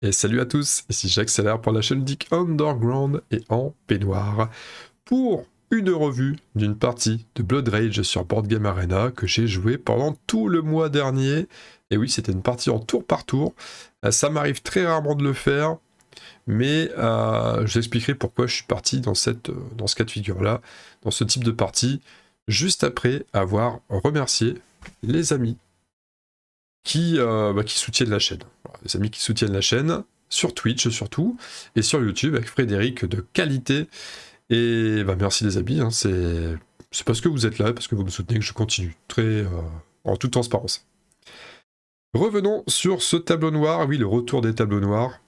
Et salut à tous, ici j'accélère pour la chaîne Dick Underground et en peignoir pour une revue d'une partie de Blood Rage sur Board Game Arena que j'ai joué pendant tout le mois dernier. Et oui, c'était une partie en tour par tour. Ça m'arrive très rarement de le faire, mais je vous expliquerai pourquoi je suis parti dans ce cas de figure-là, dans ce type de partie, juste après avoir remercié les amis qui soutiennent la chaîne. Voilà, les amis qui soutiennent la chaîne, sur Twitch surtout, et sur YouTube avec Frédéric de qualité. Et merci les amis, hein, c'est parce que vous êtes là, parce que vous me soutenez que je continue, en toute transparence. Revenons sur ce tableau noir, oui, le retour des tableaux noirs.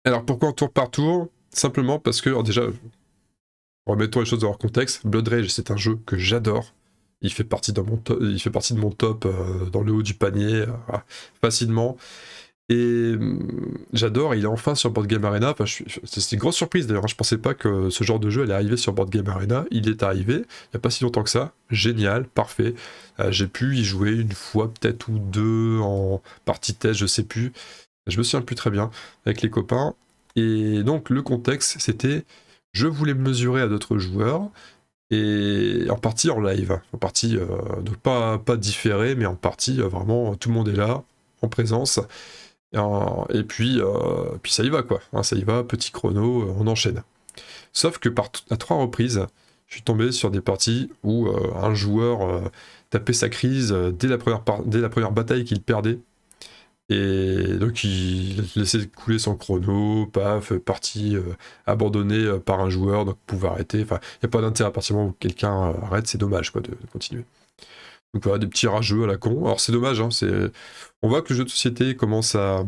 Alors pourquoi en tour par tour? Simplement parce que, alors déjà, remettons les choses dans leur contexte, Blood Rage c'est un jeu que j'adore. Il fait partie de mon top dans le haut du panier, facilement. Et j'adore, il est enfin sur Board Game Arena. Enfin, c'est une grosse surprise d'ailleurs, hein. Je pensais pas que ce genre de jeu allait arriver sur Board Game Arena. Il est arrivé, il n'y a pas si longtemps que ça. Génial, parfait. J'ai pu y jouer une fois peut-être ou deux en partie test, je sais plus. Je me souviens plus très bien avec les copains. Et donc le contexte, c'était je voulais me mesurer à d'autres joueurs. Et en partie en live, en partie donc pas différé, mais en partie vraiment tout le monde est là, en présence. Et puis ça y va quoi, hein, ça y va, petit chrono, on enchaîne. Sauf que à 3 reprises, je suis tombé sur des parties où un joueur tapait sa crise dès la première bataille qu'il perdait. Et donc il laissait couler son chrono, paf, partie abandonnée par un joueur, donc pouvait arrêter. Enfin, il n'y a pas d'intérêt à partir du moment où quelqu'un arrête, c'est dommage quoi de continuer. Donc voilà, des petits rageux à la con. Alors c'est dommage, hein, on voit que le jeu de société commence à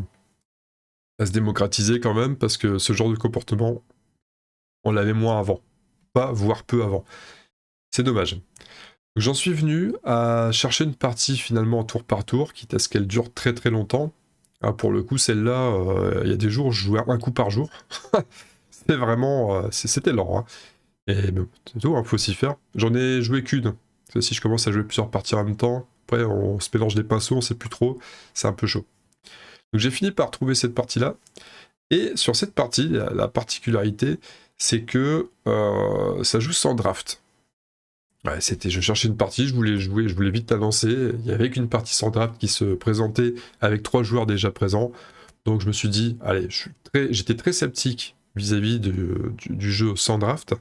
se démocratiser quand même, parce que ce genre de comportement, on l'avait moins avant. Pas, voire peu avant. C'est dommage. J'en suis venu à chercher une partie finalement en tour par tour, quitte à ce qu'elle dure très très longtemps. Ah, pour le coup, celle-là, il y a des jours où je jouais un coup par jour. C'est vraiment... c'était lent. Hein. Et bon, c'est tout, il faut s'y faire. J'en ai joué qu'une. Parce que si je commence à jouer plusieurs parties en même temps, après on se mélange des pinceaux, on sait plus trop. C'est un peu chaud. Donc j'ai fini par trouver cette partie-là. Et sur cette partie, la particularité, c'est que ça joue sans draft. Ouais, je cherchais une partie, je voulais jouer, je voulais vite avancer. Il y avait qu'une partie sans draft qui se présentait avec 3 joueurs déjà présents. Donc je me suis dit, allez, j'étais très sceptique vis-à-vis du jeu sans draft.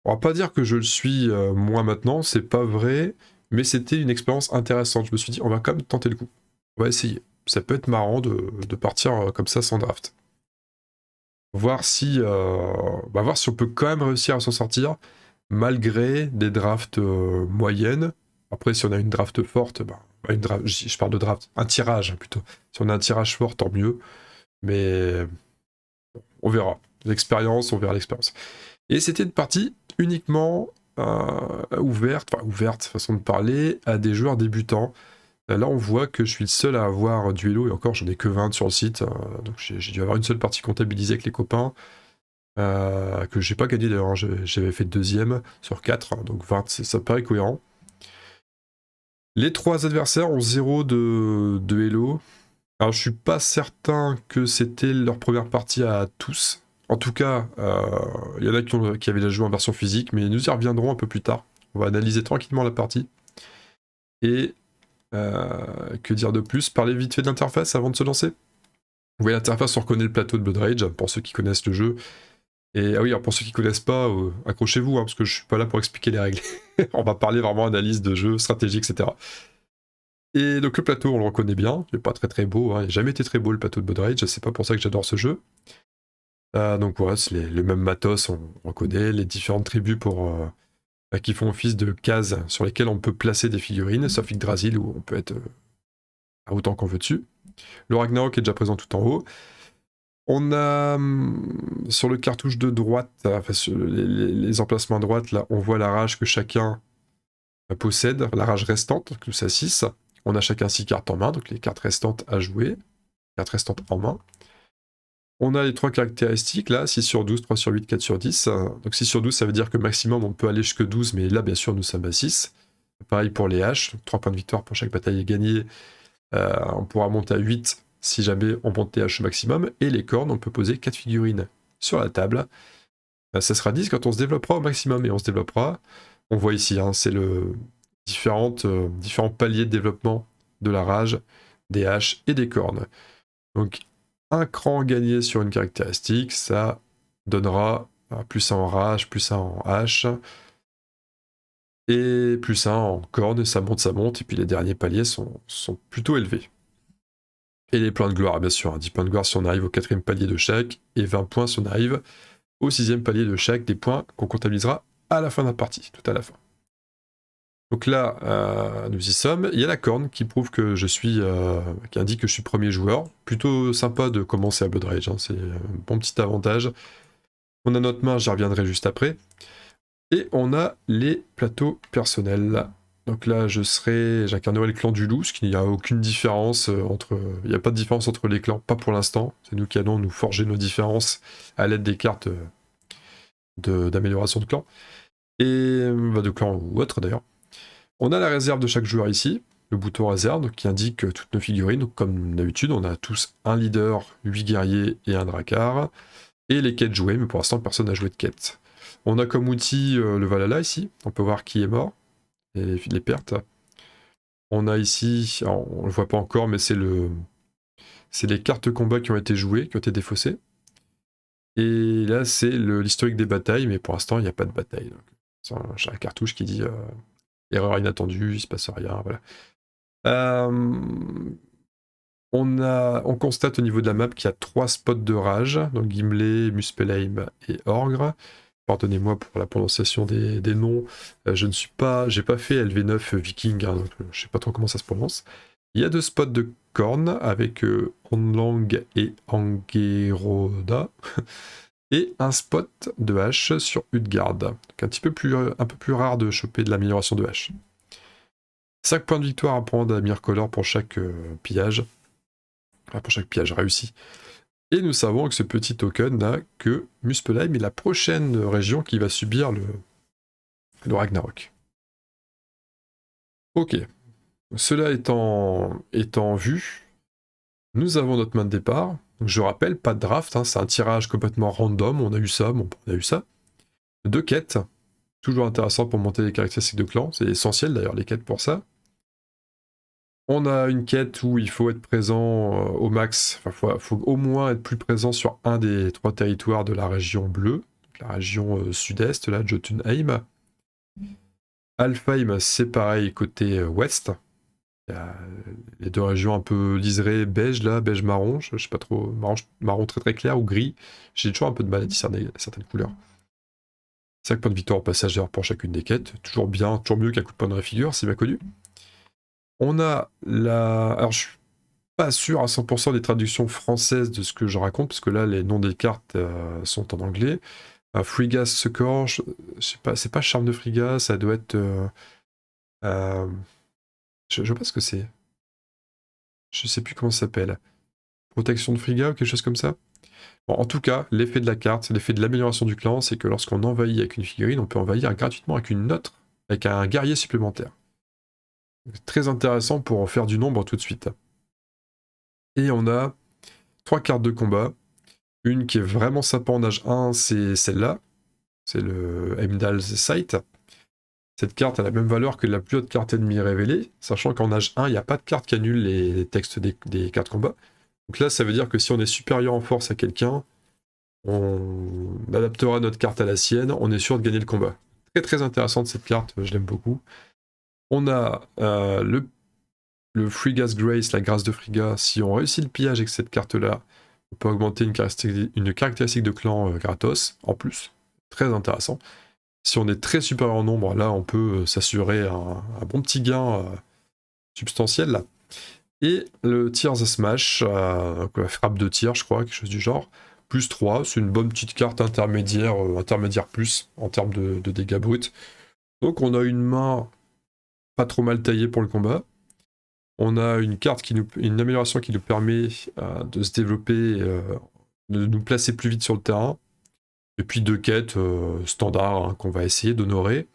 On va pas dire que je le suis moi maintenant, c'est pas vrai, mais c'était une expérience intéressante. Je me suis dit, on va quand même tenter le coup. On va essayer. Ça peut être marrant de partir comme ça sans draft. Voir si on peut quand même réussir à s'en sortir malgré des drafts moyennes. Après, si on a une draft forte, je parle de draft, un tirage plutôt. Si on a un tirage fort, tant mieux. Mais on verra. L'expérience, on verra l'expérience. Et c'était une partie uniquement ouverte, façon de parler, à des joueurs débutants. Là, on voit que je suis le seul à avoir du Hello, et encore, j'en ai que 20 sur le site. Donc j'ai dû avoir une seule partie comptabilisée avec les copains. Que j'ai pas gagné d'ailleurs, hein. J'avais fait deuxième sur 4, hein, donc 20, ça paraît cohérent. Les 3 adversaires ont 0 de Hello. Alors je suis pas certain que c'était leur première partie à tous. En tout cas, il y en a qui avaient déjà joué en version physique, mais nous y reviendrons un peu plus tard. On va analyser tranquillement la partie. Et que dire de plus? Parler vite fait de l'interface avant de se lancer. Vous voyez l'interface, on reconnaît le plateau de Blood Rage, pour ceux qui connaissent le jeu. Et ah oui, alors pour ceux qui connaissent pas, accrochez-vous, hein, parce que je suis pas là pour expliquer les règles. On va parler vraiment analyse de jeu, stratégie, etc. Et donc le plateau, on le reconnaît bien, il n'est pas très très beau, hein. Il n'a jamais été très beau le plateau de Blood Rage, c'est pas pour ça que j'adore ce jeu. Donc voilà, c'est le même matos, on reconnaît les différentes tribus qui font office de cases sur lesquelles on peut placer des figurines, sauf Yggdrasil où on peut être à autant qu'on veut dessus. Le Ragnarok est déjà présent tout en haut. On a sur le cartouche de droite, enfin sur les emplacements à droite, là, on voit la rage que chacun possède, la rage restante, donc c'est 6. On a chacun 6 cartes en main, donc les cartes restantes à jouer, cartes restantes en main. On a les 3 caractéristiques, là, 6 sur 12, 3 sur 8, 4 sur 10. Donc 6 sur 12, ça veut dire que maximum, on peut aller jusque 12, mais là, bien sûr, nous sommes à 6. Pareil pour les haches, 3 points de victoire pour chaque bataille gagnée. On pourra monter à 8 si jamais on monte TH au maximum, et les cornes, on peut poser 4 figurines sur la table. Ça sera 10 quand on se développera au maximum, et on se développera, on voit ici, hein, c'est le différents paliers de développement de la rage, des haches et des cornes. Donc un cran gagné sur une caractéristique, ça donnera plus 1 en rage, plus 1 en hache, et plus 1 en corne, ça monte, et puis les derniers paliers sont plutôt élevés. Et les points de gloire, bien sûr, 10 points de gloire si on arrive au 4e palier de chaque, et 20 points si on arrive au 6e palier de chaque, des points qu'on comptabilisera à la fin de la partie, tout à la fin. Donc là, nous y sommes. Il y a la corne qui prouve que je suis, qui indique que je suis premier joueur. Plutôt sympa de commencer à Blood Rage, hein, c'est un bon petit avantage. On a notre main, j'y reviendrai juste après. Et on a les plateaux personnels. Donc là, j'incarnerai le clan du loup, ce qu'il n'y a aucune différence entre... Il n'y a pas de différence entre les clans, pas pour l'instant. C'est nous qui allons nous forger nos différences à l'aide des cartes d'amélioration de clan. Et de clan ou autre d'ailleurs. On a la réserve de chaque joueur ici, le bouton réserve, donc, qui indique toutes nos figurines. Donc, comme d'habitude, on a tous un leader, 8 guerriers et un drakkar. Et les quêtes jouées, mais pour l'instant, personne n'a joué de quête. On a comme outil le Valhalla ici, on peut voir qui est mort, et les pertes. On a ici, alors, on ne le voit pas encore, mais c'est les cartes combat qui ont été jouées, qui ont été défaussées. Et là, c'est l'historique des batailles, mais pour l'instant, il n'y a pas de bataille. J'ai un cartouche qui dit erreur inattendue, il se passe rien, voilà. On constate au niveau de la map qu'il y a 3 spots de rage, donc Gimle, Muspelheim et Orgre. Pardonnez-moi pour la prononciation des noms, j'ai pas fait LV9 Viking, hein, donc je sais pas trop comment ça se prononce. Il y a 2 spots de cornes avec Onlang et Angeroda, et un spot de hache sur Utgard, donc un peu plus rare de choper de l'amélioration de hache. 5 points de victoire à prendre à Mircolor pour chaque pillage. Enfin, pour chaque pillage réussi. Et nous savons que ce petit token n'a que Muspelheim est la prochaine région qui va subir le Ragnarok. Ok. Cela étant vu, nous avons notre main de départ. Donc, je rappelle, pas de draft, hein, c'est un tirage complètement random. On a eu ça, bon, on a eu ça. 2 quêtes. Toujours intéressant pour monter les caractéristiques de clan. C'est essentiel d'ailleurs, les quêtes pour ça. On a une quête où il faut être présent au max, enfin, faut au moins être plus présent sur un des 3 territoires de la région bleue, donc la région sud-est, là, Jotunheim. Alfheim, c'est pareil côté ouest. Il y a les 2 régions un peu liserées, beige là, beige marron, je sais pas trop, marron très très clair ou gris. J'ai toujours un peu de mal à discerner certaines couleurs. 5 points de victoire au passage pour chacune des quêtes, toujours bien, toujours mieux qu'un coup de poing dans la figure, c'est bien connu. On a alors je suis pas sûr à 100% des traductions françaises de ce que je raconte, parce que là les noms des cartes sont en anglais. Friggas Succor, je sais pas, c'est pas Charme de Frigga, ça doit être... je vois pas ce que c'est. Je sais plus comment ça s'appelle. Protection de Frigga ou quelque chose comme ça. Bon, en tout cas, l'effet de la carte, l'effet de l'amélioration du clan, c'est que lorsqu'on envahit avec une figurine, on peut envahir gratuitement avec une autre, avec un guerrier supplémentaire. Très intéressant pour en faire du nombre tout de suite. Et on a 3 cartes de combat. Une qui est vraiment sympa en âge 1, c'est celle-là. C'est le Heimdall's Sight. Cette carte a la même valeur que la plus haute carte ennemie révélée, sachant qu'en âge 1, il n'y a pas de carte qui annule les textes des cartes combat. Donc là, ça veut dire que si on est supérieur en force à quelqu'un, on adaptera notre carte à la sienne, on est sûr de gagner le combat. Très très intéressante cette carte, je l'aime beaucoup. On a le Frigga's Grace, la grâce de Frigga. Si on réussit le pillage avec cette carte-là, on peut augmenter une caractéristique de clan gratos, en plus. Très intéressant. Si on est très supérieur en nombre, là, on peut s'assurer un bon petit gain substantiel. Là. Et le Tears Smash, la frappe de tir, je crois, quelque chose du genre. Plus 3, c'est une bonne petite carte intermédiaire, intermédiaire plus, en termes de dégâts bruts. Donc on a une main pas trop mal taillée pour le combat. On a une carte une amélioration qui nous permet de se développer, de nous placer plus vite sur le terrain. Et puis 2 quêtes standards hein, qu'on va essayer d'honorer.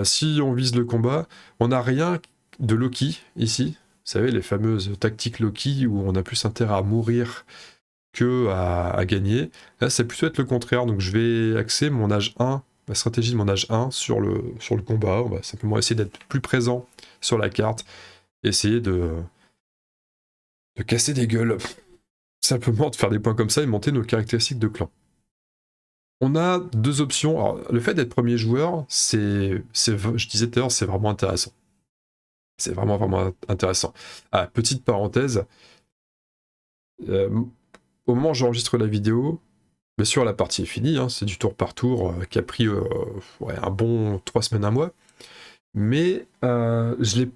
Si on vise le combat, on n'a rien de Loki ici. savez, les fameuses tactiques Loki où on a plus intérêt à mourir que à gagner. Là, ça va plutôt être le contraire. Donc, je vais axer mon âge 1, la stratégie de mon âge 1 sur le combat. On va simplement essayer d'être plus présent sur la carte, essayer de casser des gueules. Simplement de faire des points comme ça et monter nos caractéristiques de clan. On a deux options. Alors, le fait d'être premier joueur, je disais tout à l'heure, c'est vraiment intéressant. C'est vraiment, vraiment intéressant. Ah, petite parenthèse. Au moment où j'enregistre la vidéo, bien sûr, la partie est finie. Hein, c'est du tour par tour qui a pris un bon 3 semaines, un mois. Mais je ne l'ai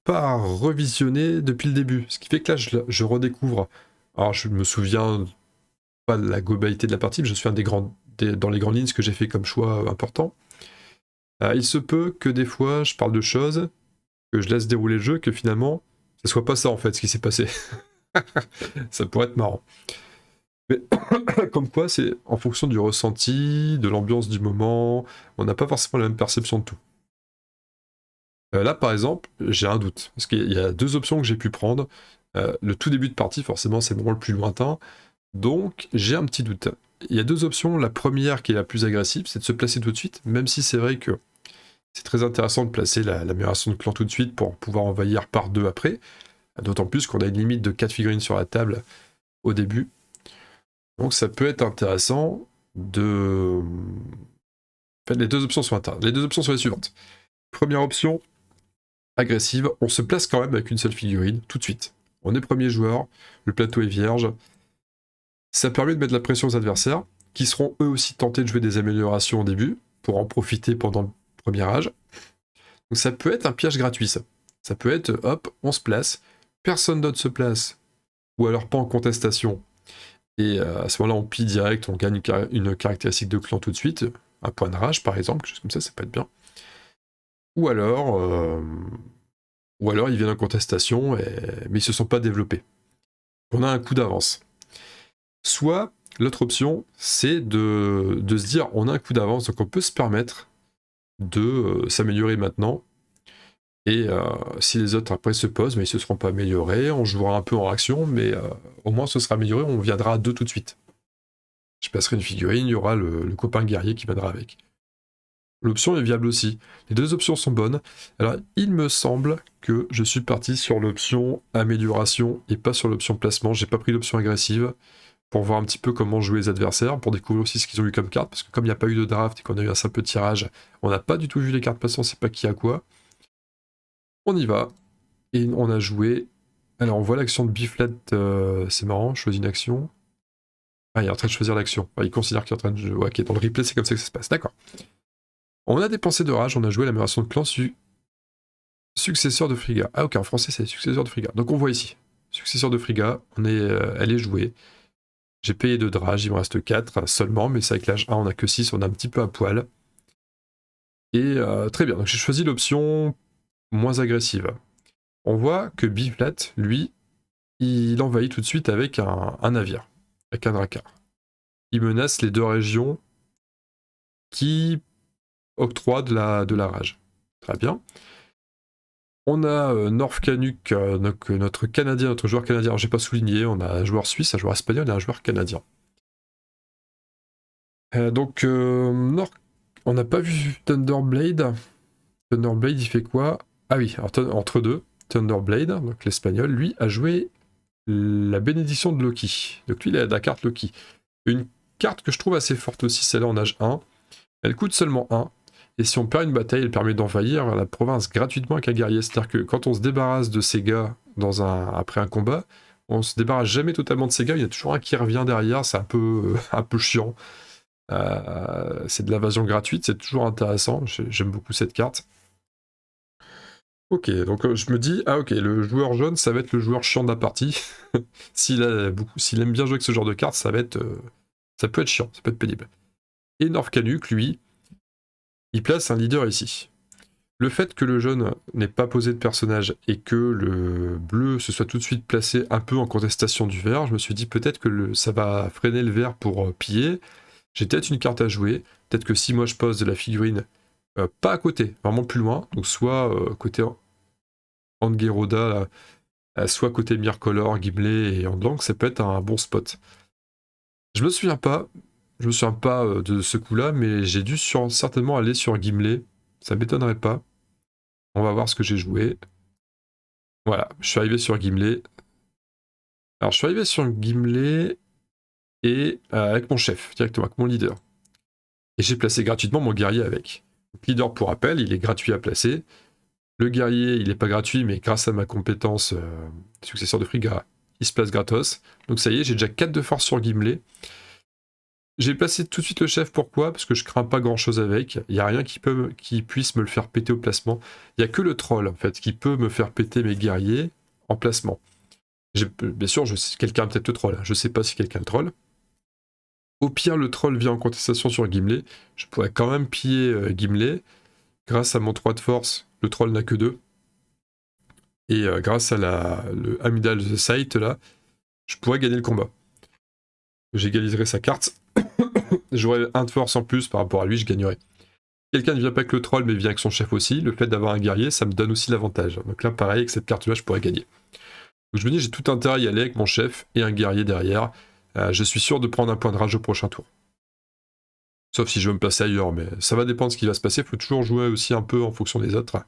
pas revisionné depuis le début. Ce qui fait que là, je redécouvre. Alors, je me souviens pas de la globalité de la partie, mais je me souviens dans les grandes lignes ce que j'ai fait comme choix important. Il se peut que des fois, je parle de choses, que je laisse dérouler le jeu, que finalement, ce soit pas ça en fait ce qui s'est passé. Ça pourrait être marrant. Mais comme quoi, c'est en fonction du ressenti, de l'ambiance du moment, on n'a pas forcément la même perception de tout. Là, par exemple, j'ai un doute, parce qu'il y a deux options que j'ai pu prendre. Le tout début de partie, forcément, c'est le moment le plus lointain, donc j'ai un petit doute. Il y a deux options. La première, qui est la plus agressive, c'est de se placer tout de suite, même si c'est vrai que c'est très intéressant de placer l'amélioration de clan tout de suite pour pouvoir envahir par deux après, d'autant plus qu'on a une limite de 4 figurines sur la table au début. Donc ça peut être intéressant de... En fait, les deux options sont intéressantes. Les deux options sont les suivantes. Première option, agressive, on se place quand même avec une seule figurine, tout de suite. On est premier joueur, le plateau est vierge. Ça permet de mettre la pression aux adversaires, qui seront eux aussi tentés de jouer des améliorations au début, pour en profiter pendant le premier âge. Donc ça peut être un piège gratuit, ça. Ça peut être, hop, on se place, personne d'autre se place, ou alors pas en contestation. Et à ce moment-là, on pille direct, on gagne une caractéristique de clan tout de suite, un point de rage par exemple, quelque chose comme ça peut être bien. Ou alors ils viennent en contestation, mais ils se sont pas développés. On a un coup d'avance. Soit, l'autre option, c'est de se dire, on a un coup d'avance, donc on peut se permettre de s'améliorer maintenant. Et si les autres après se posent, mais ils se seront pas améliorés, on jouera un peu en réaction, mais au moins ce sera amélioré, on viendra à deux tout de suite. Je passerai une figurine, il y aura le copain guerrier qui viendra avec. L'option est viable aussi. Les deux options sont bonnes. Alors, il me semble que je suis parti sur l'option amélioration et pas sur l'option placement. J'ai pas pris l'option agressive pour voir un petit peu comment jouer les adversaires, pour découvrir aussi ce qu'ils ont eu comme carte, parce que comme il n'y a pas eu de draft et qu'on a eu un simple tirage, on n'a pas du tout vu les cartes passer, on sait pas qui a quoi. On y va, et on a joué. Alors, on voit l'action de Biflet, c'est marrant, je choisis une action. Ah, il est en train de choisir l'action. Il considère qu'il est en train de jouer. Ok, dans le replay, c'est comme ça que ça se passe. D'accord. On a dépensé de rage, on a joué l'amélioration de clan successeur de Frigga. Ah ok, en français c'est successeur de Frigga. Donc on voit ici, successeur de Frigga, elle est jouée. J'ai payé 2 de rage, il me reste 4 seulement, mais c'est avec l'âge 1, on a que 6, on est un petit peu à poil. Et très bien, donc j'ai choisi l'option moins agressive. On voit que Biflat, lui, il envahit tout de suite avec un navire, avec un drakkar. Il menace les deux régions qui octroient de la rage. Très bien. On a North Canuck, donc notre Canadien, notre joueur canadien. Alors, j'ai pas souligné, on a un joueur suisse, un joueur espagnol et un joueur canadien. On n'a pas vu Thunderblade. Thunderblade, il fait quoi? Ah oui, alors, entre deux, Thunderblade, donc l'espagnol, lui, a joué la bénédiction de Loki. Donc lui, il a la carte Loki. Une carte que je trouve assez forte aussi, celle-là en âge 1. Elle coûte seulement 1. Et si on perd une bataille, elle permet d'envahir la province gratuitement avec un guerrier. C'est-à-dire que quand on se débarrasse de ces gars après un combat, on se débarrasse jamais totalement de ces gars, il y a toujours un qui revient derrière, c'est un peu chiant. C'est de l'invasion gratuite, c'est toujours intéressant, j'aime beaucoup cette carte. Ok, donc je me dis, ah ok, le joueur jaune, ça va être le joueur chiant de la partie. S'il aime bien jouer avec ce genre de carte, ça peut être chiant, ça peut être pénible. Et North Canuck, lui, il place un leader ici. Le fait que le jaune n'ait pas posé de personnage et que le bleu se soit tout de suite placé un peu en contestation du vert, je me suis dit peut-être que ça va freiner le vert pour piller. J'ai peut-être une carte à jouer. Peut-être que si moi je pose de la figurine pas à côté, vraiment plus loin, donc soit côté Angeroda, soit côté Myrcolor, Gimli et Andlang, ça peut être un bon spot. Je me souviens pas de ce coup-là, mais j'ai dû certainement aller sur Gimli. Ça m'étonnerait pas. On va voir ce que j'ai joué. Voilà, je suis arrivé sur Gimli. Alors, je suis arrivé sur Gimli et avec mon chef, directement, avec mon leader. Et j'ai placé gratuitement mon guerrier avec. Donc, leader, pour rappel, il est gratuit à placer. Le guerrier, il n'est pas gratuit, mais grâce à ma compétence successeur de Frigga, il se place gratos. Donc ça y est, j'ai déjà 4 de force sur Gimli. J'ai placé tout de suite le chef, pourquoi? Parce que je crains pas grand chose avec. Il n'y a rien qui puisse me le faire péter au placement. Il n'y a que le troll, en fait, qui peut me faire péter mes guerriers en placement. Bien sûr, quelqu'un peut-être le troll. Je sais pas si quelqu'un le troll. Au pire, le troll vient en contestation sur Gimli. Je pourrais quand même piller Gimli. Grâce à mon 3 de force, le troll n'a que 2. Et grâce à le Amidal the Sight, là, je pourrais gagner le combat. J'égaliserai sa carte. J'aurais 1 de force en plus par rapport à lui, je gagnerais. Quelqu'un ne vient pas avec le troll, mais vient avec son chef aussi. Le fait d'avoir un guerrier, ça me donne aussi l'avantage. Donc là, pareil, avec cette carte-là, je pourrais gagner. Donc je me dis, j'ai tout intérêt à y aller avec mon chef et un guerrier derrière. Je suis sûr de prendre un point de rage au prochain tour. Sauf si je veux me placer ailleurs, mais ça va dépendre de ce qui va se passer. Il faut toujours jouer aussi un peu en fonction des autres.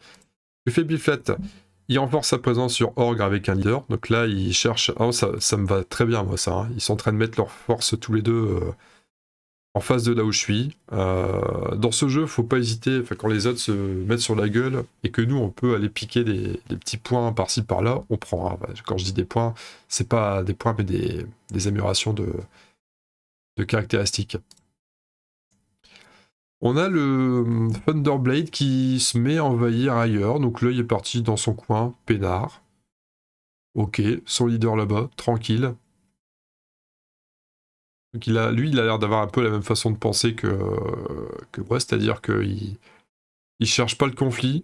Je fais Biflat. Il renforce sa présence sur Orgre avec un leader. Donc là, il cherche... Oh, ça me va très bien, moi, ça. Hein. Ils sont en train de mettre leur force tous les deux en face de là où je suis. Dans ce jeu, faut pas hésiter. Quand les autres se mettent sur la gueule et que nous, on peut aller piquer des petits points par-ci, par-là, on prend. Hein. Quand je dis des points, c'est pas des points, mais des améliorations de caractéristiques. On a le Thunderblade qui se met à envahir ailleurs, donc là il est parti dans son coin, peinard. Ok, son leader là-bas, tranquille. Donc lui il a l'air d'avoir un peu la même façon de penser que moi, c'est-à-dire qu'il cherche pas le conflit.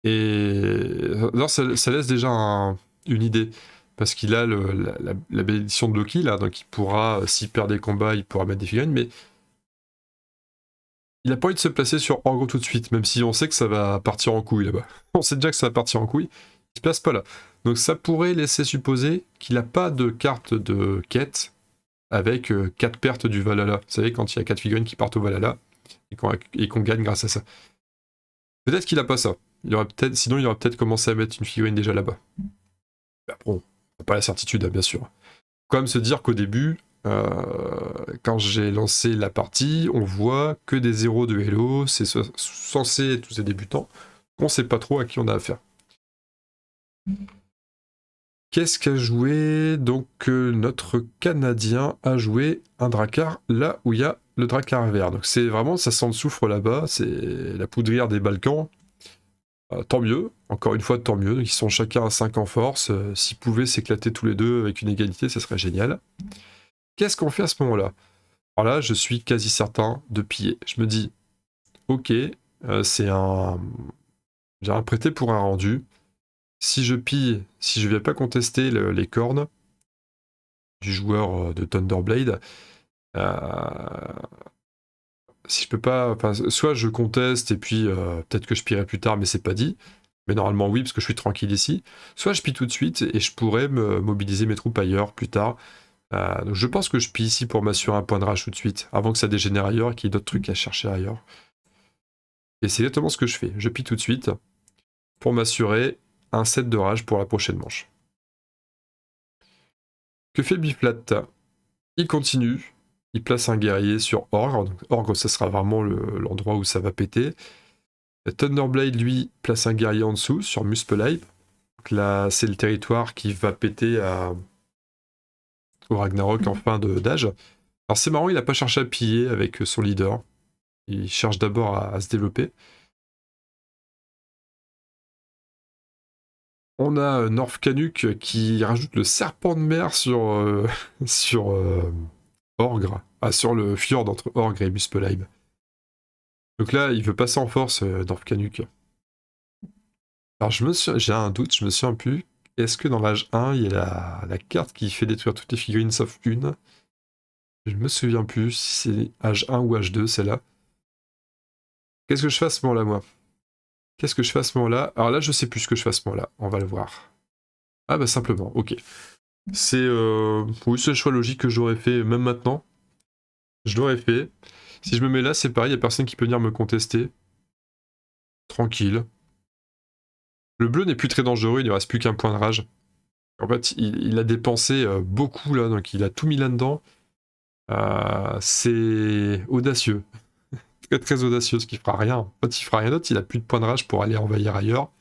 Et alors, ça laisse déjà une idée, parce qu'il a la bénédiction de Loki là, donc il pourra, s'il perd des combats, il pourra mettre des figurines, mais il a pas envie de se placer sur Orgre tout de suite, même si on sait que ça va partir en couille là-bas. On sait déjà que ça va partir en couille, il se place pas là. Donc ça pourrait laisser supposer qu'il n'a pas de carte de quête avec 4 pertes du Valhalla. Vous savez, quand il y a 4 figurines qui partent au Valhalla et qu'on gagne grâce à ça. Peut-être qu'il a pas ça. Sinon il aurait peut-être commencé à mettre une figurine déjà là-bas. Bah, bon, on n'a pas la certitude, hein, bien sûr. Faut quand même se dire qu'au début, quand j'ai lancé la partie, on voit que des héros de Hello, c'est censé être tous ces débutants, on sait pas trop à qui on a affaire. Qu'est-ce qu'a joué? Donc notre Canadien a joué un Drakkar là où il y a le Drakkar vert. Donc c'est vraiment, ça sent le soufre là-bas, c'est la poudrière des Balkans. Tant mieux, encore une fois tant mieux, donc ils sont chacun à 5 en force, s'ils pouvaient s'éclater tous les deux avec une égalité, ça serait génial. Qu'est-ce qu'on fait à ce moment-là? Alors là, je suis quasi certain de piller. Je me dis, ok, j'ai un prêté pour un rendu. Si je pille, si je ne viens pas contester les cornes du joueur de Thunderblade, si je peux pas, soit je conteste et puis peut-être que je pillerai plus tard, mais c'est pas dit. Mais normalement oui, parce que je suis tranquille ici. Soit je pille tout de suite et je pourrais me mobiliser mes troupes ailleurs plus tard. Donc je pense que je pille ici pour m'assurer un point de rage tout de suite, avant que ça dégénère ailleurs et qu'il y ait d'autres trucs à chercher ailleurs. Et c'est exactement ce que je fais. Je pille tout de suite pour m'assurer un set de rage pour la prochaine manche. Que fait Biflat? Il continue. Il place un guerrier sur Orgre. Donc Orgre, ça sera vraiment l'endroit où ça va péter. Thunderblade, lui, place un guerrier en dessous, sur Muspelheim. Donc là, c'est le territoire qui va péter au Ragnarok en fin d'âge. Alors c'est marrant, il n'a pas cherché à piller avec son leader. Il cherche d'abord à se développer. On a North Canuck qui rajoute le serpent de mer sur Orgre. Sur le fjord entre Orgre et Muspelheim. Donc là, il veut passer en force, North Canuck. Alors j'ai un doute, je me souviens plus. Est-ce que dans l'âge 1, il y a la carte qui fait détruire toutes les figurines sauf une? Je me souviens plus si c'est âge 1 ou âge 2, celle-là. Qu'est-ce que je fais à ce moment-là, moi? Qu'est-ce que je fais à ce moment-là? Alors là, je sais plus ce que je fais à ce moment-là. On va le voir. Ah bah simplement, ok. C'est oui, c'est le choix logique que j'aurais fait, même maintenant. Je l'aurais fait. Si je me mets là, c'est pareil, il n'y a personne qui peut venir me contester. Tranquille. Le bleu n'est plus très dangereux, il ne reste plus qu'un point de rage. En fait, il a dépensé beaucoup là, donc il a tout mis là-dedans. C'est audacieux. Très très audacieux, ce qui fera rien. En fait, il fera rien d'autre, il a plus de points de rage pour aller envahir ailleurs.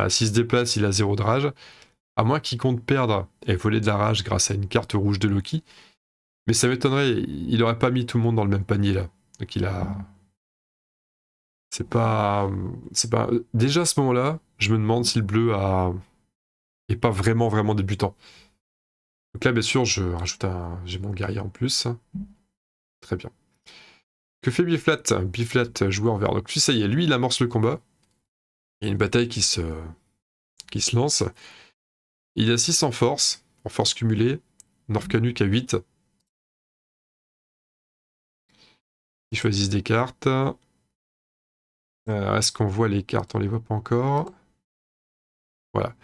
S'il se déplace, il a 0 de rage. À moins qu'il compte perdre et voler de la rage grâce à une carte rouge de Loki. Mais ça m'étonnerait, il aurait pas mis tout le monde dans le même panier là. Donc il a. C'est pas. C'est pas. Déjà à ce moment-là, je me demande si le bleu est pas vraiment vraiment débutant. Donc là, bien sûr, je rajoute un. J'ai mon guerrier en plus. Très bien. Que fait Biflat? Biflat, joueur vert. Donc lui, ça y est, lui, il amorce le combat. Il y a une bataille qui se lance. Il a 6 en force cumulée. North Canuck à 8. Ils choisissent des cartes. Est-ce qu'on voit les cartes? On les voit pas encore. Voilà.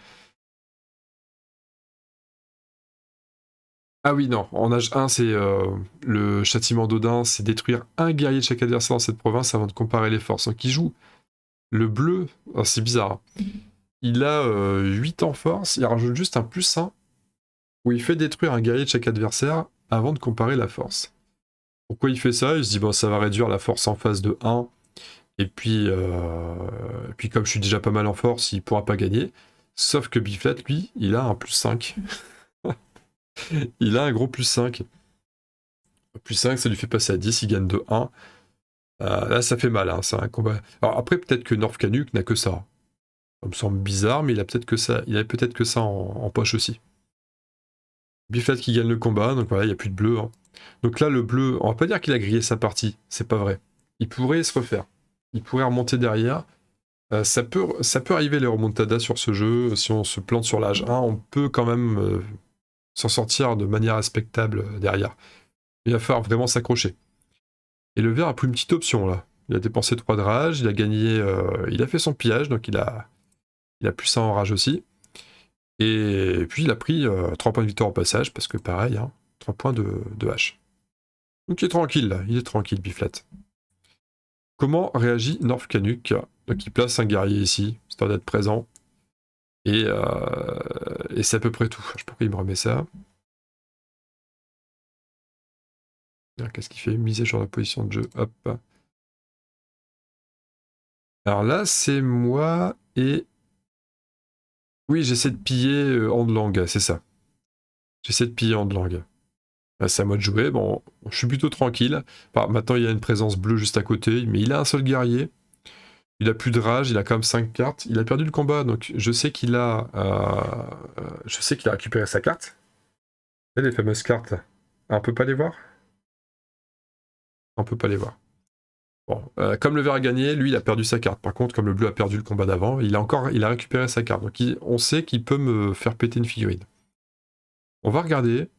Ah oui, non. En âge 1, c'est le châtiment d'Odin, c'est détruire un guerrier de chaque adversaire dans cette province avant de comparer les forces. Donc il joue le bleu. Oh, c'est bizarre. Il a 8 en force. Il rajoute juste un +1 où il fait détruire un guerrier de chaque adversaire avant de comparer la force. Pourquoi il fait ça? Il se dit, bon, ça va réduire la force en face de 1. Et puis comme je suis déjà pas mal en force, il pourra pas gagner. Sauf que Biflat, lui, il a un +5. Il a un gros +5. +5, ça lui fait passer à 10, il gagne de 1. Là, ça fait mal, hein, c'est un combat. Alors après, peut-être que North Canuck n'a que ça. Ça me semble bizarre, mais il a peut-être que ça, en poche aussi. Biflat qui gagne le combat, donc voilà, il n'y a plus de bleu. Hein. Donc là, le bleu, on va pas dire qu'il a grillé sa partie, c'est pas vrai. Il pourrait se refaire. Il pourrait remonter derrière. Ça peut arriver les remontadas sur ce jeu. Si on se plante sur l'âge 1, on peut quand même s'en sortir de manière respectable derrière. Il va falloir vraiment s'accrocher. Et le vert a pris une petite option là. Il a dépensé 3 de rage, il a gagné. Il a fait son pillage, donc il a plus ça en rage aussi. Et puis il a pris 3 points de victoire au passage, parce que pareil, hein, 3 points de hache. Donc il est tranquille là, il est tranquille, Biflat. Comment réagit North Canuck? Donc il place un guerrier ici, histoire d'être présent. Et c'est à peu près tout. Je sais pas pourquoi il me remet ça. Qu'est-ce qu'il fait? Miser sur la position de jeu. Hop. Alors là, c'est moi et... Oui, j'essaie de piller Andlang, c'est ça. J'essaie de piller Andlang. C'est à moi de jouer. Bon, je suis plutôt tranquille. Enfin, maintenant, il y a une présence bleue juste à côté, mais il a un seul guerrier. Il a plus de rage, il a quand même 5 cartes. Il a perdu le combat, donc je sais qu'il a... je sais qu'il a récupéré sa carte. Et les fameuses cartes. On peut pas les voir? On peut pas les voir. Bon, comme le vert a gagné, lui il a perdu sa carte. Par contre, comme le bleu a perdu le combat d'avant, il a récupéré sa carte. Donc on sait qu'il peut me faire péter une figurine. On va regarder.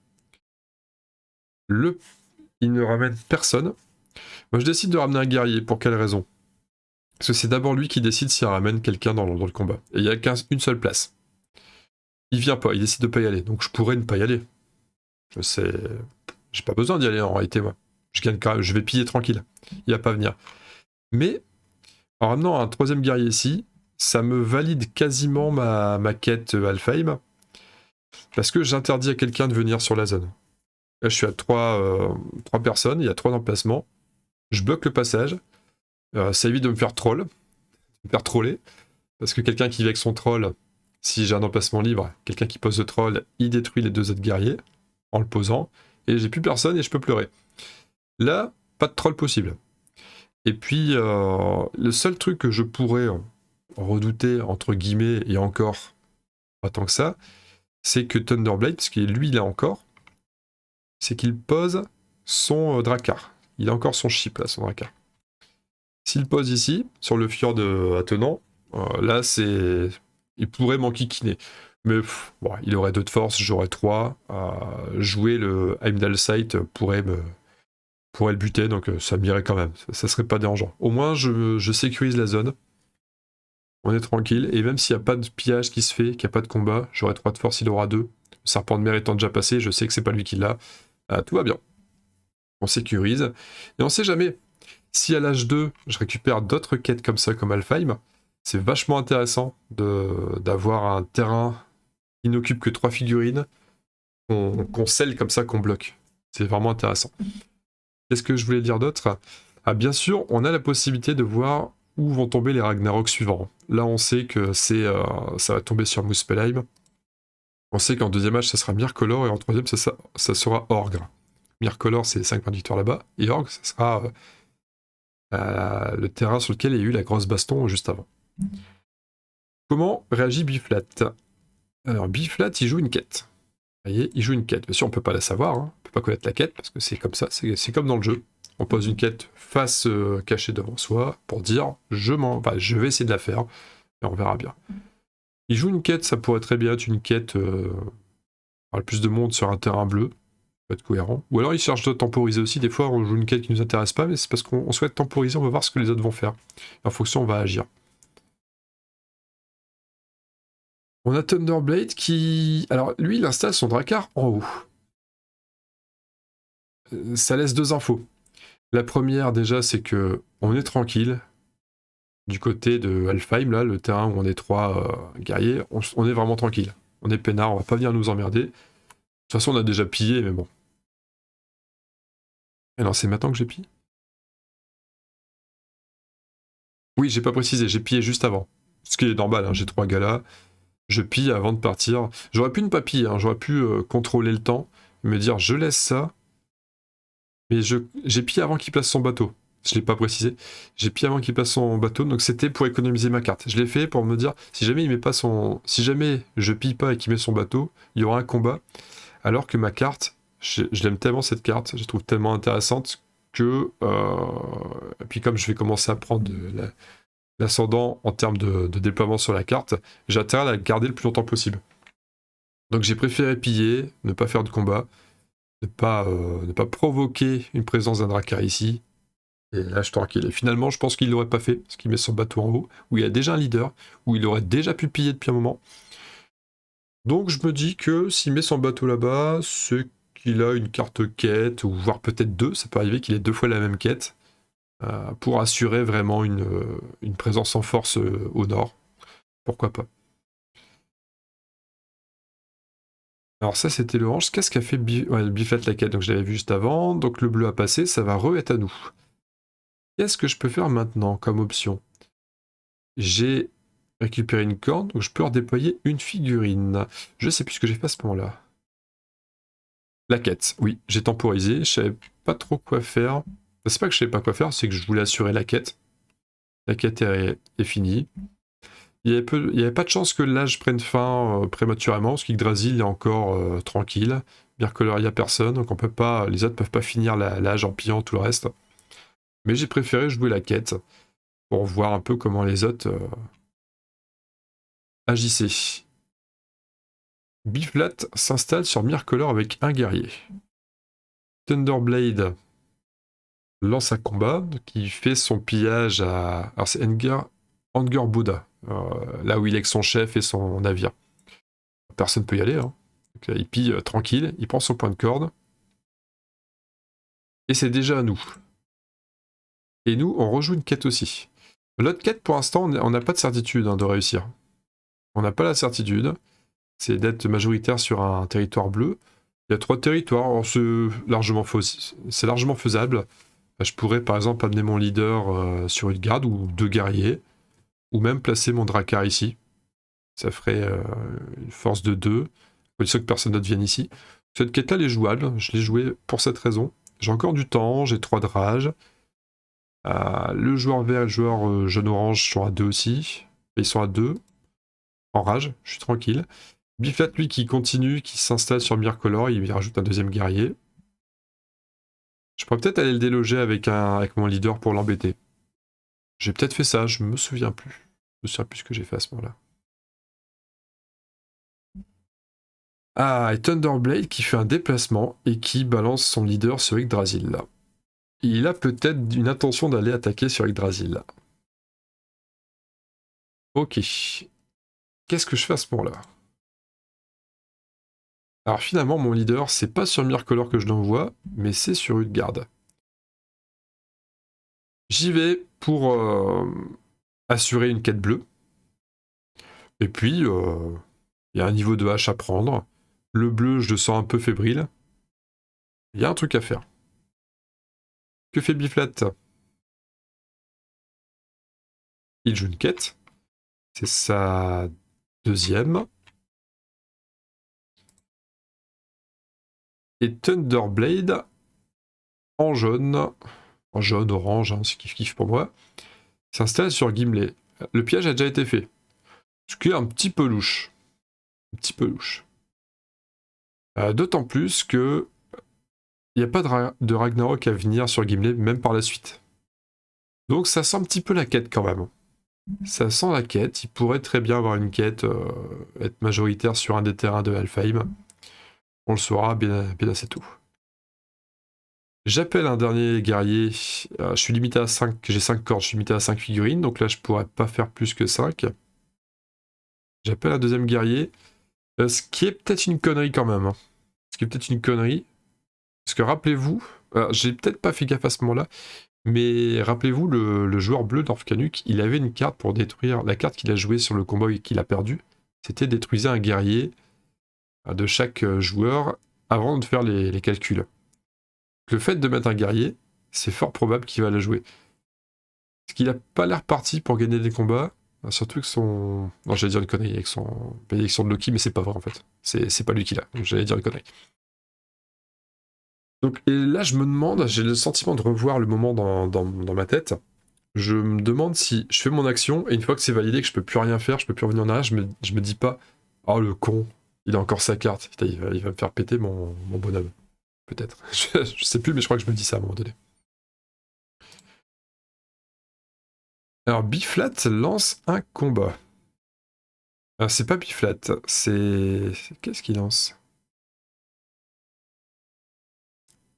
Il ne ramène personne. Moi je décide de ramener un guerrier. Pour quelle raison? Parce que c'est d'abord lui qui décide s'il ramène quelqu'un dans le combat. Et il n'y a qu'une seule place. Il vient pas, il décide de pas y aller. Donc je pourrais ne pas y aller. Je sais. J'ai pas besoin d'y aller en réalité, moi. Je gagne quand même, je vais piller tranquille. Il va pas venir. Mais en ramenant un troisième guerrier ici, ça me valide quasiment ma quête Alfheim, parce que j'interdis à quelqu'un de venir sur la zone. Là, je suis à 3 personnes, il y a 3 emplacements. Je bloque le passage. Ça évite de me faire troller, parce que quelqu'un qui vit avec son troll, si j'ai un emplacement libre, quelqu'un qui pose le troll, il détruit les 2 autres guerriers en le posant, et j'ai plus personne et je peux pleurer. Là, pas de troll possible. Et puis, le seul truc que je pourrais redouter, entre guillemets, et encore pas tant que ça, c'est que Thunderblade, parce que lui, il a encore, c'est qu'il pose son Drakkar. Il a encore son chip, là, son Drakkar. S'il pose ici, sur le fjord attenant, là, c'est... Il pourrait m'enquiquiner. Mais bon, il aurait 2 de force, j'aurais 3. Jouer le Heimdall Sight pourrait le buter, donc ça m'irait quand même. Ça serait pas dérangeant. Au moins, je sécurise la zone. On est tranquille, et même s'il n'y a pas de pillage qui se fait, qu'il n'y a pas de combat, j'aurai 3 de force, il aura 2. Le serpent de mer étant déjà passé, je sais que c'est pas lui qui l'a. Tout va bien. On sécurise. Et on sait jamais. Si à l'âge 2, je récupère d'autres quêtes comme ça, comme Alfheim, c'est vachement intéressant d'avoir un terrain qui n'occupe que 3 figurines, qu'on scelle comme ça, qu'on bloque. C'est vraiment intéressant. Qu'est-ce que je voulais dire d'autre? Ah, bien sûr, on a la possibilité de voir où vont tomber les Ragnarok suivants. Là, on sait que ça va tomber sur Muspelheim. On sait qu'en deuxième match, ça sera Myrcolor, et en troisième, ça sera Orgre. Myrcolor, c'est 5 points de victoire là-bas, et Orgre, ça sera le terrain sur lequel il y a eu la grosse baston juste avant. Comment réagit Biflat? Alors, Biflat, il joue une quête. Vous voyez, il joue une quête. Bien sûr, on peut pas la savoir, hein. On peut pas connaître la quête, parce que c'est comme ça, c'est comme dans le jeu. On pose une quête face cachée devant soi pour dire je vais essayer de la faire, et on verra bien. Il joue une quête, ça pourrait très bien être une quête par le plus de monde sur un terrain bleu, peut être cohérent. Ou alors il cherche de temporiser aussi, des fois on joue une quête qui nous intéresse pas, mais c'est parce qu'on souhaite temporiser, on va voir ce que les autres vont faire. Et en fonction, on va agir. On a Thunderblade qui... Alors lui, il installe son Drakkar en haut. Ça laisse 2 infos. La première, déjà, c'est que on est tranquille. Du côté de Alfheim, là, le terrain où on est 3 guerriers, on est vraiment tranquille. On est peinard, on va pas venir nous emmerder. De toute façon, on a déjà pillé, mais bon. Et non, c'est maintenant que j'ai pillé. Oui, j'ai pas précisé, j'ai pillé juste avant. Ce qui est normal, hein, j'ai 3 galas. Je pille avant de partir. J'aurais pu ne pas piller, hein, j'aurais pu contrôler le temps, me dire je laisse ça, mais j'ai pillé avant qu'il place son bateau. Je l'ai pas précisé. J'ai pillé avant qu'il place son bateau, donc c'était pour économiser ma carte. Je l'ai fait pour me dire, si jamais il met pas son... Si jamais je pille pas et qu'il met son bateau, il y aura un combat. Alors que ma carte, je l'aime tellement cette carte, je la trouve tellement intéressante que... Et puis comme je vais commencer à prendre l'ascendant en termes de déploiement sur la carte, j'ai intérêt à la garder le plus longtemps possible. Donc j'ai préféré piller, ne pas faire de combat, ne pas provoquer une présence d'un Drakkar ici, et là je suis tranquille. Et finalement, je pense qu'il l'aurait pas fait, parce qu'il met son bateau en haut, où il y a déjà un leader, où il aurait déjà pu piller depuis un moment. Donc je me dis que s'il met son bateau là-bas, c'est qu'il a une carte quête, ou voire peut-être 2, ça peut arriver qu'il ait 2 fois la même quête, pour assurer vraiment une présence en force au nord. Pourquoi pas. Alors ça c'était l'orange, qu'est-ce qu'a fait Biflat la quête? Donc je l'avais vu juste avant, donc le bleu a passé, ça va être à nous. Qu'est-ce que je peux faire maintenant comme option? J'ai récupéré une corne, donc je peux redéployer une figurine. Je sais plus ce que j'ai fait à ce moment-là. La quête, oui, j'ai temporisé, je savais pas trop quoi faire. Enfin, c'est pas que je savais pas quoi faire, c'est que je voulais assurer la quête. La quête est finie. Il y avait pas de chance que l'âge prenne fin prématurément, parce qu'Yggdrasil est encore tranquille. Myrcolor, il n'y a personne, donc on peut pas, les autres peuvent pas finir l'âge en pillant tout le reste. Mais j'ai préféré jouer la quête pour voir un peu comment les autres agissaient. Biflat s'installe sur Myrcolor avec un guerrier. Thunderblade lance un combat qui fait son pillage à... Alors c'est Anger Buddha, là où il est avec son chef et son navire. Personne peut y aller, hein. Donc, il pille tranquille, il prend son point de corde. Et c'est déjà à nous. Et nous, on rejoue une quête aussi. L'autre quête, pour l'instant, on n'a pas de certitude de réussir. On n'a pas la certitude. C'est d'être majoritaire sur un territoire bleu. Il y a 3 territoires, c'est largement faisable. Je pourrais par exemple amener mon leader sur une garde ou 2 guerriers, ou même placer mon Drakkar ici. Ça ferait une force de 2, il faut que personne d'autre vienne ici. Cette quête-là, elle est jouable, je l'ai jouée pour cette raison. J'ai encore du temps, j'ai 3 de rage. Le joueur vert et le joueur jaune-orange sont à 2 aussi. Ils sont à 2 en rage, je suis tranquille. Biflat, lui, qui continue, qui s'installe sur Myrcolor, il rajoute un 2e guerrier. Je pourrais peut-être aller le déloger avec mon leader pour l'embêter. J'ai peut-être fait ça, je me souviens plus. Je me souviens plus ce que j'ai fait à ce moment-là. Ah, et Thunderblade qui fait un déplacement et qui balance son leader sur Yggdrasil là. Il a peut-être une intention d'aller attaquer sur Yggdrasil là. Ok. Qu'est-ce que je fais à ce moment-là? Alors finalement, mon leader, c'est pas sur Mircolor que je l'envoie, mais c'est sur Utgard. J'y vais pour assurer une quête bleue. Et puis, il y a un niveau de hache à prendre. Le bleu, je le sens un peu fébrile. Il y a un truc à faire. Que fait Biflat? Il joue une quête. C'est sa deuxième. Et Thunderblade en jaune, orange, hein, c'est kiff-kiff pour moi, s'installe sur Gimli. Le piège a déjà été fait. Ce qui est un petit peu louche. Un petit peu louche. D'autant plus que il n'y a pas de Ragnarok à venir sur Gimli, même par la suite. Donc ça sent un petit peu la quête quand même. Ça sent la quête. Il pourrait très bien avoir une quête, être majoritaire sur un des terrains de Alfheim. On le saura bien assez tôt. J'appelle un dernier guerrier. Je suis limité à 5. J'ai 5 cordes, je suis limité à 5 figurines. Donc là, je pourrais pas faire plus que 5. J'appelle un deuxième guerrier. Ce qui est peut-être une connerie quand même. Hein. Ce qui est peut-être une connerie. Parce que rappelez-vous, j'ai peut-être pas fait gaffe à ce moment-là, mais rappelez-vous, le joueur bleu d'Orfcanuk, il avait une carte pour détruire. La carte qu'il a jouée sur le combat et qu'il a perdu, c'était détruisez un guerrier de chaque joueur avant de faire les calculs. Le fait de mettre un guerrier, c'est fort probable qu'il va la jouer. Parce qu'il a pas l'air parti pour gagner des combats, surtout que son... Non, j'allais dire une connerie, avec son bénédiction de Loki, mais c'est pas vrai en fait. C'est pas lui qui l'a, donc j'allais dire une connerie. Donc, et là, je me demande, j'ai le sentiment de revoir le moment dans ma tête. Je me demande si je fais mon action, et une fois que c'est validé, que je peux plus rien faire, je peux plus revenir en arrière, je me dis pas, oh le con, il a encore sa carte, putain, il va me faire péter mon bonhomme. Peut-être. Je sais plus, mais je crois que je me dis ça à un moment donné. Alors, Biflat lance un combat. Alors, c'est pas Biflat, c'est... Qu'est-ce qu'il lance?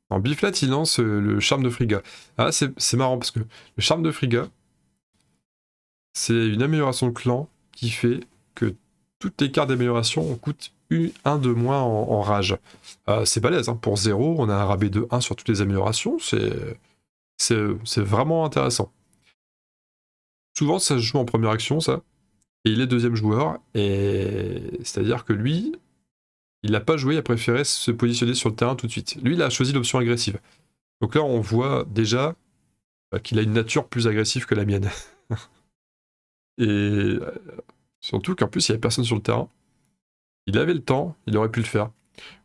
Alors, Biflat, il lance le charme de Frigga. Ah, c'est marrant, parce que le charme de Frigga, c'est une amélioration de clan qui fait que toutes les cartes d'amélioration coûtent un de moins en rage. C'est balèze, hein. Pour 0, on a un rabais de 1 sur toutes les améliorations, c'est vraiment intéressant. Souvent, ça se joue en première action, ça. Et il est deuxième joueur, et c'est-à-dire que lui, il n'a pas joué, il a préféré se positionner sur le terrain tout de suite. Lui, il a choisi l'option agressive. Donc là, on voit déjà qu'il a une nature plus agressive que la mienne. Et surtout qu'en plus, il n'y avait personne sur le terrain. Il avait le temps, il aurait pu le faire.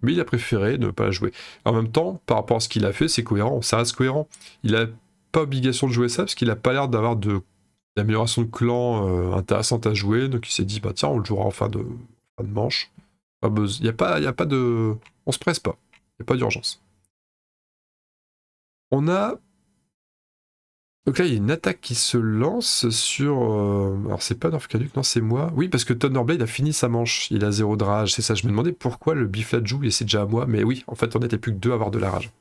Mais il a préféré ne pas la jouer. En même temps, par rapport à ce qu'il a fait, c'est cohérent, ça reste cohérent. Il n'a pas obligation de jouer ça, parce qu'il n'a pas l'air d'avoir d'amélioration de clan intéressante à jouer, donc il s'est dit, bah tiens, on le jouera en fin de manche. Il n'y a pas de... On se presse pas, il n'y a pas d'urgence. On a... Donc là, il y a une attaque qui se lance sur... Alors c'est pas Norfcaduc, non, c'est moi. Oui, parce que Thunderblade a fini sa manche, il a 0 de rage, c'est ça. Je me demandais pourquoi le Biflat joue et c'est déjà à moi, mais oui, en fait, on n'était plus que 2 à avoir de la rage.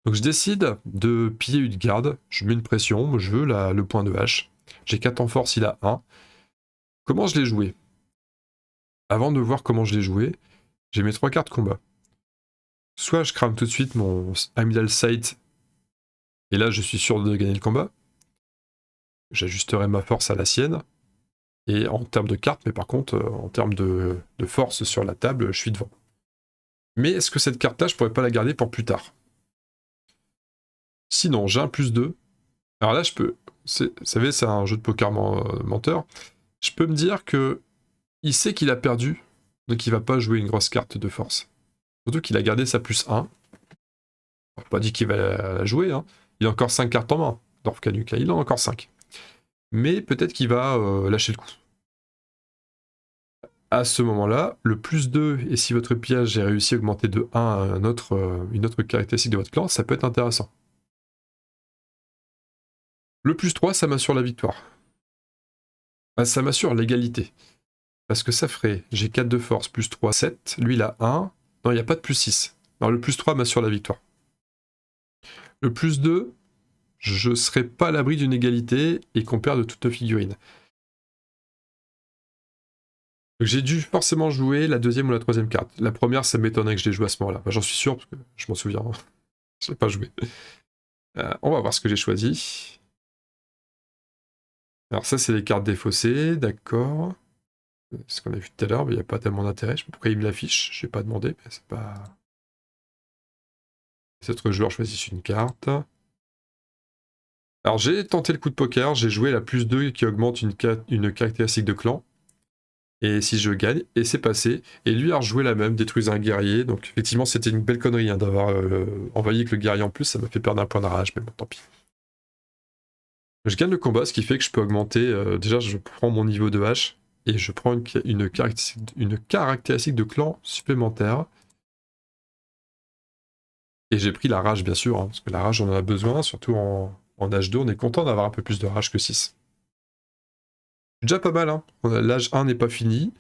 Donc je décide de piller Utgard, je mets une pression, je veux le point de hache. J'ai 4 en force, il a 1. Comment je l'ai joué? Avant de voir comment je l'ai joué, j'ai mes 3 cartes combat. Soit je crame tout de suite mon Amidal Sight, et là je suis sûr de gagner le combat. J'ajusterai ma force à la sienne. Et en termes de cartes, mais par contre, en termes de force sur la table, je suis devant. Mais est-ce que cette carte-là, je pourrais pas la garder pour plus tard? Sinon, j'ai un +2. Alors là, je peux... Vous savez, c'est un jeu de poker menteur. Je peux me dire que il sait qu'il a perdu, donc il va pas jouer une grosse carte de force. Surtout qu'il a gardé sa +1. On n'a pas dit qu'il va la jouer, hein. Il a encore 5 cartes en main. Dorfcanuk, il en a encore 5. Mais peut-être qu'il va lâcher le coup. À ce moment-là, le +2, et si votre piège est réussi à augmenter de 1 à une autre caractéristique de votre clan, ça peut être intéressant. Le +3, ça m'assure la victoire. Ça m'assure l'égalité. Parce que ça ferait, j'ai 4 de force, +3, 7, lui il a 1. Non, il n'y a pas de +6. Non, le +3 m'assure la victoire. Le +2, je ne serai pas à l'abri d'une égalité et qu'on perde toutes nos figurines. Donc j'ai dû forcément jouer la deuxième ou la troisième carte. La première, ça m'étonnerait que je l'ai joué à ce moment-là. Enfin, j'en suis sûr, parce que je m'en souviens. Je l'ai pas joué. On va voir ce que j'ai choisi. Alors ça, c'est les cartes défaussées, d'accord. Ce qu'on a vu tout à l'heure, mais il n'y a pas tellement d'intérêt. Je sais pas pourquoi il me l'affiche, je n'ai pas demandé, mais c'est pas... Cet autre joueur choisit une carte. Alors j'ai tenté le coup de poker, j'ai joué la +2 qui augmente une caractéristique de clan. Et si je gagne, et c'est passé. Et lui a rejoué la même, détruisant un guerrier. Donc effectivement, c'était une belle connerie hein, d'avoir envahi avec le guerrier en plus. Ça m'a fait perdre un point de rage, mais bon, tant pis. Je gagne le combat, ce qui fait que je peux augmenter. Déjà, je prends mon niveau de hache et je prends une caractéristique de clan supplémentaire. Et j'ai pris la rage, bien sûr, hein, parce que la rage, on en a besoin, surtout en H2. On est content d'avoir un peu plus de rage que 6. Déjà pas mal, hein. L'âge 1 n'est pas fini.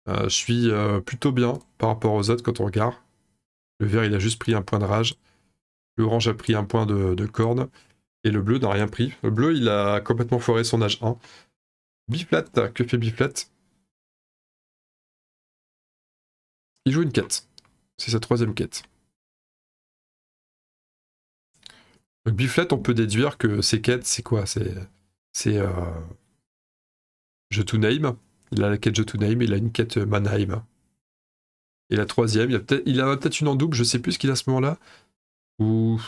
Je suis plutôt bien par rapport aux autres quand on regarde. Le vert, il a juste pris un point de rage. L'orange a pris un point de corne. Et le bleu n'a rien pris. Le bleu, il a complètement foiré son âge 1. Biflat, que fait Biflat? Il joue une quête. C'est sa troisième quête. Donc Biflat, on peut déduire que ses quêtes, c'est quoi? C'est Jotunheim. Il a la quête Jotunheim, il a une quête Mannheim. Et la troisième, il a peut-être une en double, je sais plus ce qu'il a à ce moment-là. Ou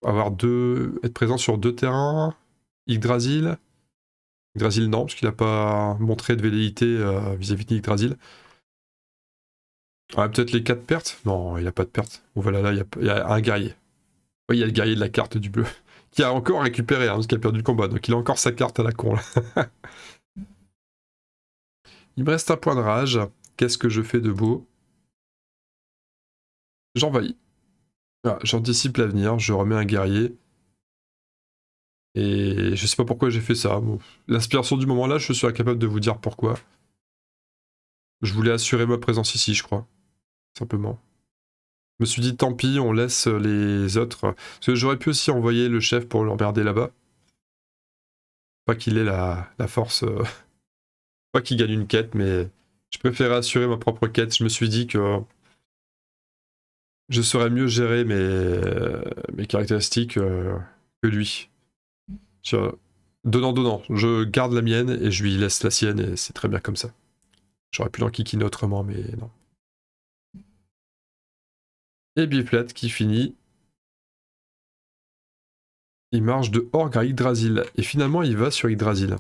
être présent sur 2 terrains. Yggdrasil. Yggdrasil, non, parce qu'il n'a pas montré de velléité vis-à-vis de Yggdrasil. Ah, peut-être les 4 pertes? Non, il n'a pas de pertes. Bon, voilà, là, il y a un guerrier. Oui, il y a le guerrier de la carte du bleu. Qui a encore récupéré, hein, parce qu'il a perdu le combat. Donc il a encore sa carte à la con, là. Il me reste un point de rage. Qu'est-ce que je fais de beau? J'envahis. Ah, j'anticipe l'avenir, je remets un guerrier. Et je sais pas pourquoi j'ai fait ça. Bon, l'inspiration du moment là, je suis incapable de vous dire pourquoi. Je voulais assurer ma présence ici, je crois. Simplement. Je me suis dit, tant pis, on laisse les autres. Parce que j'aurais pu aussi envoyer le chef pour l'emmerder là-bas. Pas qu'il ait la force. Pas qu'il gagne une quête, mais je préférais assurer ma propre quête. Je me suis dit que je saurais mieux gérer mes caractéristiques que lui. Donnant. Je garde la mienne et je lui laisse la sienne et c'est très bien comme ça. J'aurais pu l'enquiquiner autrement, mais non. Et Biflat qui finit. Il marche de Orgre à Yggdrasil. Et finalement, il va sur Yggdrasil.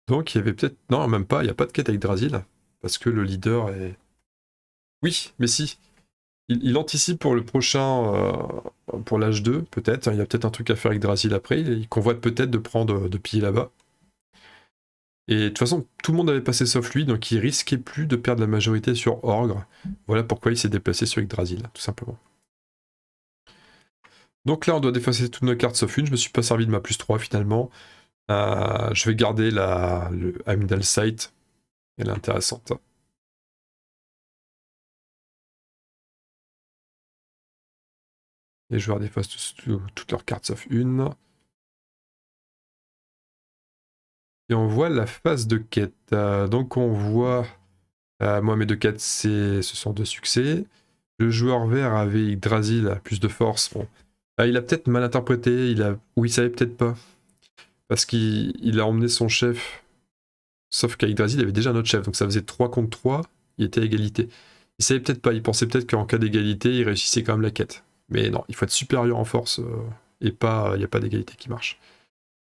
Donc, il y avait peut-être... Non, même pas, il n'y a pas de quête à Yggdrasil. Parce que le leader est... Oui, mais si. Il anticipe pour le prochain... pour l'âge 2, peut-être. Il y a peut-être un truc à faire avec Yggdrasil après. Il convoite peut-être de piller là-bas. Et de toute façon, tout le monde avait passé sauf lui, donc il risquait plus de perdre la majorité sur Orgre. Voilà pourquoi il s'est déplacé sur Yggdrasil, tout simplement. Donc là, on doit défausser toutes nos cartes sauf une. Je me suis pas servi de ma +3 finalement. Je vais garder le Heimdall Sight. Elle est intéressante. Les joueurs défaussent toutes leurs cartes sauf une. Et on voit la phase de quête. Donc on voit... moi, mes 2 quêtes, ce sont 2 succès. Le joueur vert avait Yggdrasil à plus de force. Bon. Il a peut-être mal interprété, ou il savait peut-être pas. Parce qu'il a emmené son chef. Sauf qu'à Yggdrasil, il avait déjà un autre chef, donc ça faisait 3 contre 3, il était à égalité. Il savait peut-être pas, il pensait peut-être qu'en cas d'égalité, il réussissait quand même la quête. Mais non, il faut être supérieur en force, et pas, il n'y a pas d'égalité qui marche.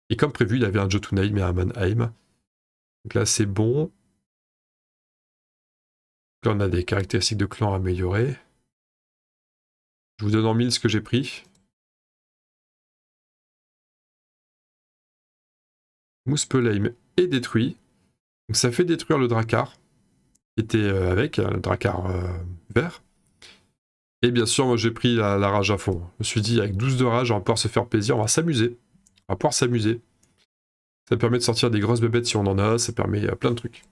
Et comme prévu, il avait un Jotunheim et un Mannheim. Donc là, c'est bon. Là, on a des caractéristiques de clan améliorées. Je vous donne en 1000 ce que j'ai pris. Muspelheim est détruit. Donc ça fait détruire le Drakkar, qui était avec, le Drakkar vert. Et bien sûr, moi j'ai pris la rage à fond. Je me suis dit, avec 12 de rage, on va pouvoir se faire plaisir, on va s'amuser. On va pouvoir s'amuser. Ça permet de sortir des grosses bébêtes si on en a, ça permet plein de trucs.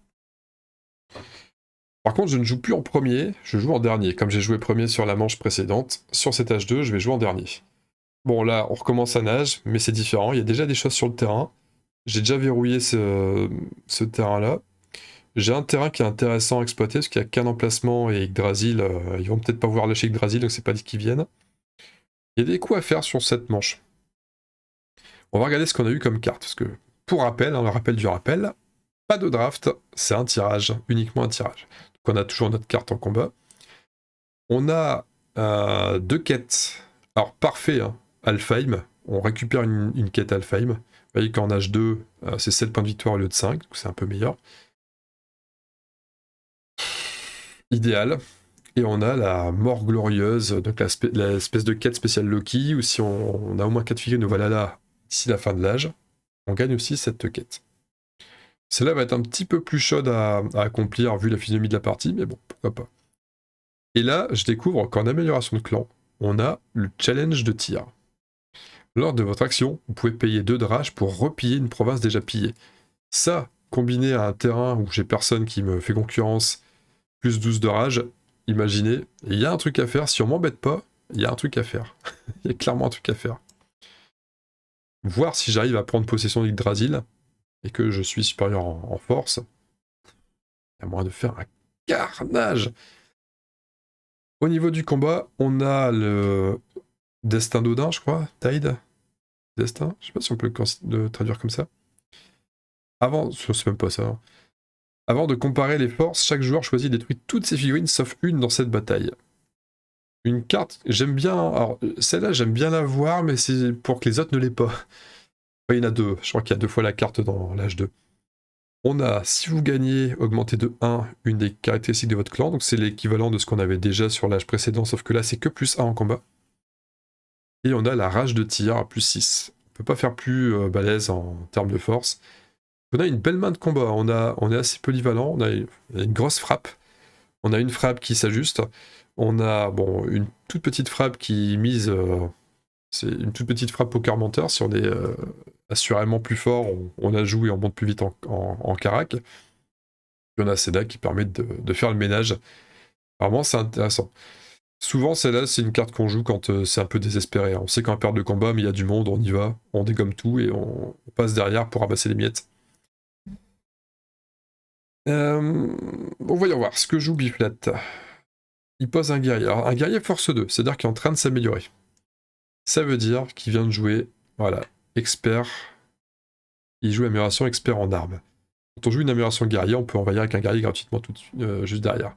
Par contre, je ne joue plus en premier, je joue en dernier. Comme j'ai joué premier sur la manche précédente, sur cet H2, je vais jouer en dernier. Bon, là, on recommence à nage, mais c'est différent. Il y a déjà des choses sur le terrain. J'ai déjà verrouillé ce terrain-là. J'ai un terrain qui est intéressant à exploiter, parce qu'il n'y a qu'un emplacement, et Yggdrasil, ils vont peut-être pas vouloir lâcher Yggdrasil, donc c'est pas dit qu'ils viennent. Il y a des coups à faire sur cette manche. On va regarder ce qu'on a eu comme carte, parce que, pour rappel, le rappel du rappel, pas de draft, c'est un tirage, uniquement un tirage. Donc on a toujours notre carte en combat. On a 2 quêtes. Alors parfait, hein, Alfheim, on récupère une quête Alfheim. Vous voyez qu'en H2, c'est 7 points de victoire au lieu de 5, donc c'est un peu meilleur. Idéal. Et on a la mort glorieuse, donc l'espèce de quête spéciale Loki, où si on a au moins 4 figurines de Valhalla d'ici la fin de l'âge, on gagne aussi cette quête. Celle-là va être un petit peu plus chaude à accomplir vu la physionomie de la partie, mais bon, pourquoi pas. Et là, je découvre qu'en amélioration de clan, on a le challenge de tir. Lors de votre action, vous pouvez payer 2 de rage pour repiller une province déjà pillée. Ça, combiné à un terrain où j'ai personne qui me fait concurrence, plus 12 de rage, imaginez, il y a un truc à faire, si on m'embête pas, il y a un truc à faire. Il y a clairement un truc à faire. Voir si j'arrive à prendre possession d'Yggdrasil, et que je suis supérieur en force, il y a moyen de faire un carnage. Au niveau du combat, on a le Destin d'Odin, je crois, Tide Destin, je sais pas si on peut le traduire comme ça. Avant, je sais même pas ça. Avant de comparer les forces, chaque joueur choisit de détruire toutes ses figurines sauf une dans cette bataille. Une carte, j'aime bien, alors celle-là j'aime bien la voir, mais c'est pour que les autres ne l'aient pas. Il y en a 2, je crois qu'il y a 2 fois la carte dans l'âge 2. On a, si vous gagnez, augmentez de 1 une des caractéristiques de votre clan, donc c'est l'équivalent de ce qu'on avait déjà sur l'âge précédent, sauf que là c'est que plus 1 en combat. Et on a la rage de tir à plus 6. On peut pas faire plus balèze en termes de force. On a une belle main de combat, on est assez polyvalent, on a une grosse frappe, on a une frappe qui s'ajuste, on a bon, une toute petite frappe qui mise, c'est une toute petite frappe poker menteur, si on est assurément plus fort, on a joué et on monte plus vite en carac. Puis on a celle-là qui permet de faire le ménage. Vraiment c'est intéressant. Souvent celle-là c'est une carte qu'on joue quand c'est un peu désespéré. On sait qu'en perte de combat, mais il y a du monde, on y va, on dégomme tout et on passe derrière pour ramasser les miettes. On va y voir ce que joue Biflat. Il pose un guerrier. Alors, un guerrier force 2, c'est-à-dire qu'il est en train de s'améliorer. Ça veut dire qu'il vient de jouer, voilà, expert. Il joue amélioration expert en armes. Quand on joue une amélioration guerrier, on peut envahir avec un guerrier gratuitement tout juste derrière.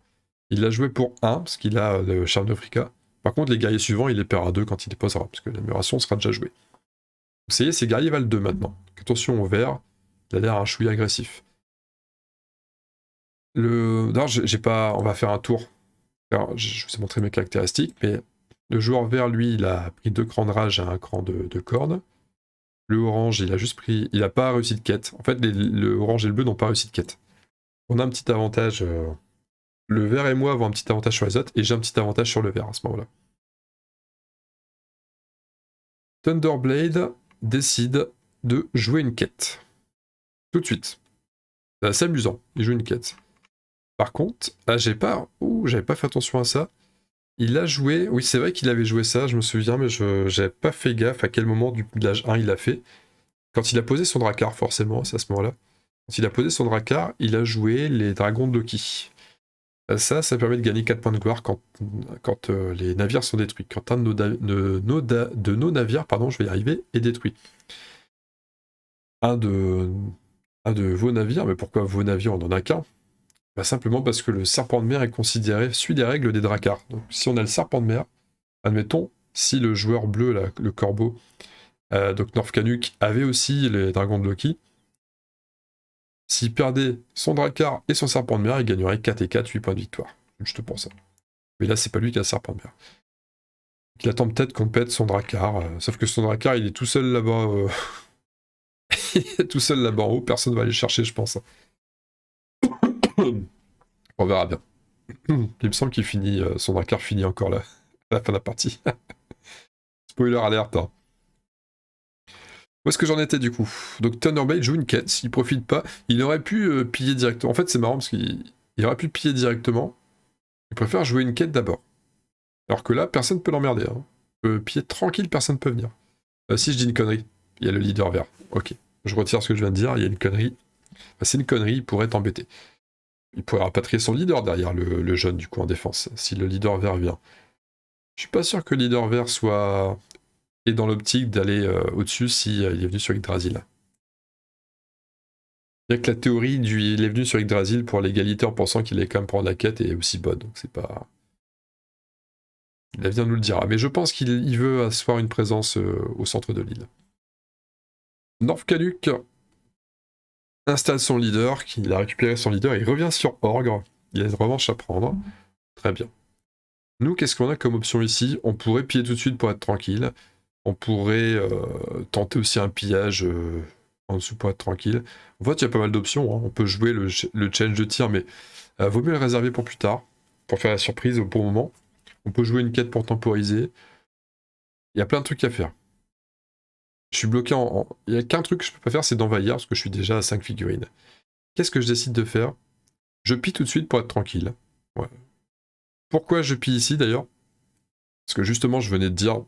Il l'a joué pour 1, parce qu'il a le charme d'Africa. Par contre, les guerriers suivants, il les perd à 2 quand il les posera, parce que l'amélioration sera déjà jouée. Vous savez, ces guerriers valent 2 maintenant. Donc, attention au vert, il a l'air un chouïa agressif. Non, j'ai pas. On va faire un tour. Alors, je vous ai montré mes caractéristiques, mais le joueur vert, lui, il a pris 2 crans de rage et un cran de corne. Le orange, il a juste pris. Il n'a pas réussi de quête. En fait, le orange et le bleu n'ont pas réussi de quête. On a un petit avantage. Le vert et moi avons un petit avantage sur les autres, et j'ai un petit avantage sur le vert à ce moment-là. Thunderblade décide de jouer une quête. Tout de suite. C'est assez amusant, il joue une quête. Par contre, j'avais pas fait attention à ça. Il a joué, oui c'est vrai qu'il avait joué ça, je me souviens, mais j'avais pas fait gaffe à quel moment de l'âge 1 il l'a fait. Quand il a posé son Drakkar, forcément, c'est à ce moment-là. Quand il a posé son Drakkar, il a joué les dragons de Loki. Ça permet de gagner 4 points de gloire quand les navires sont détruits. Quand un de nos navires, pardon, je vais y arriver, est détruit. Un de vos navires, mais pourquoi vos navires, on n'en a qu'un? Bah simplement parce que le serpent de mer est considéré, suit des règles des Drakkar. Donc si on a le serpent de mer, admettons, si le joueur bleu, là, le corbeau, donc North-Canuck, avait aussi les dragons de Loki, s'il perdait son Drakkar et son serpent de mer, il gagnerait 4 et 4, 8 points de victoire. Juste pour ça. Mais là, c'est pas lui qui a le serpent de mer. Il attend peut-être qu'on pète son Drakkar, sauf que son Drakkar, il est tout seul là-bas. Il est tout seul là-bas en haut, personne va aller le chercher, je pense. On verra bien. Il me semble qu'il finit, son Drakkar finit encore là, à la fin de la partie. Spoiler alerte. Hein. Où est-ce que j'en étais du coup? Donc Thunderblade joue une quête, s'il profite pas, il aurait pu piller directement. En fait c'est marrant parce qu'il aurait pu piller directement. Il préfère jouer une quête d'abord. Alors que là, personne ne peut l'emmerder. Hein. Piller tranquille, personne ne peut venir. Si je dis une connerie, il y a le leader vert. Ok, je retire ce que je viens de dire, il y a une connerie. C'est une connerie, il pourrait t'embêter. Il pourrait rapatrier son leader derrière le jeune, du coup, en défense, si le leader vert vient. Je suis pas sûr que le leader vert soit... est dans l'optique d'aller au-dessus s'il est venu sur Yggdrasil. Bien que la théorie il est venu sur Yggdrasil pour l'égalité en pensant qu'il allait quand même prendre la quête est aussi bonne, donc c'est pas... L'avenir nous le dira, mais je pense qu'il veut asseoir une présence au centre de l'île. North-Canuck installe son leader, il a récupéré son leader, et il revient sur Orgre. Il a une revanche à prendre. Très bien. Nous, qu'est-ce qu'on a comme option ici? On pourrait piller tout de suite pour être tranquille. On pourrait tenter aussi un pillage en dessous pour être tranquille. En fait, il y a pas mal d'options. Hein. On peut jouer le challenge de tir, mais vaut mieux le réserver pour plus tard, pour faire la surprise au bon moment. On peut jouer une quête pour temporiser. Il y a plein de trucs à faire. Je suis bloqué Il n'y a qu'un truc que je peux pas faire, c'est d'envahir, parce que je suis déjà à 5 figurines. Qu'est-ce que je décide de faire? Je pille tout de suite pour être tranquille. Ouais. Pourquoi je pille ici, d'ailleurs? Parce que justement, je venais de dire,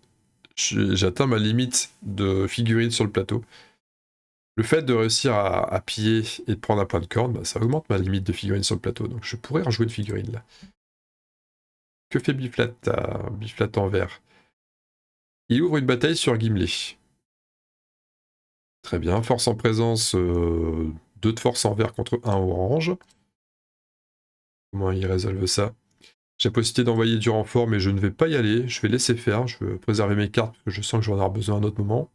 j'ai atteint ma limite de figurines sur le plateau. Le fait de réussir à piller et de prendre un point de corne, bah, ça augmente ma limite de figurines sur le plateau. Donc je pourrais rejouer une figurine, là. Que fait Biflat? Biflat en vert. Il ouvre une bataille sur Gimli. Très bien, force en présence, 2 de force en vert contre 1 orange. Comment il résolve ça? J'ai possibilité d'envoyer du renfort, mais je ne vais pas y aller. Je vais laisser faire, je veux préserver mes cartes, parce que je sens que j'en aurai besoin à un autre moment.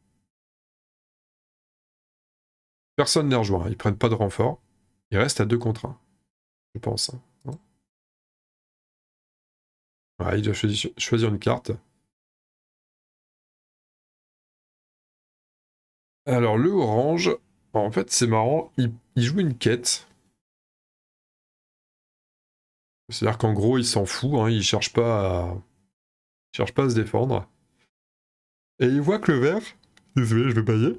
Personne ne les rejoint, ils prennent pas de renfort. Ils restent à 2 contre 1, je pense. Hein. Ouais, il doit choisir une carte. Alors, le orange, en fait, c'est marrant, il joue une quête. C'est-à-dire qu'en gros, il s'en fout, hein, il cherche pas à se défendre. Et il voit que le vert... Désolé, je vais bailler.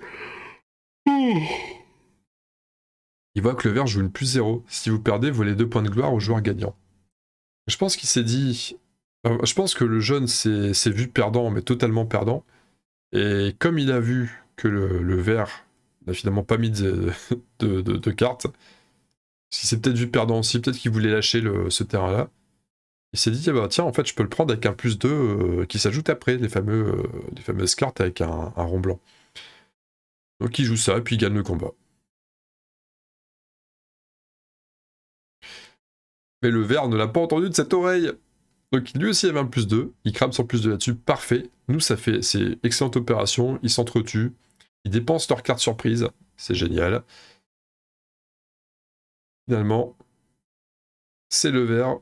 Il voit que le vert joue une +0. Si vous perdez, vous volez 2 points de gloire au joueur gagnant. Je pense qu'il s'est dit... je pense que le jeune s'est vu perdant, mais totalement perdant. Et comme il a vu que le vert n'a finalement pas mis de cartes, s'il s'est peut-être vu perdant aussi, peut-être qu'il voulait lâcher ce terrain-là, il s'est dit, ah bah, tiens, en fait, je peux le prendre avec un +2 qui s'ajoute après, les fameuses cartes avec un rond blanc. Donc il joue ça, et puis il gagne le combat. Mais le vert ne l'a pas entendu de cette oreille. Donc lui aussi avait un +2, il crame son +2 là-dessus, parfait. Nous, c'est excellente opération, ils s'entretuent, ils dépensent leur carte surprise, c'est génial. Finalement, c'est le vert.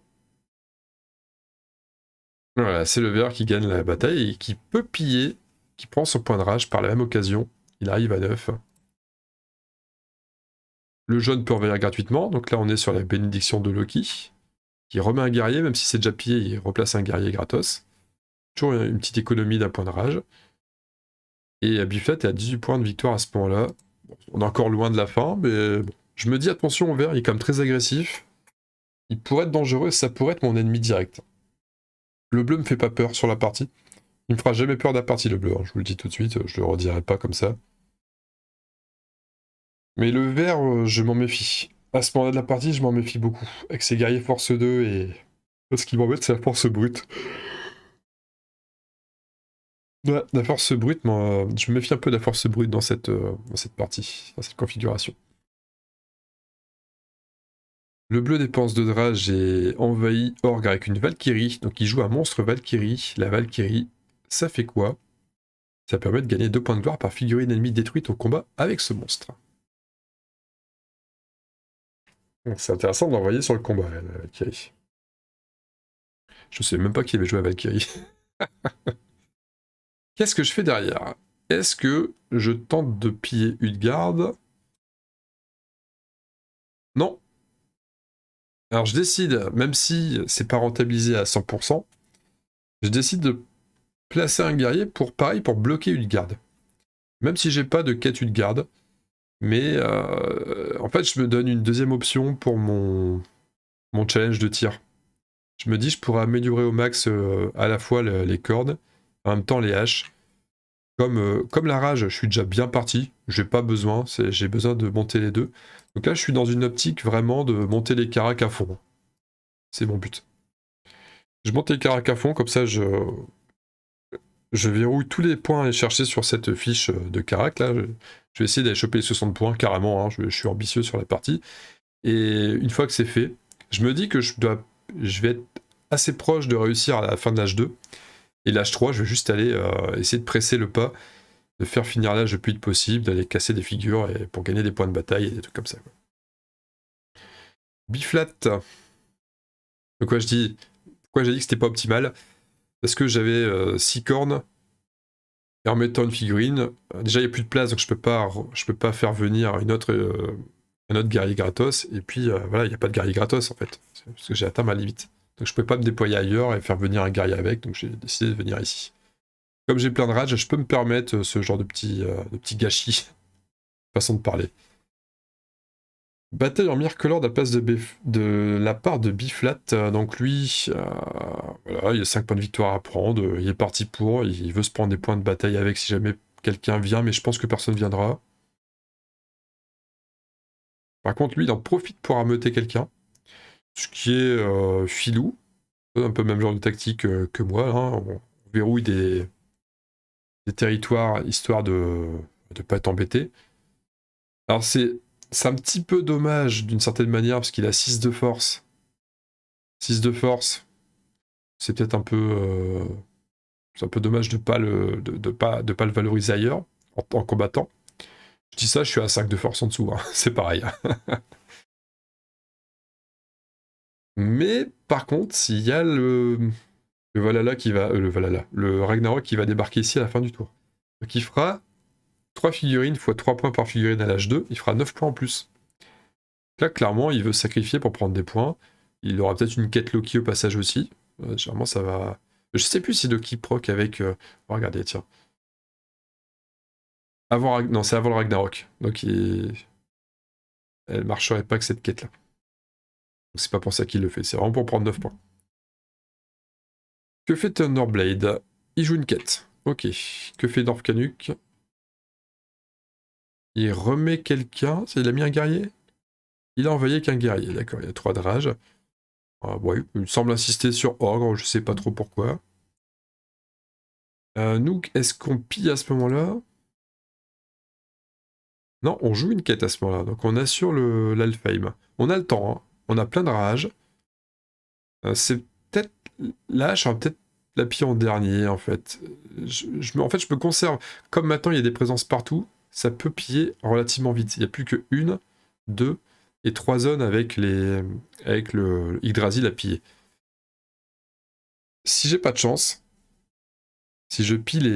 Voilà, c'est le vert qui gagne la bataille et qui peut piller, qui prend son point de rage par la même occasion. Il arrive à 9. Le jaune peut envahir gratuitement, donc là on est sur la bénédiction de Loki, qui remet un guerrier, même si c'est déjà pillé, il replace un guerrier gratos. Toujours une petite économie d'un point de rage. Et Biflat est à 18 points de victoire à ce moment-là. Bon, on est encore loin de la fin, mais bon. Je me dis attention au vert, il est quand même très agressif. Il pourrait être dangereux, ça pourrait être mon ennemi direct. Le bleu me fait pas peur sur la partie. Il me fera jamais peur de la partie, le bleu, hein, je vous le dis tout de suite, je le redirai pas comme ça. Mais le vert, je m'en méfie. À ce moment-là de la partie, je m'en méfie beaucoup. Avec ses guerriers force 2 et... Ce qui m'embête, c'est la force brute. Ouais, la force brute, moi, je me méfie un peu de la force brute dans cette partie, dans cette configuration. Le bleu dépense 2 de rage et envahit Orgre avec une Valkyrie. Donc il joue un monstre Valkyrie. La Valkyrie, ça fait quoi? Ça permet de gagner 2 points de gloire par figurine ennemie détruite au combat avec ce monstre. C'est intéressant de l'envoyer sur le combat, la Valkyrie. Je sais même pas qui avait joué à Valkyrie. Qu'est-ce que je fais derrière? Est-ce que je tente de piller Utgard? Non. Alors je décide, même si c'est pas rentabilisé à 100%, je décide de placer un guerrier pour, pareil, pour bloquer Utgard. Même si j'ai pas de quête Utgard, mais en fait je me donne une deuxième option pour mon challenge de tir. Je me dis je pourrais améliorer au max à la fois les cordes, en même temps les haches. Comme la rage, je suis déjà bien parti, j'ai pas besoin, j'ai besoin de monter les deux. Donc là, je suis dans une optique vraiment de monter les caracs à fond. C'est mon but. Je monte les caracs à fond, comme ça je verrouille tous les points à aller chercher sur cette fiche de carac là. Je vais essayer d'aller choper les 60 points carrément, hein. Je suis ambitieux sur la partie. Et une fois que c'est fait, je me dis que je vais être assez proche de réussir à la fin de l'âge 2. Et l'âge 3, je vais juste aller essayer de presser le pas, de faire finir l'âge le plus vite possible, d'aller casser des figures et pour gagner des points de bataille et des trucs comme ça, quoi. Biflat. De quoi je dis Pourquoi j'ai dit que c'était pas optimal? Parce que j'avais 6 cornes. Et en mettant une figurine, déjà il n'y a plus de place, donc je peux pas faire venir un autre guerrier gratos. Et puis voilà, il n'y a pas de guerrier gratos en fait. Parce que j'ai atteint ma limite. Donc je peux pas me déployer ailleurs et faire venir un guerrier avec, donc j'ai décidé de venir ici. Comme j'ai plein de rage, je peux me permettre ce genre de petit gâchis. Façon de parler. Bataille en Mirkelord à la place de la part de Biflat. Donc lui, voilà, il a 5 points de victoire à prendre. Il est parti pour. Il veut se prendre des points de bataille avec si jamais quelqu'un vient, mais je pense que personne viendra. Par contre, lui, il en profite pour ameuter quelqu'un. Ce qui est filou. Un peu le même genre de tactique que moi. Hein. On verrouille des territoires histoire de ne pas être embêté. Alors c'est un petit peu dommage d'une certaine manière parce qu'il a 6 de force. 6 de force, c'est peut-être c'est un peu dommage de pas pas le valoriser ailleurs en combattant. Je dis ça, je suis à 5 de force en dessous, hein. C'est pareil. Mais par contre, s'il y a le Valhalla qui va le Ragnarok qui va débarquer ici à la fin du tour. Donc il fera 3 figurines fois 3 points par figurine à l'âge 2, il fera 9 points en plus. Là, clairement, il veut sacrifier pour prendre des points. Il aura peut-être une quête Loki au passage aussi. Généralement, ça va. Je sais plus si Loki proc avec. Regardez, tiens. Non, c'est avant le Ragnarok. Donc, elle marcherait pas que cette quête-là. Donc, c'est pas pour ça qu'il le fait. C'est vraiment pour prendre 9 points. Que fait Thunderblade? Il joue une quête. Ok. Que fait Dorfcanuk? Il remet quelqu'un. Il a mis un guerrier? Il a envoyé qu'un guerrier. D'accord, il y a 3 de rage. Ouais, il semble insister sur Ogre, je sais pas trop pourquoi. Nous, est-ce qu'on pille à ce moment-là? Non, on joue une quête à ce moment-là, donc on assure l'Alfheim. On a le temps, hein. On a plein de rage. C'est peut-être... Là, je serais peut-être la pille en dernier, en fait. En fait, je me conserve. Comme maintenant, il y a des présences partout, ça peut piller relativement vite. Il n'y a plus que 1, 2 et 3 zones avec le Yggdrasil à piller. Si j'ai pas de chance, si je pille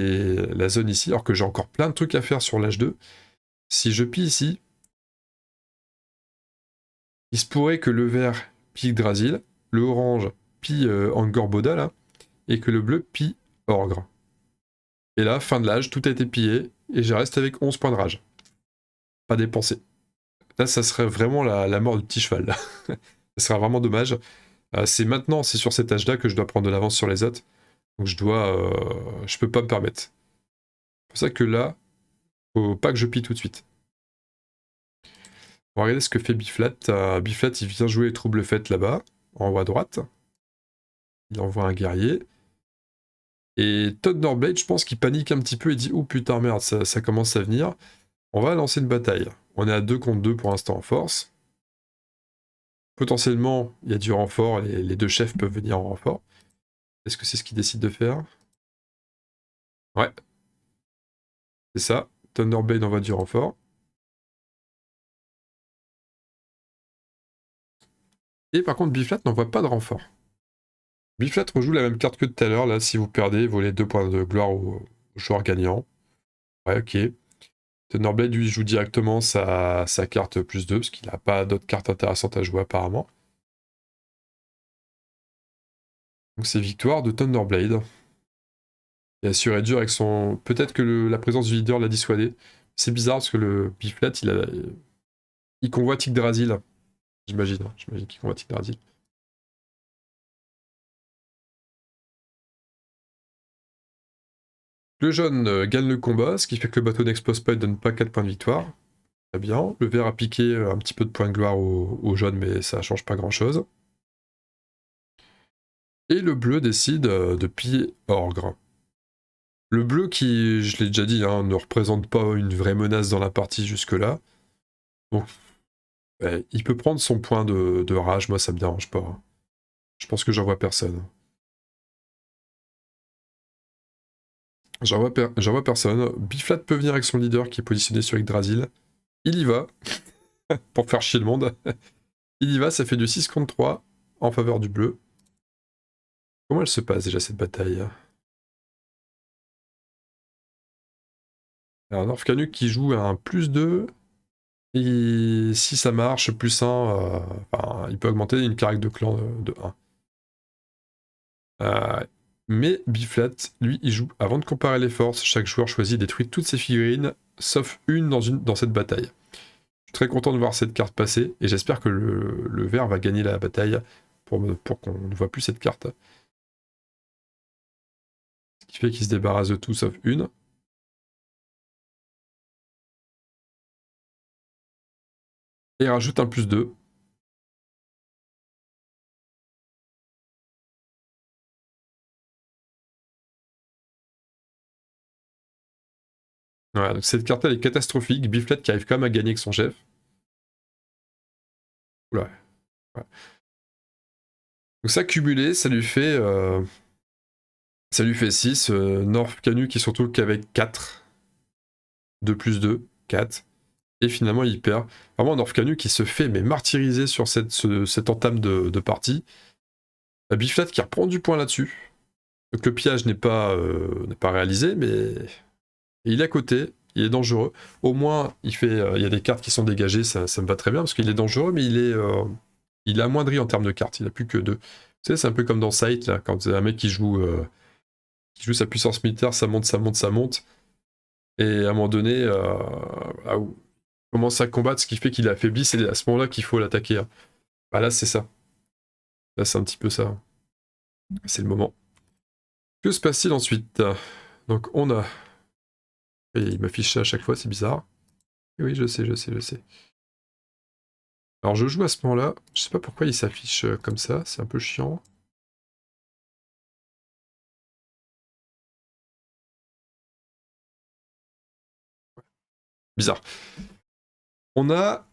la zone ici, alors que j'ai encore plein de trucs à faire sur l'âge 2, si je pille ici, il se pourrait que le vert pille Yggdrasil, le orange pille Angorboda, là, et que le bleu pille Orgre. Et là, fin de l'âge, tout a été pillé, et je reste avec 11 points de rage. Pas dépensé. Là, ça serait vraiment la mort du petit cheval, là. Ça serait vraiment dommage. C'est maintenant, c'est sur cet âge-là que je dois prendre de l'avance sur les autres. Donc je peux pas me permettre. C'est pour ça que là, faut pas que je pille tout de suite. On va regarder ce que fait Biflat. Biflat, il vient jouer les troubles faites là-bas, en haut à droite. Il envoie un guerrier. Et Thunderblade, je pense qu'il panique un petit peu et dit « Oh putain, merde, ça commence à venir. On va lancer une bataille. » On est à 2 contre 2 pour l'instant en force. Potentiellement, il y a du renfort, les 2 chefs peuvent venir en renfort. Est-ce que c'est ce qu'il décide de faire? Ouais. C'est ça. Thunderblade envoie du renfort. Et par contre, Biflat n'envoie pas de renfort. Biflat rejoue la même carte que tout à l'heure. Là, si vous perdez, vous volez 2 points de gloire au joueur gagnant. Ouais, ok. Thunderblade, lui, joue directement sa carte +2, parce qu'il n'a pas d'autres cartes intéressantes à jouer apparemment. Donc c'est victoire de Thunderblade. Il a su réduire avec son... Peut-être que la présence du leader l'a dissuadé. C'est bizarre, parce que le Biflat, il convoite Yggdrasil. J'imagine, hein. J'imagine qu'il convoite Yggdrasil. Le jaune gagne le combat, ce qui fait que le bateau n'explose pas et ne donne pas 4 points de victoire. Très bien. Le vert a piqué un petit peu de points de gloire au jaune, mais ça change pas grand-chose. Et le bleu décide de piller Orgre. Le bleu qui, je l'ai déjà dit, hein, ne représente pas une vraie menace dans la partie jusque-là. Donc, ouais, il peut prendre son point de rage, moi ça me dérange pas. Hein. Je pense que j'en vois personne. J'en vois personne. Biflat peut venir avec son leader qui est positionné sur Yggdrasil. Il y va, pour faire chier le monde. Il y va, ça fait du 6 contre 3 en faveur du bleu. Comment elle se passe déjà cette bataille? Alors North Canuck qui joue à un +2. Et si ça marche, +1, enfin, il peut augmenter une carac de clan de 1. Mais Biflat, lui, il joue avant de comparer les forces. Chaque joueur choisit et détruit toutes ses figurines, sauf une dans cette bataille. Je suis très content de voir cette carte passer, et j'espère que le vert va gagner la bataille pour qu'on ne voit plus cette carte. Ce qui fait qu'il se débarrasse de tout sauf une. Et rajoute un +2. Voilà, donc cette carte elle est catastrophique. Biflat qui arrive quand même à gagner avec son chef. Oula. Ouais. Donc ça cumulé, ça lui fait 6. North Canuck est surtout qu'avec 4. 2 +2, 4. Et finalement il perd. Vraiment North Canuck qui se fait mais martyriser sur cette entame de partie. Biflat qui reprend du point là-dessus. Donc le pillage n'est pas réalisé, mais il est à côté, il est dangereux. Au moins, il y a des cartes qui sont dégagées, ça me va très bien, parce qu'il est dangereux, mais il est amoindri en termes de cartes, il n'a plus que 2. Tu sais, c'est un peu comme dans Sight, là, quand c'est un mec qui joue sa puissance militaire, ça monte, ça monte, ça monte. Et à un moment donné, il commence à combattre, ce qui fait qu'il est affaibli, c'est à ce moment-là qu'il faut l'attaquer. Hein. Bah là, c'est ça. Là, c'est un petit peu ça. C'est le moment. Que se passe-t-il ensuite? Donc, on a... Et il m'affiche ça à chaque fois, c'est bizarre. Et oui, je sais. Alors, je joue à ce moment-là. Je sais pas pourquoi il s'affiche comme ça, c'est un peu chiant. Bizarre. On a...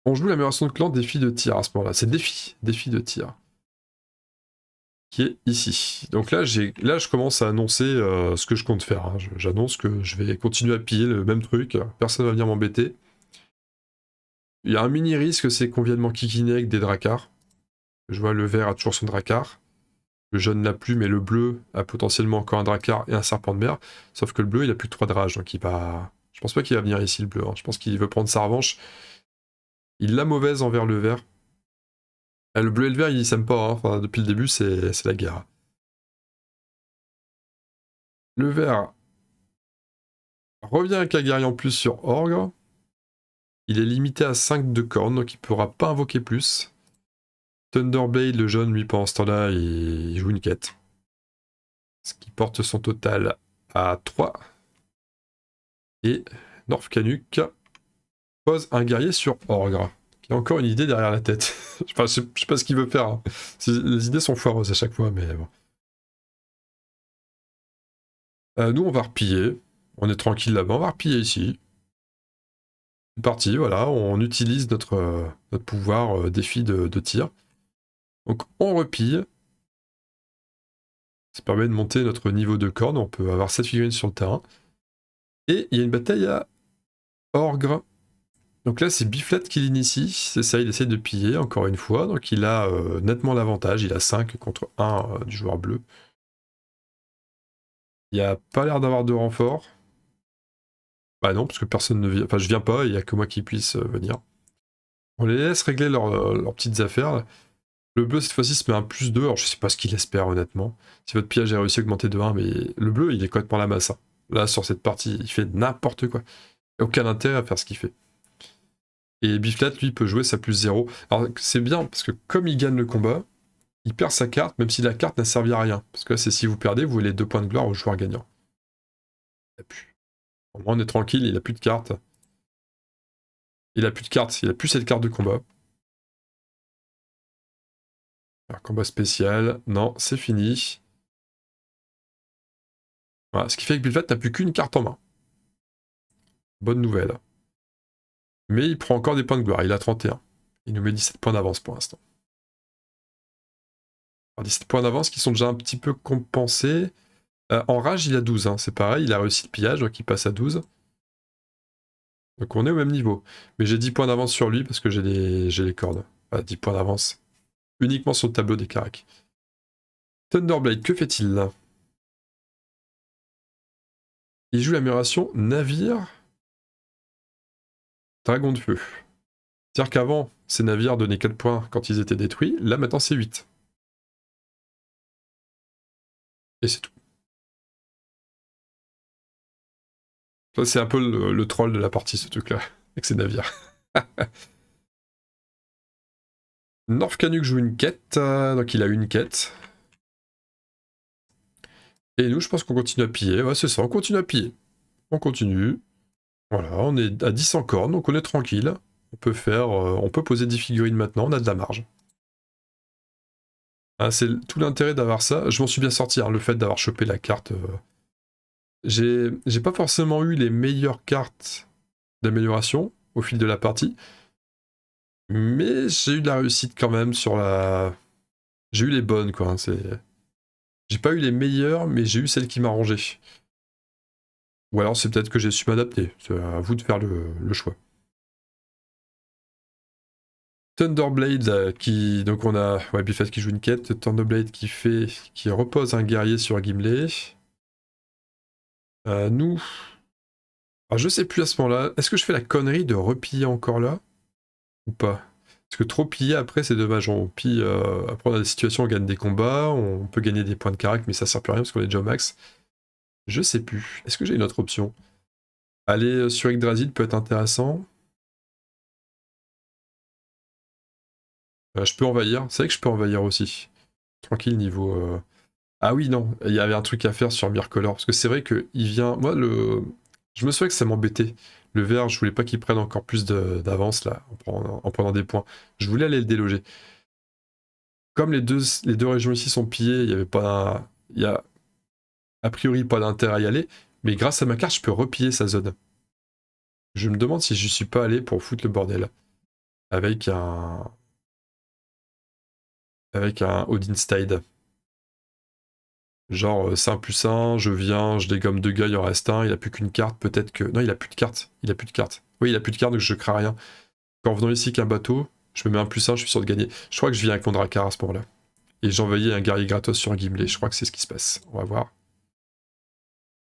On joue l'amélioration de clan défi de tir à ce moment-là. C'est défi de tir. Qui est ici. Donc là, je commence à annoncer ce que je compte faire. Hein. J'annonce que je vais continuer à piller le même truc. Personne va venir m'embêter. Il y a un mini risque, c'est qu'on vienne m'enquiquiner avec des dracars. Je vois le vert a toujours son dracar. Le jaune l'a plus, mais le bleu a potentiellement encore un dracar et un serpent de mer. Sauf que le bleu, il a plus que 3 de rage, donc il va... Je pense pas qu'il va venir ici, le bleu. Hein. Je pense qu'il veut prendre sa revanche. Il l'a mauvaise envers le vert. Ah, le bleu et le vert, ils s'aiment pas. Hein. Enfin, depuis le début, c'est la guerre. Le vert revient avec un guerrier en plus sur Orgre. Il est limité à 5 de cornes, donc il ne pourra pas invoquer plus. Thunderblade, le jaune, lui, pendant ce temps-là, il joue une quête. Ce qui porte son total à 3. Et North Canuck pose un guerrier sur Orgre. Il a encore une idée derrière la tête. Enfin, je sais pas ce qu'il veut faire. Hein. Les idées sont foireuses à chaque fois, mais bon. Nous, on va repiller. On est tranquille là-bas, on va repiller ici. C'est parti, voilà, on utilise notre pouvoir défi de tir. Donc on repille. Ça permet de monter notre niveau de corne, on peut avoir 7 figurines sur le terrain. Et il y a une bataille à Orgre. Donc là, c'est Biflat qui l'initie, c'est ça, il essaie de piller encore une fois. Donc il a nettement l'avantage, il a 5 contre 1 du joueur bleu. Il n'y a pas l'air d'avoir de renfort. Bah non, parce que personne ne vient, enfin je viens pas, il n'y a que moi qui puisse venir. On les laisse régler leurs petites affaires. Là. Le bleu, cette fois-ci, se met un +2, alors je sais pas ce qu'il espère, honnêtement. Si votre pillage a réussi à augmenter de 1, mais le bleu, il est complètement la masse. Hein. Là, sur cette partie, il fait n'importe quoi. Aucun intérêt à faire ce qu'il fait. Et Biflat, lui, peut jouer sa +0. Alors, c'est bien, parce que comme il gagne le combat, il perd sa carte, même si la carte n'a servi à rien. Parce que là, c'est si vous perdez, vous voulez 2 points de gloire au joueur gagnant. Il a plus. Au moins, on est tranquille, il a plus de cartes. Il a plus de cartes, il a plus cette carte de combat. Alors, combat spécial, non, c'est fini. Voilà, ce qui fait que Bilfat n'a plus qu'une carte en main. Bonne nouvelle. Mais il prend encore des points de gloire, il a 31. Il nous met 17 points d'avance pour l'instant. 17 points d'avance qui sont déjà un petit peu compensés. En rage, il a 12, hein, c'est pareil, il a réussi le pillage, donc il passe à 12. Donc on est au même niveau. Mais j'ai 10 points d'avance sur lui parce que j'ai les cordes. 10 points d'avance. Uniquement sur le tableau des caracs. Thunderblade, que fait-il là? Il joue l'amélioration navire dragon de feu. C'est-à-dire qu'avant, ces navires donnaient 4 points quand ils étaient détruits. Là, maintenant, c'est 8. Et c'est tout. Ça, c'est un peu le troll de la partie, ce truc-là, avec ces navires. North Canuck joue une quête, donc il a une quête. Et nous, je pense qu'on continue à piller. Ouais, c'est ça, on continue à piller. On continue. Voilà, on est à 10 en corne, donc on est tranquille. On peut faire, on peut poser 10 figurines maintenant, on a de la marge. Ah, c'est tout l'intérêt d'avoir ça. Je m'en suis bien sorti, hein, le fait d'avoir chopé la carte. J'ai pas forcément eu les meilleures cartes d'amélioration au fil de la partie, mais j'ai eu de la réussite quand même sur la... J'ai eu les bonnes, quoi. Hein, j'ai pas eu les meilleures, mais j'ai eu celle qui m'arrangeait. Ou alors c'est peut-être que j'ai su m'adapter. C'est à vous de faire le choix. Thunderblade qui... Donc on a Bilfat qui joue une quête, Thunderblade qui repose un guerrier sur Gimli. Nous... Alors je sais plus à ce moment-là, est-ce que je fais la connerie de repiller encore là? Ou pas? Parce que trop piller après c'est dommage, on pille, après on a des situations, on gagne des combats, on peut gagner des points de carac, mais ça sert plus à rien parce qu'on est déjà au max. Je sais plus, est-ce que j'ai une autre option? Aller sur Yggdrasil peut être intéressant. Je peux envahir, c'est vrai que je peux envahir aussi. Tranquille niveau... Ah oui, non, il y avait un truc à faire sur Myrcolor, parce que c'est vrai qu'il vient... Moi, je me souviens que ça m'embêtait. Le vert, je voulais pas qu'il prenne encore plus d'avance, là, en prenant des points. Je voulais aller le déloger. Comme les deux régions ici sont pillées, il y avait pas... Il y a a priori pas d'intérêt à y aller, mais grâce à ma carte, je peux repiller sa zone. Je me demande si je suis pas allé pour foutre le bordel. Avec un... Avec un Odinstide. Genre 5+1, je viens, je dégomme 2 gars, il en reste un, il a plus qu'une carte, peut-être que... Non, il a plus de carte, il a plus de carte. Oui, il a plus de carte, donc je crains rien. En venant ici qu'un bateau, je me mets un +1, je suis sûr de gagner. Je crois que je viens avec mon Drakkar à ce moment-là. Et j'envoyais un guerrier gratos sur Gimli, je crois que c'est ce qui se passe. On va voir.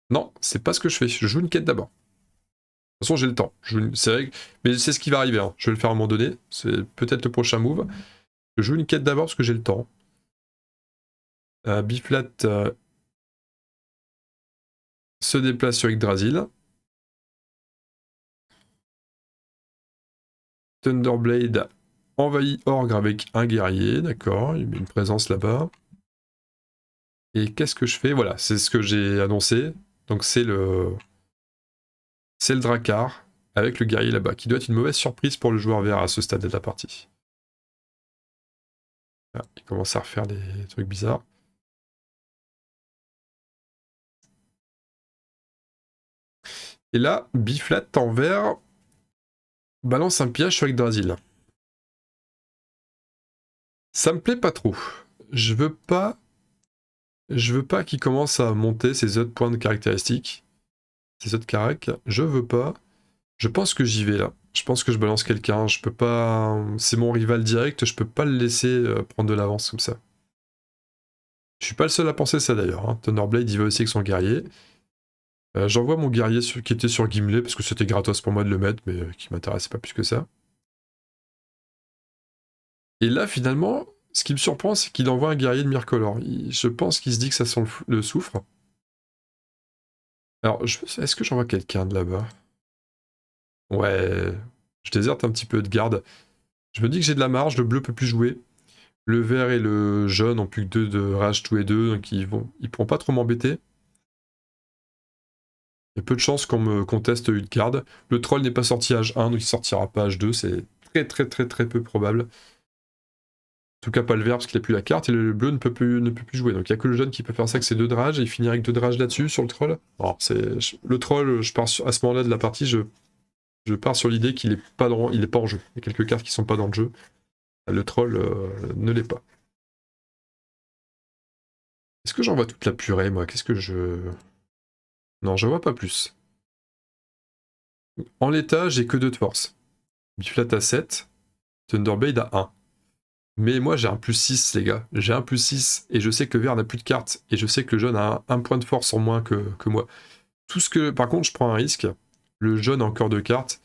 Non, c'est pas ce que je fais, je joue une quête d'abord. De toute façon, j'ai le temps. C'est vrai, mais c'est ce qui va arriver, hein. Je vais le faire à un moment donné, c'est peut-être le prochain move. Je joue une quête d'abord parce que j'ai le temps. Biflat se déplace sur Yggdrasil. Thunderblade envahit Orgre avec un guerrier, d'accord, il met une présence là-bas. Et qu'est-ce que je fais? Voilà, c'est ce que j'ai annoncé. Donc c'est le Drakkar avec le guerrier là-bas, qui doit être une mauvaise surprise pour le joueur vert à ce stade de la partie. Ah, il commence à refaire des trucs bizarres. Et là, Biflat en vert balance un piège sur Yggdrasil. Ça me plaît pas trop. Je veux pas qu'il commence à monter ses autres points de caractéristiques. Ses autres caracs. Je veux pas. Je pense que j'y vais là. Je pense que je balance quelqu'un. Je peux pas... C'est mon rival direct. Je peux pas le laisser prendre de l'avance comme ça. Je suis pas le seul à penser ça d'ailleurs. Hein. Thunderblade il va aussi avec son guerrier. J'envoie mon guerrier qui était sur Gimli parce que c'était gratos pour moi de le mettre, mais qui m'intéressait pas plus que ça. Et là finalement, ce qui me surprend, c'est qu'il envoie un guerrier de Myrcolor. Je pense qu'il se dit que ça sent le soufre. Alors, est-ce que j'envoie quelqu'un de là-bas? Ouais, je déserte un petit peu de garde. Je me dis que j'ai de la marge, le bleu peut plus jouer. Le vert et le jaune ont plus que 2 de rage tous les deux, donc ils pourront pas trop m'embêter. Il y a peu de chances qu'on me conteste une carte. Le troll n'est pas sorti H1, donc il sortira pas H2, c'est très peu probable. En tout cas pas le vert parce qu'il a plus la carte, et le bleu ne peut plus jouer. Donc il n'y a que le jaune qui peut faire ça avec ses 2 de rage, et il finira avec 2 de rage là-dessus, sur le troll. Alors, le troll, je pars à ce moment-là de la partie, je pars sur l'idée qu'il est pas en jeu. Il y a quelques cartes qui sont pas dans le jeu. Le troll ne l'est pas. Est-ce que j'en vois toute la purée, moi? Qu'est-ce que je... Non, je vois pas plus. En l'état, j'ai que 2 de force. Biflat à 7, Thunderblade à 1. Mais moi, j'ai un plus 6, les gars. J'ai un plus 6, et je sais que le vert n'a plus de cartes, et je sais que le jaune a un point de force en moins que moi. Par contre, je prends un risque. Le jaune a encore 2 cartes.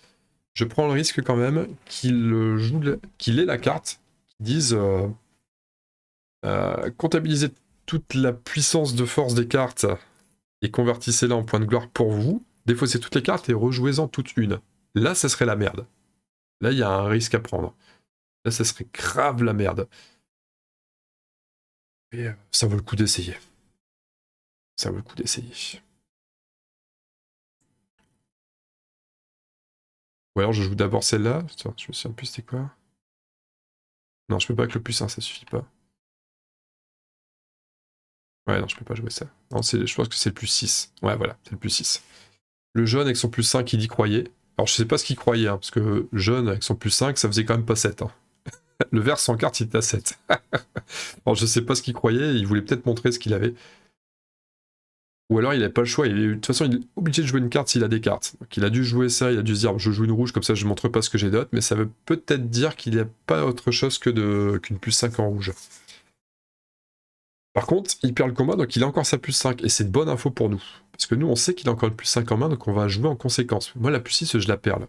Je prends le risque quand même qu'il ait la carte, qu'ils disent comptabilisez toute la puissance de force des cartes et convertissez-la en points de gloire pour vous. Défaussez toutes les cartes et rejouez-en toutes une. Là, ça serait la merde. Là, il y a un risque à prendre. Là, ça serait grave la merde. Et ça vaut le coup d'essayer. Ça vaut le coup d'essayer. Ou alors je joue d'abord celle-là. Je me souviens plus c'était quoi. Non, je peux pas avec le plus 1, ça suffit pas. Ouais, non, je peux pas jouer ça. Non, je pense que c'est le plus 6. Ouais, voilà, c'est le plus 6. Le jaune avec son plus 5, il y croyait. Alors je sais pas ce qu'il croyait, hein, parce que jaune avec son plus 5, ça faisait quand même pas 7. Hein. Le vert sans carte, il était à 7. Alors je sais pas ce qu'il croyait, il voulait peut-être montrer ce qu'il avait. Ou alors il n'avait pas le choix, de toute façon il est obligé de jouer une carte s'il a des cartes. Donc il a dû jouer ça, il a dû se dire je joue une rouge, comme ça je montre pas ce que j'ai d'autre, mais ça veut peut-être dire qu'il n'y a pas autre chose qu'une plus 5 en rouge. Par contre, il perd le combat, donc il a encore sa plus 5, et c'est de bonne info pour nous. Parce que nous, on sait qu'il a encore une plus 5 en main, donc on va jouer en conséquence. Moi, la plus 6, je la perds là.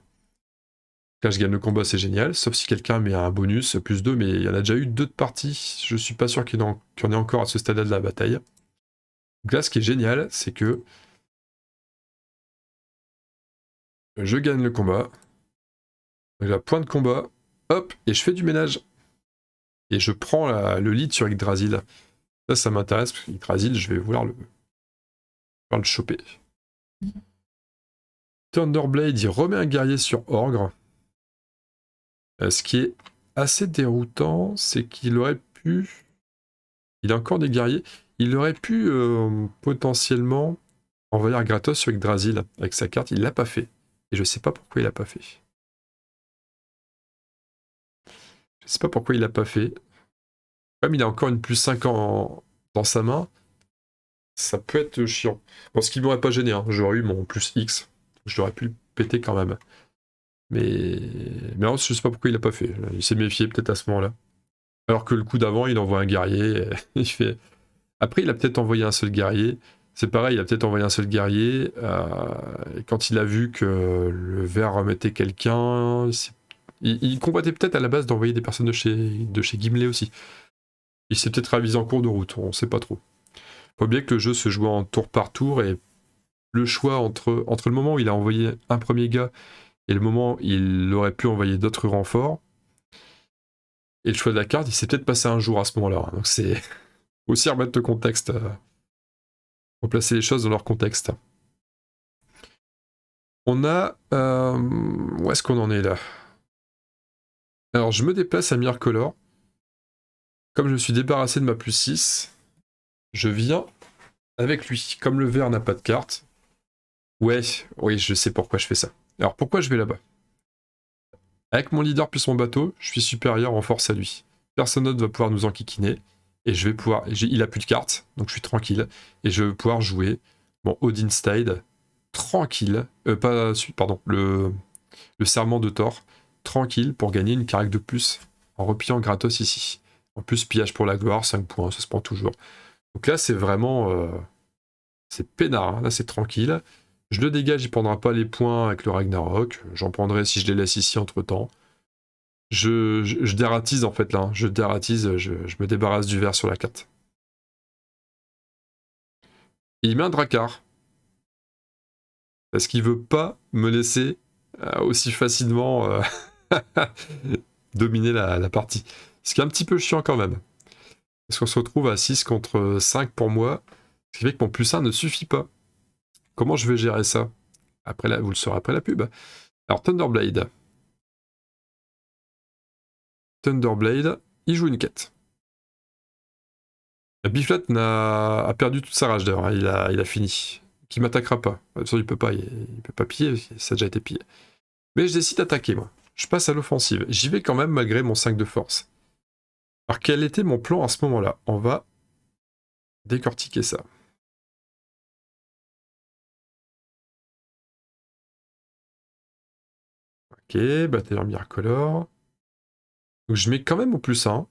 Là, je gagne le combat, c'est génial, sauf si quelqu'un met un bonus, plus 2, mais il y en a déjà eu 2 de parties, je suis pas sûr qu'il y en ait encore à ce stade-là de la bataille. Donc là, ce qui est génial, c'est que je gagne le combat, donc là, point de combat, hop, et je fais du ménage. Et je prends le lead sur Yggdrasil. Ça m'intéresse, parce que Yggdrasil, je vais vouloir le choper. Thunderblade, il remet un guerrier sur Orgre. Ce qui est assez déroutant, c'est qu'il aurait pu... Il a encore des guerriers. Il aurait pu potentiellement envahir Gratos sur Yggdrasil avec sa carte. Il l'a pas fait. Et je sais pas pourquoi il l'a pas fait. Je sais pas pourquoi il l'a pas fait. Comme il a encore une plus 5 dans sa main, ça peut être chiant. Bon, ce qui m'aurait pas gêné, hein. J'aurais eu mon plus X. Je l'aurais pu le péter quand même. Mais non, je sais pas pourquoi il l'a pas fait. Il s'est méfié peut-être à ce moment-là. Alors que le coup d'avant, il envoie un guerrier. Il fait... Après, il a peut-être envoyé un seul guerrier. C'est pareil, il a peut-être envoyé un seul guerrier. Et quand il a vu que le vert remettait quelqu'un, il combattait peut-être à la base d'envoyer des personnes de chez Gimli aussi. Il s'est peut-être ravisé en cours de route, on sait pas trop. Faut oublier que le jeu se joue en tour par tour, et le choix entre le moment où il a envoyé un premier gars et le moment où il aurait pu envoyer d'autres renforts, et le choix de la carte, il s'est peut-être passé un jour à ce moment-là. Donc c'est aussi remettre le contexte, replacer les choses dans leur contexte. On a... où est-ce qu'on en est là? Alors je me déplace à Myrcolor. Comme je me suis débarrassé de ma plus 6, je viens avec lui. Comme le vert n'a pas de carte. Ouais, oui, je sais pourquoi je fais ça. Alors pourquoi je vais là-bas? Avec mon leader plus mon bateau, je suis supérieur en force à lui. Personne d'autre va pouvoir nous enquiquiner. Et je vais pouvoir... Il a plus de cartes, donc je suis tranquille. Et je vais pouvoir jouer mon Odinstide tranquille. Pardon, le serment de Thor. Tranquille pour gagner une carac de plus en repillant gratos ici. En plus, pillage pour la gloire, 5 points, ça se prend toujours. Donc là, c'est vraiment... c'est peinard, hein. Là c'est tranquille. Je le dégage, il prendra pas les points avec le Ragnarok. J'en prendrai si je les laisse ici entre-temps. Je dératise en fait là, hein. Je dératise, je me débarrasse du vert sur la carte. Et il met un Drakkar. Parce qu'il veut pas me laisser aussi facilement dominer la partie. Ce qui est un petit peu chiant quand même. Est-ce qu'on se retrouve à 6 contre 5 pour moi? Ce qui fait que mon plus 1 ne suffit pas. Comment je vais gérer ça? Après vous le saurez après la pub. Alors, Thunderblade. Thunderblade, il joue une quête. Biflat a perdu toute sa rage d'ailleurs, hein. Il a fini. Qui m'attaquera pas. De toute façon, il peut pas piller, ça a déjà été pillé. Mais je décide d'attaquer, moi. Je passe à l'offensive. J'y vais quand même malgré mon 5 de force. Alors, quel était mon plan à ce moment-là? On va décortiquer ça. Ok, batailleur Miracolor. Donc, je mets quand même au plus 1.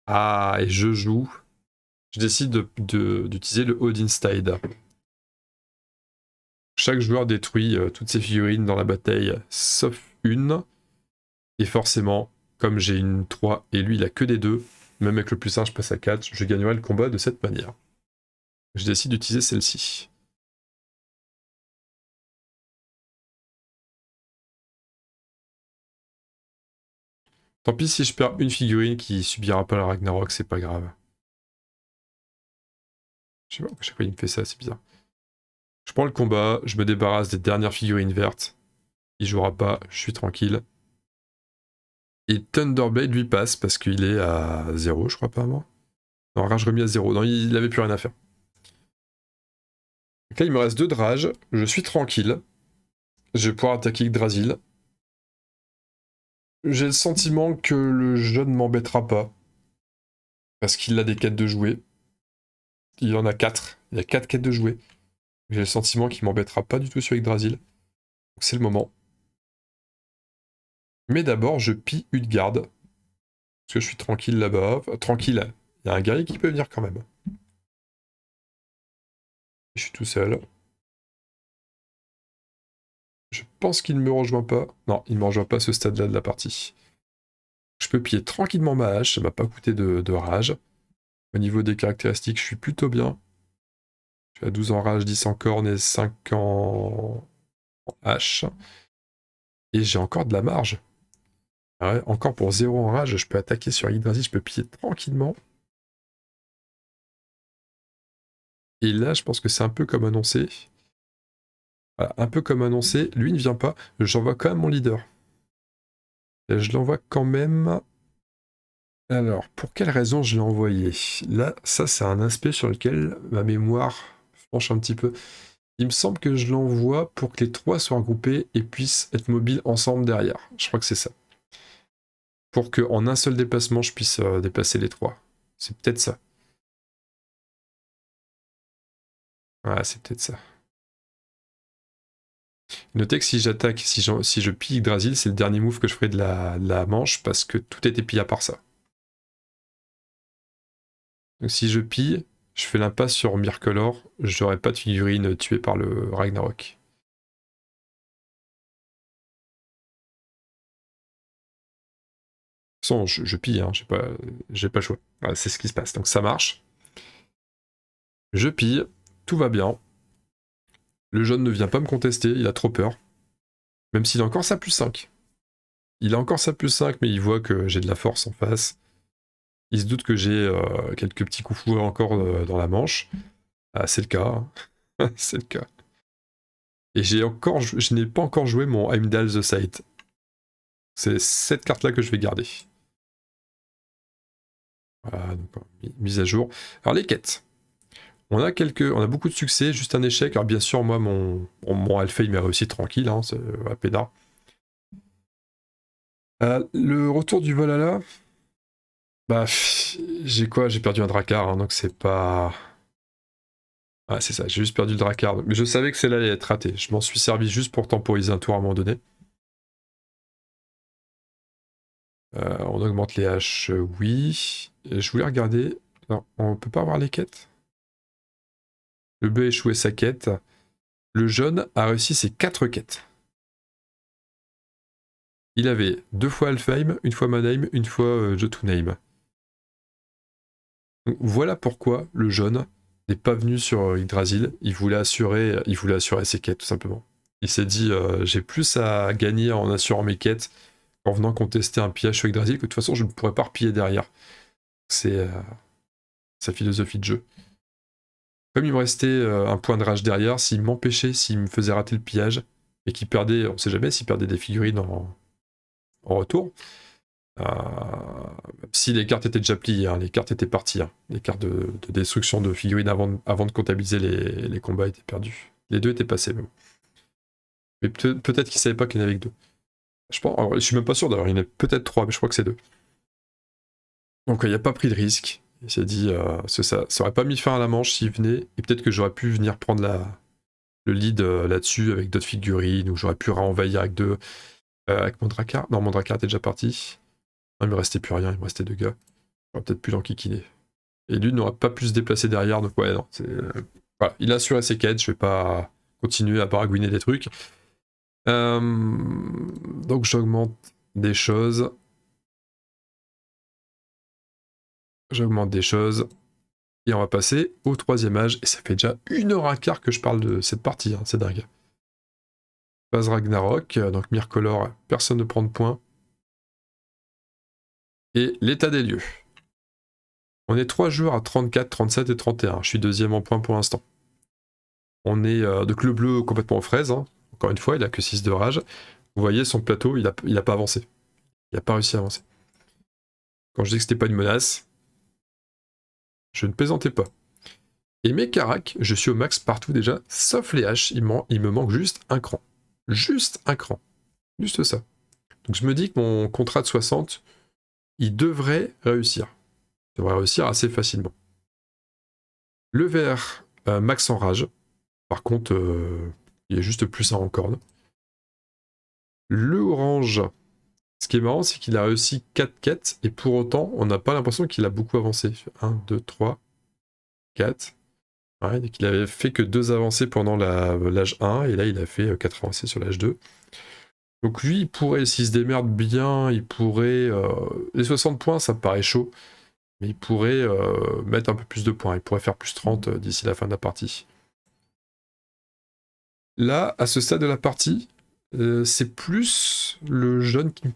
Ah, et je joue. Je décide d'utiliser le Odinstide. Chaque joueur détruit toutes ses figurines dans la bataille, sauf une. Et forcément, comme j'ai une 3 et lui il a que des 2, même avec le plus 1 je passe à 4, je gagnerai le combat de cette manière. Je décide d'utiliser celle-ci. Tant pis si je perds une figurine qui subira pas le Ragnarok, c'est pas grave. Je sais pas, à chaque fois il me fait ça, c'est bizarre. Je prends le combat, je me débarrasse des dernières figurines vertes. Il jouera pas, je suis tranquille. Et Thunderblade lui passe parce qu'il est à 0, je crois pas moi. Non, rage remis à 0. Non, il avait plus rien à faire. Donc là, il me reste 2 de rage. Je suis tranquille. Je vais pouvoir attaquer Yggdrasil. J'ai le sentiment que le jeu ne m'embêtera pas. Parce qu'il a des quêtes de jouer. Il en a 4. Il y a 4 quêtes de jouer. J'ai le sentiment qu'il m'embêtera pas du tout sur Yggdrasil. Donc c'est le moment. Mais d'abord, je pille Utgard. Parce que je suis tranquille là-bas. Enfin, tranquille. Il y a un guerrier qui peut venir quand même. Je suis tout seul. Je pense qu'il ne me rejoint pas. Non, il ne me rejoint pas à ce stade-là de la partie. Je peux piller tranquillement ma hache, ça m'a pas coûté de rage. Au niveau des caractéristiques, je suis plutôt bien. Je suis à 12 en rage, 10 en corne et 5 en hache. Et j'ai encore de la marge. Ah ouais, encore pour 0 en rage, je peux attaquer sur Yggdrasil, je peux piller tranquillement. Et là, je pense que c'est un peu comme annoncé. Voilà, un peu comme annoncé, lui ne vient pas, j'envoie quand même mon leader. Et je l'envoie quand même. Alors, pour quelle raison je l'ai envoyé? Là, ça c'est un aspect sur lequel ma mémoire penche un petit peu. Il me semble que je l'envoie pour que les 3 soient regroupés et puissent être mobiles ensemble derrière. Je crois que c'est ça. Pour qu'en un seul déplacement, je puisse déplacer les 3. C'est peut-être ça. Ouais, c'est peut-être ça. Notez que si j'attaque, si je pille Yggdrasil, c'est le dernier move que je ferai de la manche parce que tout était pillé à part ça. Donc si je pille, je fais l'impasse sur Myrcolor, j'aurai pas de figurine tuée par le Ragnarok. De toute façon, je pille, hein, j'ai pas le choix. Voilà, c'est ce qui se passe. Donc ça marche. Je pille, tout va bien. Le jaune ne vient pas me contester, il a trop peur. Même s'il a encore sa plus 5. Il a encore sa plus 5, mais il voit que j'ai de la force en face. Il se doute que j'ai quelques petits coups fourrés encore dans la manche. Ah, c'est le cas. Hein. C'est le cas. Et je n'ai pas encore joué mon Heimdall the Sight. C'est cette carte-là que je vais garder. Voilà, donc mise à jour. Alors les quêtes. On a beaucoup de succès, juste un échec. Alors bien sûr, moi, mon Alpha, il m'a réussi tranquille, hein, c'est à pédard. Le retour du Valhalla, bah, j'ai quoi? J'ai perdu un Drakkar, hein, donc c'est pas... Ah, c'est ça, j'ai juste perdu le Drakkar. Mais je savais que celle-là allait être ratée. Je m'en suis servi juste pour temporiser un tour à un moment donné. On augmente les haches, oui. Et je voulais regarder... Non, on peut pas avoir les quêtes. Le bleu a échoué sa quête. Le jaune a réussi ses 4 quêtes. Il avait 2 fois Alfheim, 1 fois Mannheim, 1 fois Jotunheim. Donc, voilà pourquoi le jaune n'est pas venu sur Yggdrasil. Il voulait assurer ses quêtes, tout simplement. Il s'est dit, j'ai plus à gagner en assurant mes quêtes qu'en venant contester un pillage sur Yggdrasil, que de toute façon, je ne pourrais pas repiller derrière. C'est sa philosophie de jeu. Comme il me restait un point de rage derrière, s'il m'empêchait, s'il me faisait rater le pillage, et qu'il perdait, on sait jamais, s'il perdait des figurines en retour, si les cartes étaient déjà pliées, hein, les cartes étaient parties, hein, les cartes de destruction de figurines avant de comptabiliser les combats étaient perdus. Les deux étaient passés, mais bon. Mais peut-être qu'il savait pas qu'il n'y en avait que deux. Je suis même pas sûr d'ailleurs, il y en a peut-être 3, mais je crois que c'est 2. Donc il n'a pas pris de risque. Il s'est dit, ça aurait pas mis fin à la manche s'il venait, et peut-être que j'aurais pu venir prendre le lead là-dessus avec d'autres figurines, ou j'aurais pu renvahir avec mon Drakkar. Non, mon Drakkar était déjà parti. Non, il me restait plus rien, il me restait 2 gars. J'aurais peut-être pu l'enquiquiner. Et lui n'aurait pas pu se déplacer derrière, donc ouais, non. Voilà, il a assuré ses quêtes, je vais pas continuer à baragouiner des trucs. Donc j'augmente des choses. Et on va passer au 3e âge. Et ça fait déjà 1h15 que je parle de cette partie, hein, c'est dingue. Phase Ragnarok, donc Myrcolor, personne ne prend de points. Et l'état des lieux. On est 3 joueurs à 34, 37 et 31. Je suis 2e en points pour l'instant. On est donc le bleu complètement aux fraises. Hein. Encore une fois, il a que 6 de rage. Vous voyez, son plateau, il a pas avancé. Il n'a pas réussi à avancer. Quand je dis que c'était pas une menace, je ne plaisantais pas. Et mes caracs, je suis au max partout déjà, sauf les haches, il me manque juste un cran. Juste un cran. Juste ça. Donc je me dis que mon contrat de 60, il devrait réussir. Il devrait réussir assez facilement. Le vert, max en rage. Par contre, il est juste plus 1 en corne. Le orange, ce qui est marrant, c'est qu'il a réussi 4 quêtes, et pour autant, on n'a pas l'impression qu'il a beaucoup avancé. 1, 2, 3, 4. Ouais, donc il avait fait que 2 avancées pendant l'âge 1, et là il a fait 4 avancées sur l'âge 2. Donc lui, il pourrait, s'il se démerde bien, il pourrait... les 60 points, ça me paraît chaud, mais il pourrait mettre un peu plus de points, il pourrait faire plus 30 d'ici la fin de la partie. Là, à ce stade de la partie, c'est plus le jaune qui me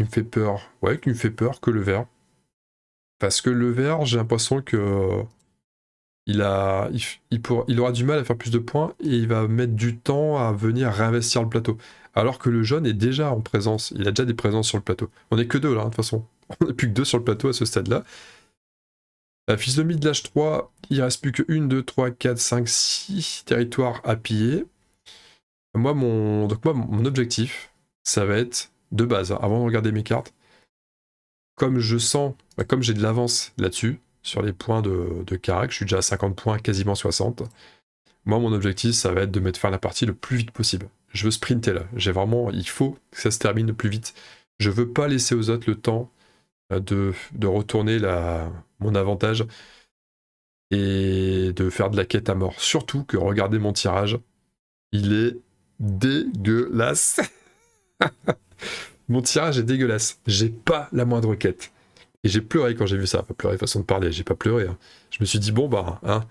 fait peur. Ouais, qui me fait peur que le vert. Parce que le vert, j'ai l'impression que il aura du mal à faire plus de points et il va mettre du temps à venir réinvestir le plateau. Alors que le jaune est déjà en présence, il a déjà des présences sur le plateau. On n'est que 2 là, de toute façon. On n'est plus que 2 sur le plateau à ce stade-là. La physionomie de l'âge 3, il reste plus que 1, 2, 3, 4, 5, 6 territoires à piller. Moi, mon objectif, ça va être, de base, hein, avant de regarder mes cartes, comme je sens, comme j'ai de l'avance là-dessus, sur les points de carac, je suis déjà à 50 points, quasiment 60. Moi, mon objectif, ça va être de mettre fin à la partie le plus vite possible. Je veux sprinter là. Il faut que ça se termine le plus vite. Je veux pas laisser aux autres le temps de retourner mon avantage et de faire de la quête à mort. Surtout que regardez mon tirage, il est dégueulasse. Mon tirage est dégueulasse. J'ai pas la moindre quête. Et j'ai pleuré quand j'ai vu ça. Pas pleuré, façon de parler, j'ai pas pleuré. Hein. Je me suis dit, bon bah, hein,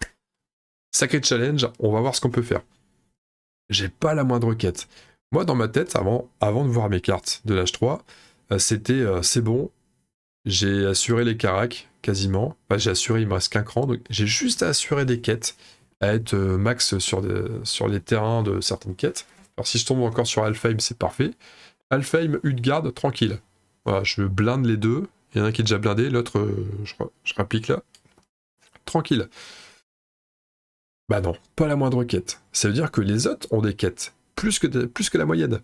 sacré challenge, on va voir ce qu'on peut faire. J'ai pas la moindre quête. Moi, dans ma tête, avant de voir mes cartes de l'âge 3, c'était c'est bon, j'ai assuré les caracs, quasiment. Enfin, j'ai assuré, il me reste qu'un cran, donc j'ai juste à assurer des quêtes, à être max sur les terrains de certaines quêtes. Alors si je tombe encore sur Alfheim, c'est parfait. Alfheim, Utgard, tranquille. Voilà, je blinde les deux. Il y en a un qui est déjà blindé, l'autre, je rapplique là. Tranquille. Bah non, pas la moindre quête. Ça veut dire que les autres ont des quêtes, plus que la moyenne.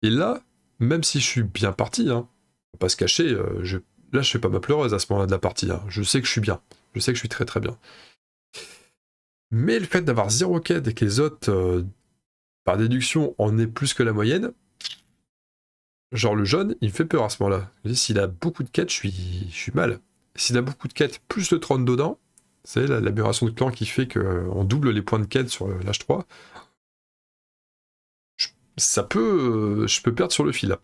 Et là, même si je suis bien parti, hein, on va pas se cacher, là je fais pas ma pleureuse à ce moment-là de la partie. Hein. Je sais que je suis bien. Je sais que je suis très très bien. Mais le fait d'avoir 0 quête et que les autres, par déduction, en aient plus que la moyenne, genre le jaune, il me fait peur à ce moment-là. S'il a beaucoup de quêtes, je suis mal. S'il a beaucoup de quêtes, plus le trône dedans, c'est l'aberration de clan qui fait qu'on double les points de quête sur l'âge 3. Je peux perdre sur le fil. Là.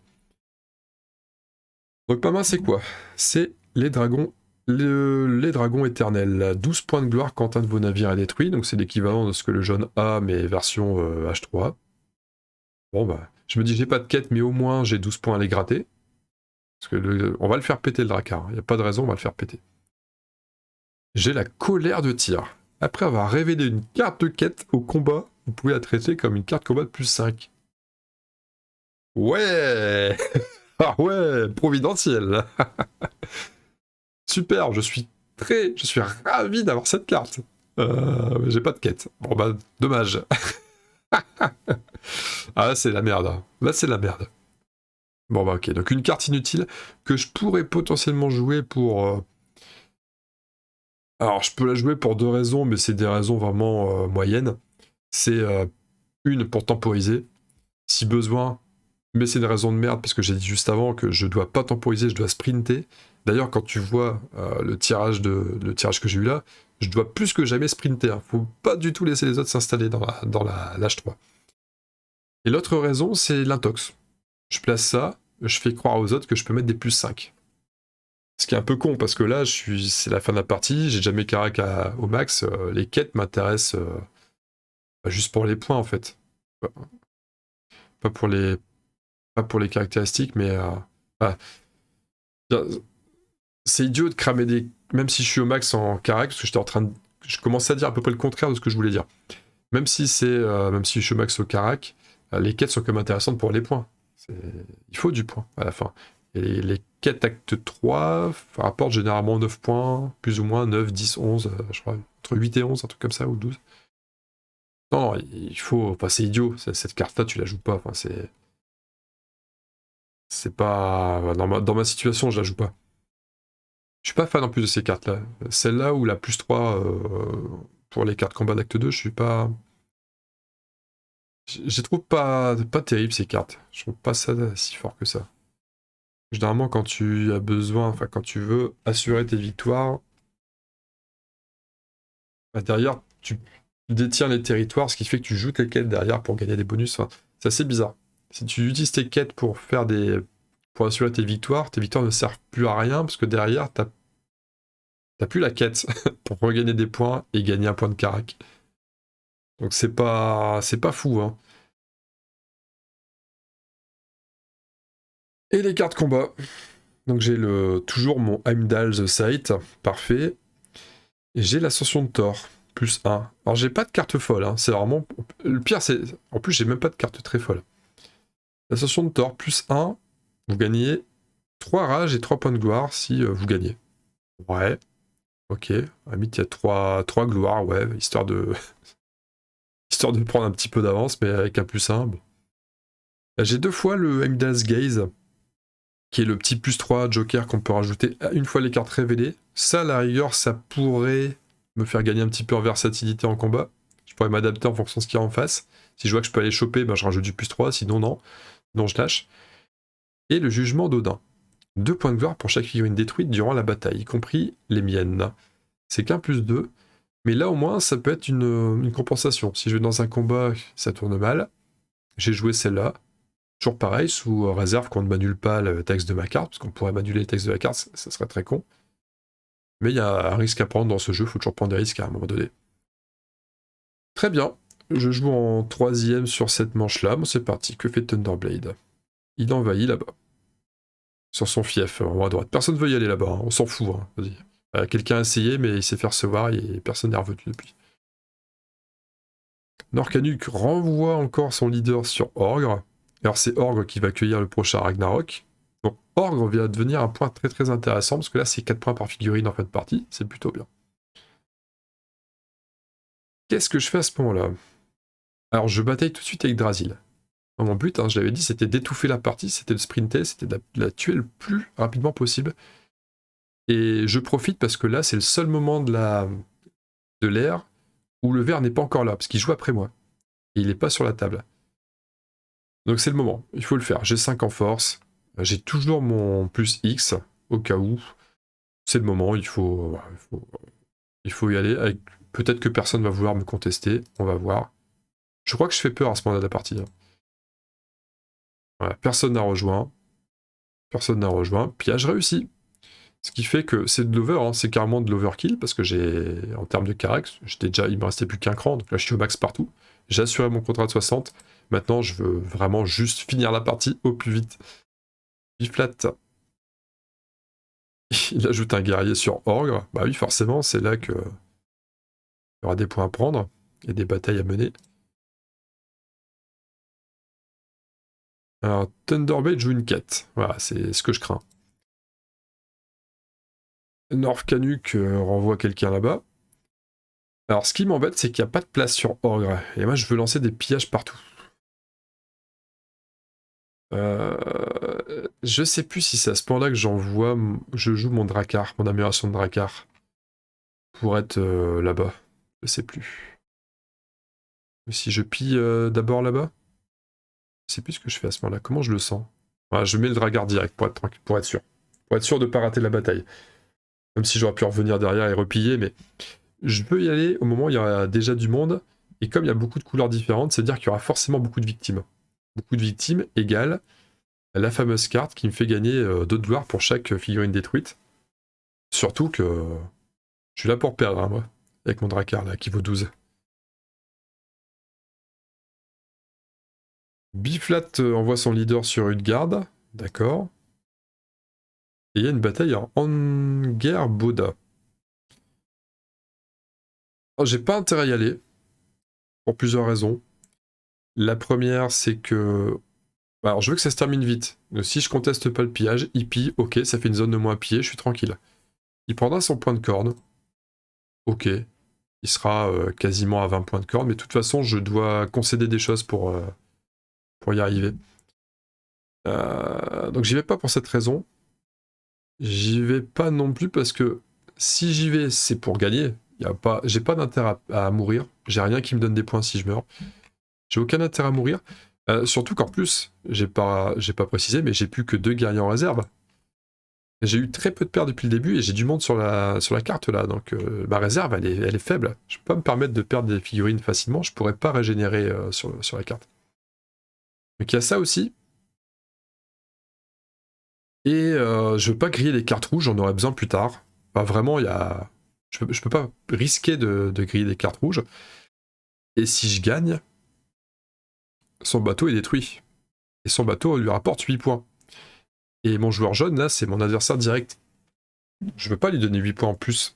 Donc ma main, c'est quoi? C'est les dragons. Les dragons éternels. 12 points de gloire quand un de vos navires est détruit. Donc c'est l'équivalent de ce que le jaune a, mais version H3. Bon bah, je me dis j'ai pas de quête, mais au moins j'ai 12 points à les gratter. Parce que on va le faire péter le Drakkar. Il n'y a pas de raison, on va le faire péter. J'ai la colère de tir. Après avoir révélé une carte de quête au combat, vous pouvez la traiter comme une carte combat de plus 5. Ouais. Ah ouais, providentiel. Super, je suis ravi d'avoir cette carte. J'ai pas de quête. Bon bah, dommage. Ah là, c'est la merde. Là, c'est la merde. Bon bah ok, donc une carte inutile que je pourrais potentiellement jouer pour... Alors, je peux la jouer pour 2 raisons, mais c'est des raisons vraiment moyennes. C'est une, pour temporiser, si besoin, mais c'est une raison de merde, parce que j'ai dit juste avant que je dois pas temporiser, je dois sprinter. D'ailleurs, quand tu vois le tirage que j'ai eu là, je dois plus que jamais sprinter. Hein. Faut pas du tout laisser les autres s'installer dans l'âge 3. Et l'autre raison, c'est l'intox. Je place ça, je fais croire aux autres que je peux mettre des plus 5. Ce qui est un peu con, parce que là, c'est la fin de la partie, j'ai déjà mes caracs au max, les quêtes m'intéressent juste pour les points, en fait. Pas pour les, pas pour les caractéristiques, mais... Ah. C'est idiot de cramer des... Même si je suis au max en carac, parce que j'étais en train de... Je commençais à dire à peu près le contraire de ce que je voulais dire. Même si je suis au max au carac, les quêtes sont quand même intéressantes pour les points. Il faut du point à la fin. Et les quêtes acte 3 rapportent généralement 9 points, plus ou moins 9, 10, 11, je crois, entre 8 et 11, un truc comme ça, ou 12. Non, il faut... Enfin, c'est idiot, cette carte-là, tu la joues pas. Enfin, c'est pas... Dans ma situation, je la joue pas. Je suis pas fan en plus de ces cartes-là. Celle-là ou la plus 3 pour les cartes combat d'acte 2, je suis pas... Je trouve pas terrible ces cartes. Je trouve pas ça si fort que ça. Généralement, quand tu as besoin, enfin quand tu veux assurer tes victoires, bah, derrière, tu détiens les territoires, ce qui fait que tu joues tes quêtes derrière pour gagner des bonus. Enfin, c'est assez bizarre. Si tu utilises tes quêtes pour assurer tes victoires ne servent plus à rien, parce que derrière, t'as plus la quête pour regagner des points et gagner un point de carac. Donc c'est pas fou, hein. Et les cartes combat. Donc j'ai toujours mon Heimdall the Sight, parfait. Et j'ai l'ascension de Thor, plus 1. Alors j'ai pas de carte folle, hein. C'est vraiment... Le pire c'est... En plus j'ai même pas de carte très folle. L'ascension de Thor, plus 1, vous gagnez 3 rages et 3 points de gloire si vous gagnez. Ouais, ok. À limite il y a 3 gloires, ouais, histoire de... histoire de prendre un petit peu d'avance, mais avec un plus 1, bon. J'ai 2 fois le Heimdall's Gaze, qui est le petit plus 3 Joker qu'on peut rajouter une fois les cartes révélées. Ça, à la rigueur, ça pourrait me faire gagner un petit peu en versatilité en combat. Je pourrais m'adapter en fonction de ce qu'il y a en face. Si je vois que je peux aller choper, ben je rajoute du plus 3, sinon non. Non, je lâche. Et le jugement d'Odin. 2 points de gloire pour chaque figurine détruite durant la bataille, y compris les miennes. C'est qu'un plus 2, mais là au moins ça peut être une compensation. Si je vais dans un combat, ça tourne mal, j'ai joué celle-là. Toujours pareil, sous réserve qu'on ne manule pas le texte de ma carte, parce qu'on pourrait manuler le texte de la carte, ça serait très con. Mais il y a un risque à prendre dans ce jeu, il faut toujours prendre des risques à un moment donné. Très bien, je joue en 3ème sur cette manche-là, bon c'est parti, que fait Thunderblade? Il envahit là-bas. Sur son fief, en haut à droite. Personne ne veut y aller là-bas, hein. On s'en fout, hein. Vas-y. Quelqu'un a essayé, mais il s'est fait recevoir et personne n'est revenu depuis. Norcanuk renvoie encore son leader sur Orgre. Alors c'est Orgre qui va accueillir le prochain Ragnarok. Donc Orgre vient devenir un point très très intéressant, parce que là c'est 4 points par figurine en fin de partie, c'est plutôt bien. Qu'est-ce que je fais à ce moment-là? Alors je bataille tout de suite avec Drasil. Mon but, hein, je l'avais dit, c'était d'étouffer la partie, c'était de sprinter, c'était de la tuer le plus rapidement possible. Et je profite parce que là c'est le seul moment de l'ère où le vert n'est pas encore là, parce qu'il joue après moi. Et il n'est pas sur la table. Donc c'est le moment, il faut le faire. J'ai 5 en force, j'ai toujours mon plus X, au cas où. C'est le moment, il faut y aller. Peut-être que personne va vouloir me contester, on va voir. Je crois que je fais peur à ce moment de la partie. Voilà, personne n'a rejoint. Pillage réussi. Ce qui fait que c'est de l'over, hein, c'est carrément de l'overkill, parce que en termes de carax, il me restait plus qu'un cran, donc là je suis au max partout. J'ai assuré mon contrat de 60. Maintenant, je veux vraiment juste finir la partie au plus vite. Biflat. Il ajoute un guerrier sur Orgre. Bah oui, forcément, c'est là que il y aura des points à prendre. Il y a des batailles à mener. Alors, Thunderblade joue une quête. Voilà, c'est ce que je crains. North Canuck renvoie quelqu'un là-bas. Alors, ce qui m'embête, c'est qu'il n'y a pas de place sur Orgre. Et moi, je veux lancer des pillages partout. Je sais plus si c'est à ce point-là que j'envoie... Je joue mon Drakkar, mon amélioration de Drakkar. Pour être là-bas. Je sais plus. Si je pille d'abord là-bas? Je sais plus ce que je fais à ce moment-là. Comment je le sens? Voilà, je mets le Drakkar direct pour être tranquille, pour être sûr. Pour être sûr de ne pas rater la bataille. Même si j'aurais pu revenir derrière et repiller, mais je peux y aller au moment où il y aura déjà du monde. Et comme il y a beaucoup de couleurs différentes, c'est-à-dire qu'il y aura forcément beaucoup de victimes. Beaucoup de victimes égale la fameuse carte qui me fait gagner 2 de gloire pour chaque figurine détruite. Surtout que je suis là pour perdre, hein, moi, avec mon Drakkar là, qui vaut 12. Biflat envoie son leader sur une garde, d'accord. Et il y a une bataille en Angerboda. Oh, j'ai pas intérêt à y aller, pour plusieurs raisons. La première, c'est que... Alors, je veux que ça se termine vite. Donc, si je conteste pas le pillage, il pille, ok, ça fait une zone de moins à piller, je suis tranquille. Il prendra son point de corne. Ok. Il sera quasiment à 20 points de corne, mais de toute façon, je dois concéder des choses pour y arriver. Donc j'y vais pas pour cette raison. J'y vais pas non plus parce que si j'y vais, c'est pour gagner. J'ai pas d'intérêt à mourir. J'ai rien qui me donne des points si je meurs. J'ai aucun intérêt à mourir. Surtout qu'en plus, j'ai pas précisé, mais j'ai plus que 2 guerriers en réserve. J'ai eu très peu de pertes depuis le début et j'ai du monde sur la carte là, donc ma réserve elle est faible. Je peux pas me permettre de perdre des figurines facilement, je pourrais pas régénérer sur la carte. Donc il y a ça aussi. Et je veux pas griller les cartes rouges, j'en aurai besoin plus tard. Enfin, vraiment, je peux pas risquer de griller des cartes rouges. Et si je gagne, son bateau est détruit. Et son bateau lui rapporte 8 points. Et mon joueur jaune, là, c'est mon adversaire direct. Je veux pas lui donner 8 points en plus.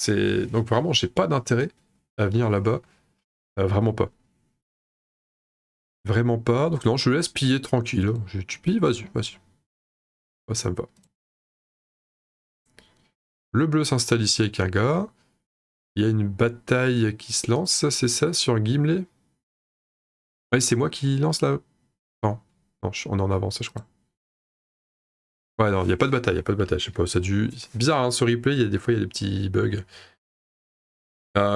Donc vraiment, j'ai pas d'intérêt à venir là-bas. Vraiment pas. Vraiment pas. Donc non, je le laisse piller tranquille. Tu pilles, vas-y. Ouais, ça me va. Le bleu s'installe ici avec un gars. Il y a une bataille qui se lance, c'est ça, sur Gimli. Ouais, c'est moi qui lance là. Non, on est en avance, je crois. Ouais, non, il n'y a pas de bataille, je sais pas, ça a dû... C'est bizarre, hein, ce replay, des fois, il y a des petits bugs.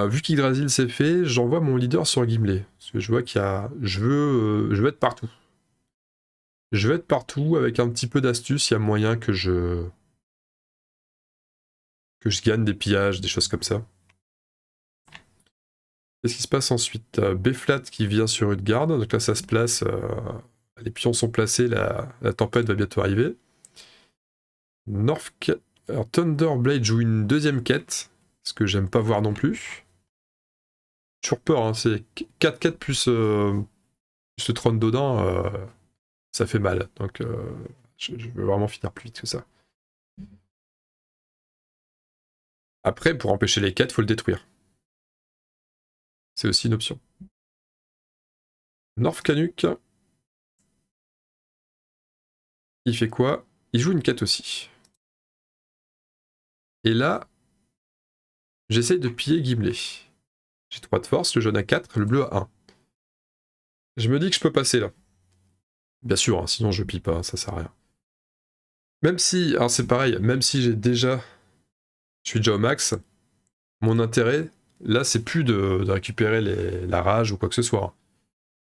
Vu qu'Yggdrasil c'est fait, j'envoie mon leader sur Gimli. Parce que je vois qu'il y a... Je veux être partout. Je veux être partout, avec un petit peu d'astuce, il y a moyen que je gagne des pillages, des choses comme ça. Qu'est-ce qui se passe ensuite? Bflat qui vient sur une garde, donc là ça se place, les pions sont placés, la tempête va bientôt arriver. Alors, Thunderblade joue une deuxième quête, ce que j'aime pas voir non plus. Toujours peur, hein, c'est 4 quêtes plus ce trône d'Odin, ça fait mal, donc je veux vraiment finir plus vite que ça. Après, pour empêcher les quêtes, faut le détruire. C'est aussi une option. North Canuck, il fait quoi? Il joue une quête aussi. Et là, j'essaye de piller Gimli. J'ai 3 de force, le jaune a 4, le bleu a 1. Je me dis que je peux passer là. Bien sûr, hein, sinon je pille pas, ça sert à rien. Même si, alors c'est pareil, même si je suis déjà au max, mon intérêt, là, c'est plus de récupérer la rage ou quoi que ce soit.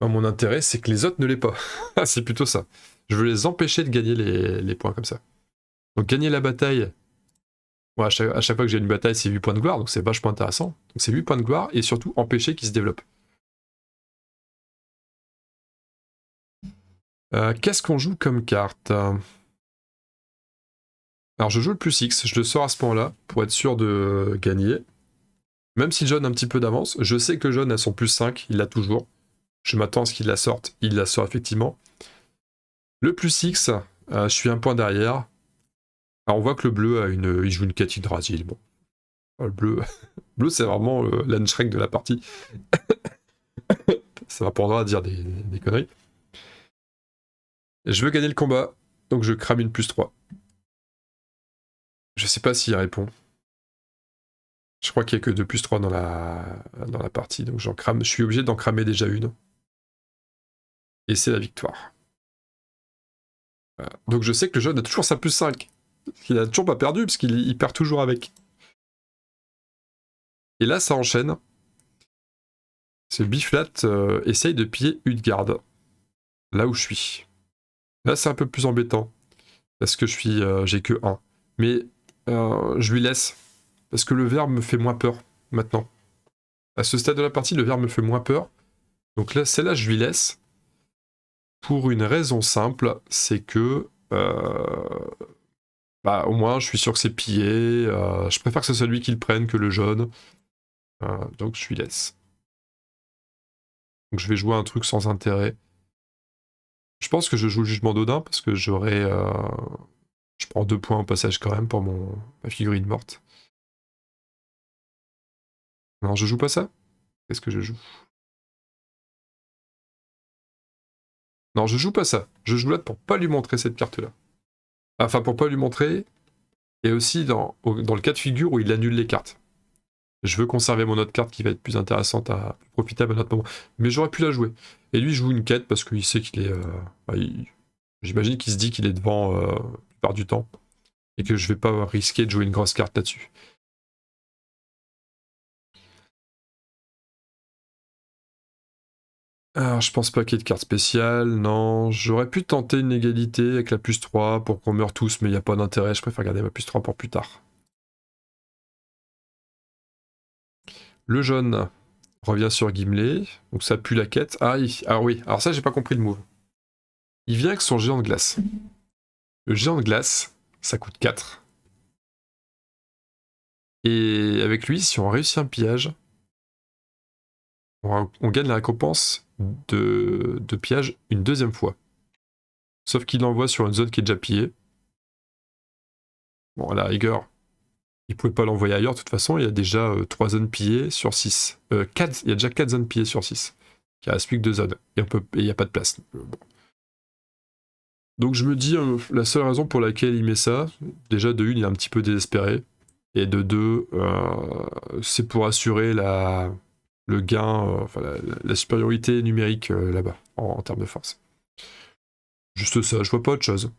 Enfin, mon intérêt, c'est que les autres ne l'aient pas. C'est plutôt ça. Je veux les empêcher de gagner les points comme ça. Donc gagner la bataille, à chaque fois que j'ai une bataille, c'est 8 points de gloire, donc c'est vachement intéressant. Donc c'est 8 points de gloire, et surtout empêcher qu'ils se développent. Qu'est-ce qu'on joue comme carte? Alors je joue le plus X, je le sors à ce moment-là, pour être sûr de gagner. Même si le jaune a un petit peu d'avance, je sais que le jaune a son plus 5, il l'a toujours. Je m'attends à ce qu'il la sorte, il la sort effectivement. Le plus X, je suis un point derrière. Alors on voit que le bleu il joue une quête Yggdrasil. Bon. Le bleu, bleu c'est vraiment l'Anshrek de la partie. Ça m'apprendra à dire des conneries. Je veux gagner le combat, donc je crame une +3. Je sais pas s'il répond. Je crois qu'il n'y a que 2 +3 dans la partie, donc j'en crame. Je suis obligé d'en cramer déjà une. Et c'est la victoire. Voilà. Donc je sais que le jeune a toujours sa +5. Il a toujours pas perdu, parce qu'il perd toujours avec. Et là, ça enchaîne. Ce Biflat essaye de piller Utgard. Là où je suis. Là, c'est un peu plus embêtant. Parce que j'ai que 1. Mais je lui laisse. Parce que le vert me fait moins peur, maintenant. À ce stade de la partie, le vert me fait moins peur. Donc là, celle-là, je lui laisse. Pour une raison simple, c'est que... au moins, je suis sûr que c'est pillé. Je préfère que ce soit lui qui le prenne que le jaune. Donc je lui laisse. Donc je vais jouer un truc sans intérêt. Je pense que je joue le jugement d'Odin parce que j'aurai... je prends 2 points au passage quand même pour ma figurine morte. Non, je joue pas ça? Qu'est-ce que je joue? Non, je joue pas ça. Je joue là pour pas lui montrer cette carte-là. Enfin, pour pas lui montrer, et aussi dans le cas de figure où il annule les cartes. Je veux conserver mon autre carte qui va être plus intéressante, plus profitable à notre moment. Mais j'aurais pu la jouer. Et lui, il joue une quête parce qu'il sait qu'il est... j'imagine qu'il se dit qu'il est devant la plupart du temps. Et que je vais pas risquer de jouer une grosse carte là-dessus. Alors, je pense pas qu'il y ait de carte spéciale, non. J'aurais pu tenter une égalité avec la +3 pour qu'on meure tous, mais il n'y a pas d'intérêt. Je préfère garder ma +3 pour plus tard. Le jaune revient sur Gimli, donc ça pue la quête. Ah oui, alors ça, j'ai pas compris le move. Il vient avec son géant de glace. Le géant de glace, ça coûte 4. Et avec lui, si on réussit un pillage, on gagne la récompense de pillage une deuxième fois. Sauf qu'il l'envoie sur une zone qui est déjà pillée. Bon, à la rigueur, il pouvait pas l'envoyer ailleurs, de toute façon, il y a déjà 3 zones pillées sur 6. 4, il y a déjà 4 zones pillées sur 6. Il reste plus que 2 zones, et il n'y a pas de place. Bon. Donc je me dis, la seule raison pour laquelle il met ça, déjà de une, il est un petit peu désespéré, et de deux, c'est pour assurer le gain, la supériorité numérique là-bas, en termes de force. Juste ça, je vois pas autre chose.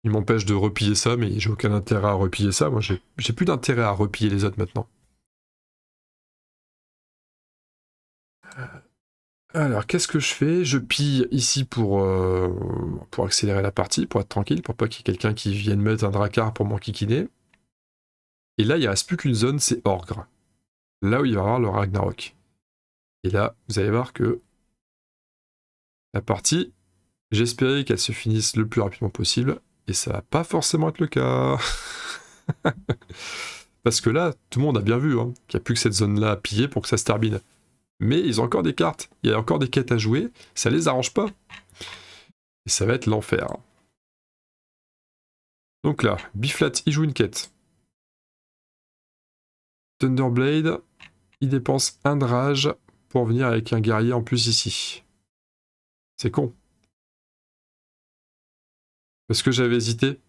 Il m'empêche de repiller ça, mais j'ai aucun intérêt à repiller ça. Moi, j'ai plus d'intérêt à repiller les autres maintenant. Alors, qu'est-ce que je fais? Je pille ici pour accélérer la partie, pour être tranquille, pour pas qu'il y ait quelqu'un qui vienne mettre un dracard pour m'enquiquiner. Et là, il reste plus qu'une zone, c'est Orgre. Là où il va y avoir le Ragnarok. Et là, vous allez voir que la partie, j'espérais qu'elle se finisse le plus rapidement possible, et ça va pas forcément être le cas. Parce que là, tout le monde a bien vu qu'il n'y a plus que cette zone-là à piller pour que ça se termine. Mais ils ont encore des cartes, il y a encore des quêtes à jouer, ça les arrange pas. Et ça va être l'enfer. Donc là, Biflat, il joue une quête. Thunderblade, il dépense 1 de rage pour venir avec un guerrier en plus ici. C'est con. Parce que j'avais hésité.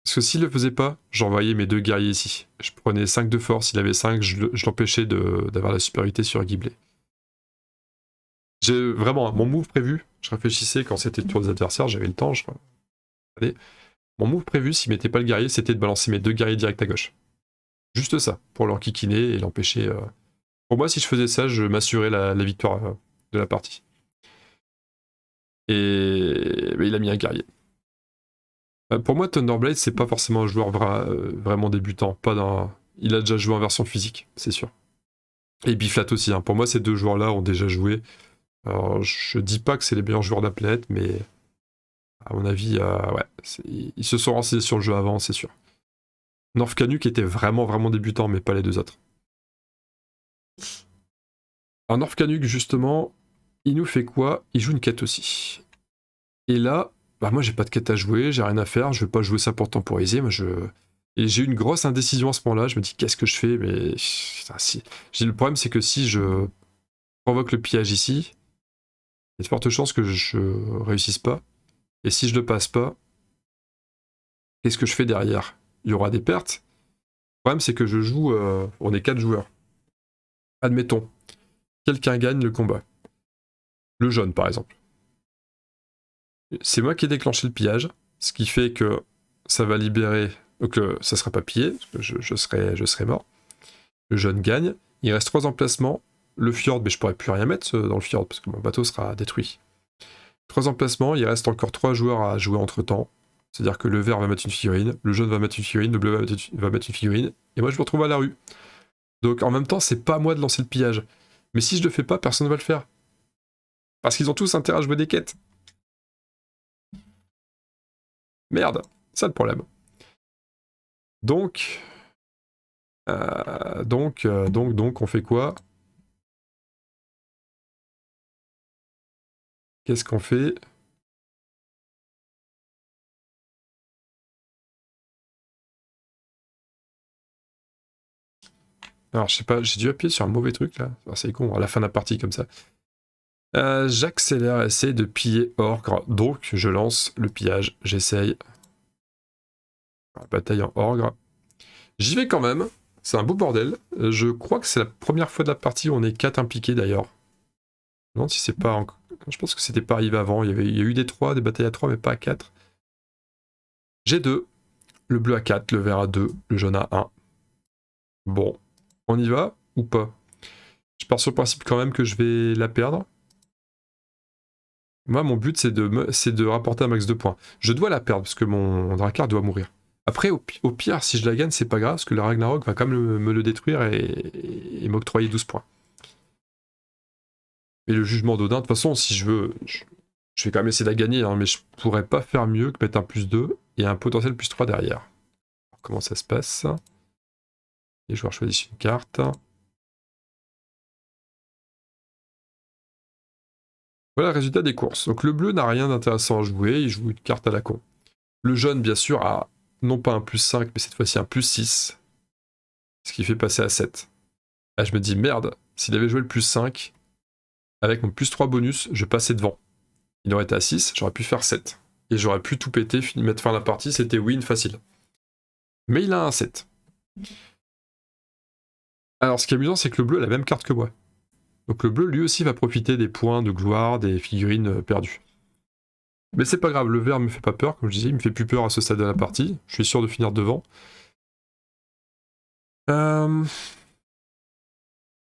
Parce que s'il le faisait pas, j'envoyais mes 2 guerriers ici. Je prenais 5 de force, il avait 5, je l'empêchais d'avoir la supériorité sur Ghibli. J'ai vraiment mon move prévu, je réfléchissais quand c'était le tour des adversaires, j'avais le temps, Allez. Mon move prévu, s'il mettait pas le guerrier, c'était de balancer mes 2 guerriers direct à gauche. Juste ça, pour l'enquiquiner et l'empêcher. Pour moi, si je faisais ça, je m'assurais la victoire de la partie. Et il a mis un guerrier. Pour moi, Thunderblade, c'est pas forcément un joueur vraiment débutant. Il a déjà joué en version physique, c'est sûr. Et Biflat aussi. Pour moi, ces 2 joueurs-là ont déjà joué. Alors, je dis pas que c'est les meilleurs joueurs de la planète, mais à mon avis, ils se sont renseignés sur le jeu avant, c'est sûr. North Canuck était vraiment débutant, mais pas les 2 autres. Alors North Canuck, justement, il nous fait quoi? Il joue une quête aussi. Et là, bah moi j'ai pas de quête à jouer, j'ai rien à faire, je vais pas jouer ça pour temporiser, moi je... Et j'ai eu une grosse indécision à ce moment-là, je me dis qu'est-ce que je fais, mais... Putain, si... Le problème c'est que si je provoque le pillage ici, il y a de fortes chances que je réussisse pas, et si je le passe pas, qu'est-ce que je fais derrière? Il y aura des pertes. Le problème c'est que je joue, on est 4 joueurs. Admettons, quelqu'un gagne le combat. Le jaune par exemple. C'est moi qui ai déclenché le pillage, ce qui fait que ça va libérer, donc ça sera pas pillé, parce que je serai mort. Le jaune gagne, il reste 3 emplacements, le fjord, mais je pourrais plus rien mettre dans le fjord, parce que mon bateau sera détruit. 3 emplacements, il reste encore 3 joueurs à jouer entre temps, c'est-à-dire que le vert va mettre une figurine, le jaune va mettre une figurine, le bleu va mettre une figurine, et moi je me retrouve à la rue. Donc en même temps, c'est pas à moi de lancer le pillage. Mais si je le fais pas, personne ne va le faire. Parce qu'ils ont tous intérêt à jouer des quêtes. Merde, c'est ça le problème. Donc, on fait quoi? Qu'est-ce qu'on fait? Alors, je sais pas, j'ai dû appuyer sur un mauvais truc là. C'est con, à la fin de la partie comme ça. J'accélère, essayer de piller Orgre. Donc, je lance le pillage. J'essaye. Bataille en Orgre. J'y vais quand même. C'est un beau bordel. Je crois que c'est la première fois de la partie où on est 4 impliqués d'ailleurs. Je me demande si c'est pas. Je pense que c'était pas arrivé avant. Il y a eu des batailles à 3, mais pas à 4. J'ai 2. Le bleu à 4, le vert à 2, le jaune à 1. Bon, on y va ou pas? Je pars sur le principe quand même que je vais la perdre. Moi, mon but, c'est de rapporter un max de points. Je dois la perdre parce que mon Drakkar doit mourir. Après, au pire, si je la gagne, c'est pas grave parce que le Ragnarok va quand même me le détruire et m'octroyer 12 points. Mais le jugement d'Odin, de toute façon, si je veux, je vais quand même essayer de la gagner, hein, mais je pourrais pas faire mieux que mettre un +2 et un potentiel +3 derrière. Alors, comment ça se passe? Les joueurs choisissent une carte. Voilà le résultat des courses. Donc le bleu n'a rien d'intéressant à jouer, il joue une carte à la con. Le jaune, bien sûr, a non pas un +5, mais cette fois-ci un +6. Ce qui fait passer à 7. Là, je me dis, merde, s'il avait joué le +5, avec mon +3 bonus, je passais devant. Il aurait été à 6, j'aurais pu faire 7. Et j'aurais pu tout péter, mettre fin à la partie, c'était win facile. Mais il a un 7. Alors, ce qui est amusant, c'est que le bleu a la même carte que moi. Donc le bleu, lui aussi, va profiter des points de gloire, des figurines perdues. Mais c'est pas grave, le vert me fait pas peur, comme je disais, il me fait plus peur à ce stade de la partie. Je suis sûr de finir devant.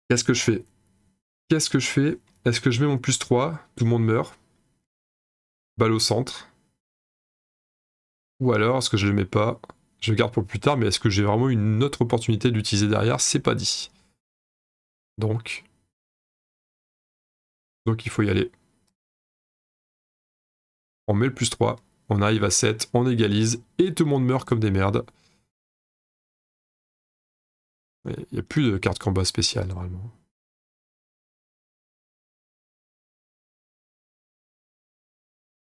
Qu'est-ce que je fais? Est-ce que je mets mon +3? Tout le monde meurt. Balle au centre. Ou alors, est-ce que je le mets pas? Je le garde pour plus tard, mais est-ce que j'ai vraiment une autre opportunité d'utiliser derrière? C'est pas dit. Donc il faut y aller. On met le +3, on arrive à 7, on égalise, et tout le monde meurt comme des merdes. Il n'y a plus de carte combat spéciale normalement.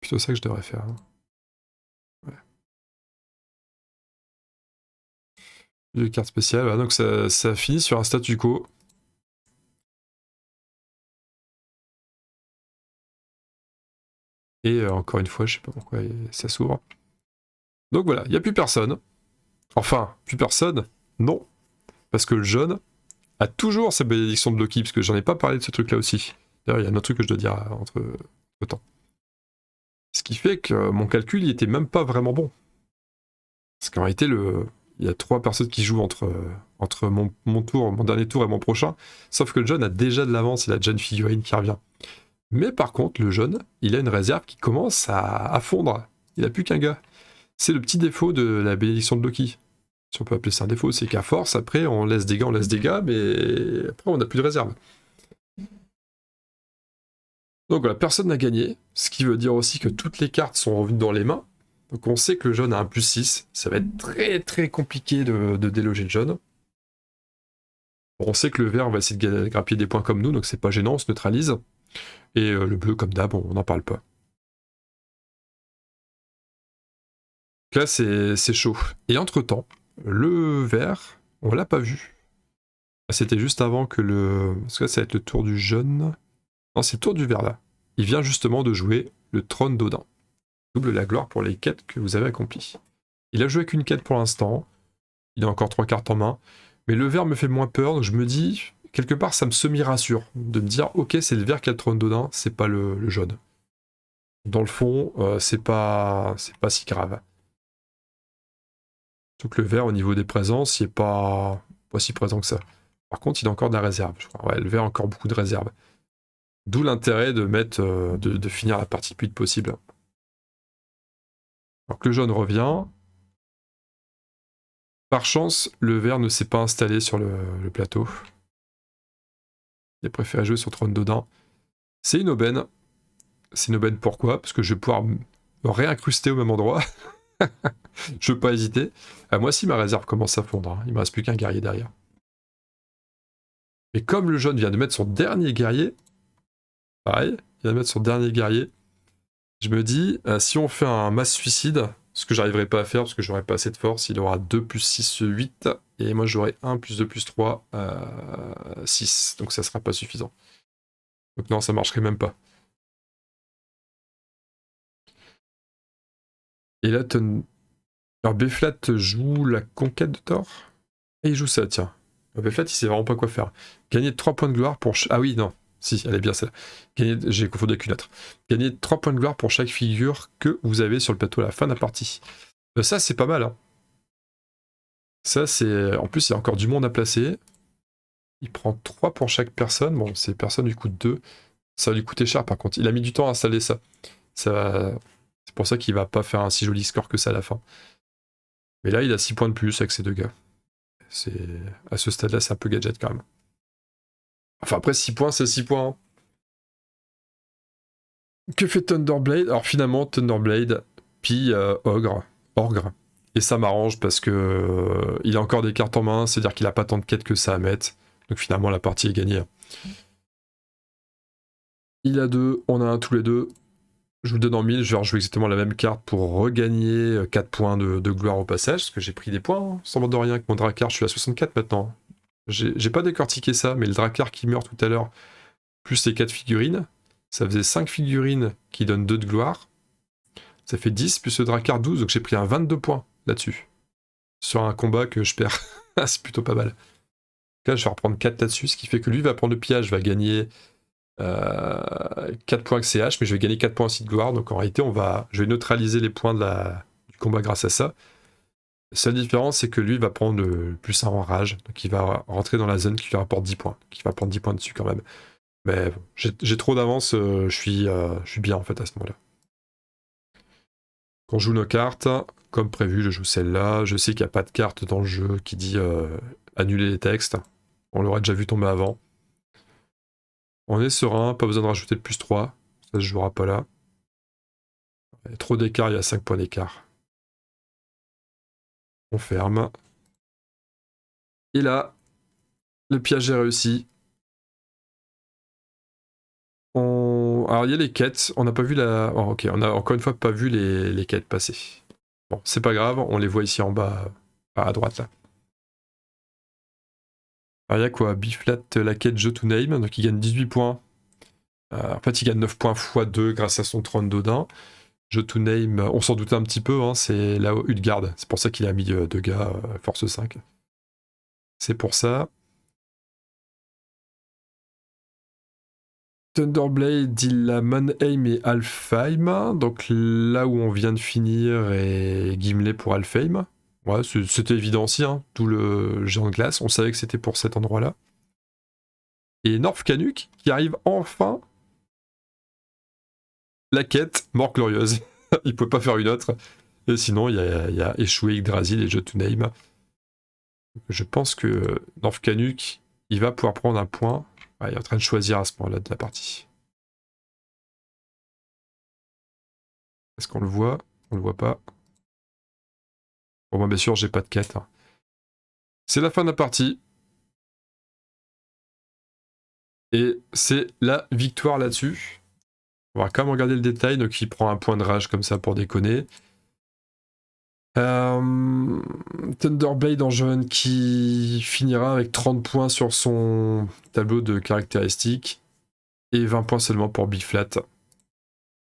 Plutôt ça que je devrais faire. Hein. Ouais. Plus de carte spéciale, voilà, donc ça finit sur un statu quo. Et encore une fois, je sais pas pourquoi ça s'ouvre. Donc voilà, il n'y a plus personne. Enfin, plus personne, non. Parce que le jaune a toujours sa bénédiction de Loki, parce que j'en ai pas parlé de ce truc-là aussi. D'ailleurs, il y a un autre truc que je dois dire entre temps. Ce qui fait que mon calcul, il était même pas vraiment bon. Parce qu'en réalité, il y a 3 personnes qui jouent entre mon tour, mon dernier tour et mon prochain. Sauf que le jaune a déjà de l'avance, il a déjà une figurine qui revient. Mais par contre, le jaune, il a une réserve qui commence à fondre. Il a plus qu'un gars. C'est le petit défaut de la bénédiction de Loki. Si on peut appeler ça un défaut, c'est qu'à force, après, on laisse des gars, mais après, on n'a plus de réserve. Donc voilà, personne n'a gagné, ce qui veut dire aussi que toutes les cartes sont revenues dans les mains. Donc on sait que le jaune a un +6, ça va être très très compliqué de déloger le jaune. On sait que le vert va essayer de grappiller des points comme nous, donc c'est pas gênant, on se neutralise. Et le bleu, comme d'hab, on n'en parle pas. Là, c'est chaud. Et entre-temps, le vert, on l'a pas vu. C'était juste avant que le... Parce que là, ça va être le tour du jaune. Non, c'est le tour du vert, là. Il vient justement de jouer le trône d'Odin. Double la gloire pour les quêtes que vous avez accomplies. Il a joué qu'une quête pour l'instant. Il a encore 3 cartes en main. Mais le vert me fait moins peur, donc je me dis... Quelque part, ça me semi-rassure. De me dire, ok, c'est le vert qui a le trône d'Odin, c'est pas le jaune. Dans le fond, c'est pas si grave. Donc le vert, au niveau des présences, il n'est pas si présent que ça. Par contre, il a encore de la réserve, je crois. Ouais, le vert a encore beaucoup de réserve. D'où l'intérêt de mettre, de finir la partie le plus vite possible. Alors que le jaune revient. Par chance, le vert ne s'est pas installé sur le plateau. Il a préféré jouer sur Trône d'Odin. C'est une aubaine. C'est une aubaine pourquoi? Parce que je vais pouvoir me réincruster au même endroit. Je ne veux pas hésiter. Moi aussi, ma réserve commence à fondre. Hein. Il ne me reste plus qu'un guerrier derrière. Et comme le jaune vient de mettre son dernier guerrier, pareil, il vient de mettre son dernier guerrier, je me dis, si on fait un mass suicide, ce que j'arriverai pas à faire parce que j'aurai pas assez de force, il aura 2 plus 6, 8, et moi j'aurai 1 plus 2 plus 3, 6, donc ça sera pas suffisant. Donc non, ça marcherait même pas. Et là, alors Bflat joue la conquête de Thor. Et il joue ça, tiens. Bflat, il sait vraiment pas quoi faire. Gagner 3 points de gloire pour... Ah oui, non. Si, elle est bien celle-là. J'ai confondu avec une autre. Gagner 3 points de gloire pour chaque figure que vous avez sur le plateau à la fin de la partie. Ça, c'est pas mal. Hein. Ça, c'est... En plus, il y a encore du monde à placer. Il prend 3 pour chaque personne. Bon, ces personnes lui coûtent 2. Ça va lui coûter cher, par contre. Il a mis du temps à installer ça. C'est pour ça qu'il va pas faire un si joli score que ça à la fin. Mais là, il a 6 points de plus avec ces deux gars. À ce stade-là, c'est un peu gadget quand même. Enfin, après, 6 points, c'est 6 points. Hein. Que fait Thunderblade? Alors finalement, Thunderblade pille Ogre. Et ça m'arrange parce que il a encore des cartes en main, c'est-à-dire qu'il a pas tant de quêtes que ça à mettre. Donc finalement, la partie est gagnée. Il a 2, on a un tous les deux. Je vous le donne en 1000, je vais rejouer exactement la même carte pour regagner 4 points de gloire au passage, parce que j'ai pris des points, hein, sans mode de rien, avec mon Drakkar, je suis à 64 maintenant. J'ai pas décortiqué ça, mais le Drakkar qui meurt tout à l'heure, plus les 4 figurines, ça faisait 5 figurines qui donnent 2 de gloire. Ça fait 10, plus le Drakkar 12, donc j'ai pris un 22 points là-dessus. Sur un combat que je perds. C'est plutôt pas mal. Là, je vais reprendre 4 là-dessus, ce qui fait que lui va prendre le pillage, va gagner 4 points que CH, mais je vais gagner 4 points aussi de gloire, donc en réalité, je vais neutraliser les points du combat grâce à ça. La seule différence, c'est que lui va prendre le plus 1 en rage, donc il va rentrer dans la zone qui lui rapporte 10 points, qui va prendre 10 points dessus quand même. Mais bon, j'ai trop d'avance, je suis bien en fait à ce moment-là. Quand je joue nos cartes, comme prévu, je joue celle-là. Je sais qu'il n'y a pas de carte dans le jeu qui dit annuler les textes. On l'aurait déjà vu tomber avant. On est serein, pas besoin de rajouter le plus 3. Ça se jouera pas là. Il y a trop d'écart, il y a 5 points d'écart. On ferme. Et là, le piège est réussi. Alors il y a les quêtes, on n'a pas vu la... Oh, ok, on a encore une fois pas vu les quêtes passer. Bon, c'est pas grave, on les voit ici en bas, à droite là. Alors il y a quoi? Bflat, la quête Jeu to Name, donc il gagne 18 points. En fait, il gagne 9 points x2 grâce à son trône d'Odin. Jeu to Name, on s'en doutait un petit peu, hein, c'est la Utgard. C'est pour ça qu'il a mis 2 gars, force 5. C'est pour ça. Thunderblade, il a Mannheim et Alfheim. Donc là où on vient de finir est Gimli pour Alfheim. Ouais, c'était évident aussi, hein, tout le géant de glace. On savait que c'était pour cet endroit-là. Et North Canuck qui arrive enfin. La quête, mort glorieuse. Il peut pas faire une autre. Et sinon, il y a échoué Yggdrasil et Jeu to Name. Je pense que North Canuck, il va pouvoir prendre un point. Ouais, il est en train de choisir à ce moment-là de la partie. Est-ce qu'on le voit? On le voit pas. Bon, moi, bien sûr, j'ai pas de quête. Hein. C'est la fin de la partie. Et c'est la victoire là-dessus. On va quand même regarder le détail. Donc, il prend un point de rage comme ça pour déconner. Thunderblade en jaune qui finira avec 30 points sur son tableau de caractéristiques et 20 points seulement pour B-Flat. Donc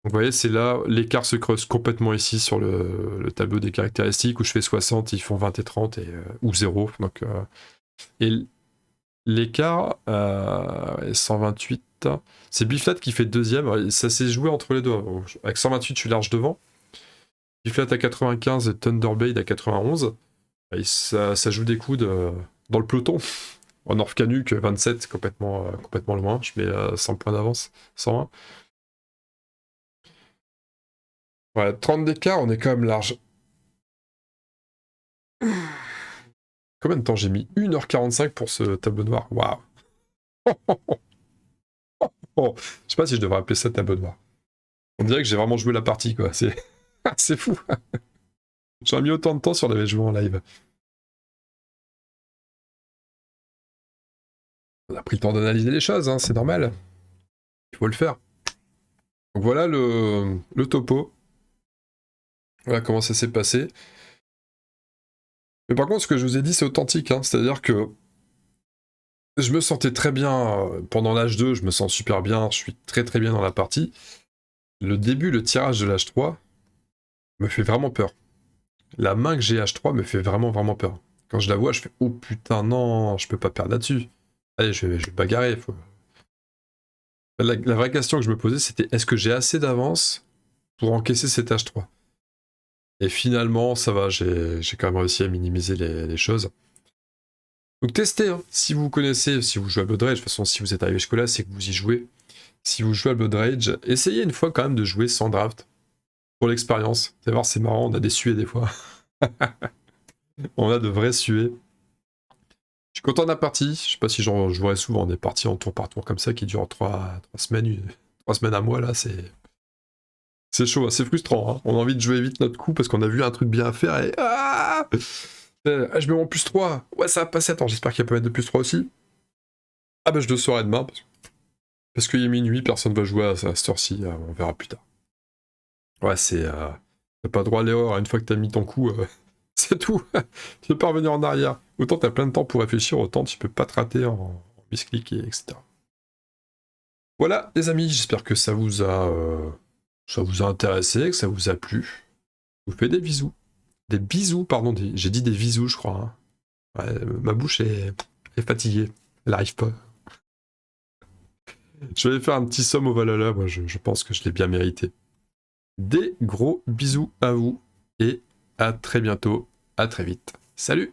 vous voyez, c'est là, l'écart se creuse complètement ici sur le tableau des caractéristiques où je fais 60, ils font 20 et 30 ou 0. Donc, et l'écart, 128, c'est B-Flat qui fait deuxième, ça s'est joué entre les deux. Avec 128, je suis large devant. B-Flat à 95 et Thunderblade à 91. Et ça joue des coudes dans le peloton. En Orph-Canuck, 27, complètement loin. Je mets 100 points d'avance, 120. Ouais, 30 d'écart, on est quand même large. Combien de temps j'ai mis 1h45 pour ce tableau noir. Waouh. Oh, je sais pas si je devrais appeler ça tableau noir. On dirait que j'ai vraiment joué la partie, quoi. C'est fou. J'aurais mis autant de temps si on avait joué en live. On a pris le temps d'analyser les choses, hein, c'est normal. Il faut le faire. Donc voilà le topo. Voilà comment ça s'est passé. Mais par contre, ce que je vous ai dit, c'est authentique. Hein. C'est-à-dire que je me sentais très bien pendant l'âge 2, je me sens super bien, je suis très très bien dans la partie. Le début, le tirage de l'âge 3 me fait vraiment peur. La main que j'ai H3 me fait vraiment vraiment peur. Quand je la vois, je fais oh putain non, je peux pas perdre là-dessus. Allez, je vais bagarrer. La vraie question que je me posais, c'était est-ce que j'ai assez d'avance pour encaisser cet H3 ? Et finalement, ça va, j'ai quand même réussi à minimiser les choses. Donc testez, hein. Si vous connaissez, si vous jouez à Blood Rage, de toute façon si vous êtes arrivé jusque-là, c'est que vous y jouez. Si vous jouez à Blood Rage, essayez une fois quand même de jouer sans draft. Pour l'expérience. Vous allez voir, c'est marrant, on a des suées des fois. On a de vrais suées. Je suis content de la partie, je sais pas si j'en jouerai souvent, des parties en tour par tour comme ça qui durent 3 semaines, 3 semaines à moi là, c'est chaud, c'est frustrant, hein. On a envie de jouer vite notre coup parce qu'on a vu un truc bien à faire et je mets mon plus 3, ouais ça va passer, attends j'espère qu'il y a pas mettre de plus 3 aussi. Ah bah je le saurai demain, parce qu'il est minuit, personne va jouer à cette heure-ci, on verra plus tard. Ouais t'as pas droit à l'erreur, une fois que t'as mis ton coup, c'est tout. Tu peux pas revenir en arrière. Autant t'as plein de temps pour réfléchir, autant tu peux pas te rater en misclick, etc. Voilà, les amis, j'espère que ça vous a intéressé, que ça vous a plu. Je vous fais des bisous. Des bisous, pardon, j'ai dit des bisous, je crois. Hein. Ouais, ma bouche est fatiguée. Elle arrive pas. Je vais faire un petit somme au Valhalla, moi je pense que je l'ai bien mérité. Des gros bisous à vous et à très bientôt, à très vite. Salut!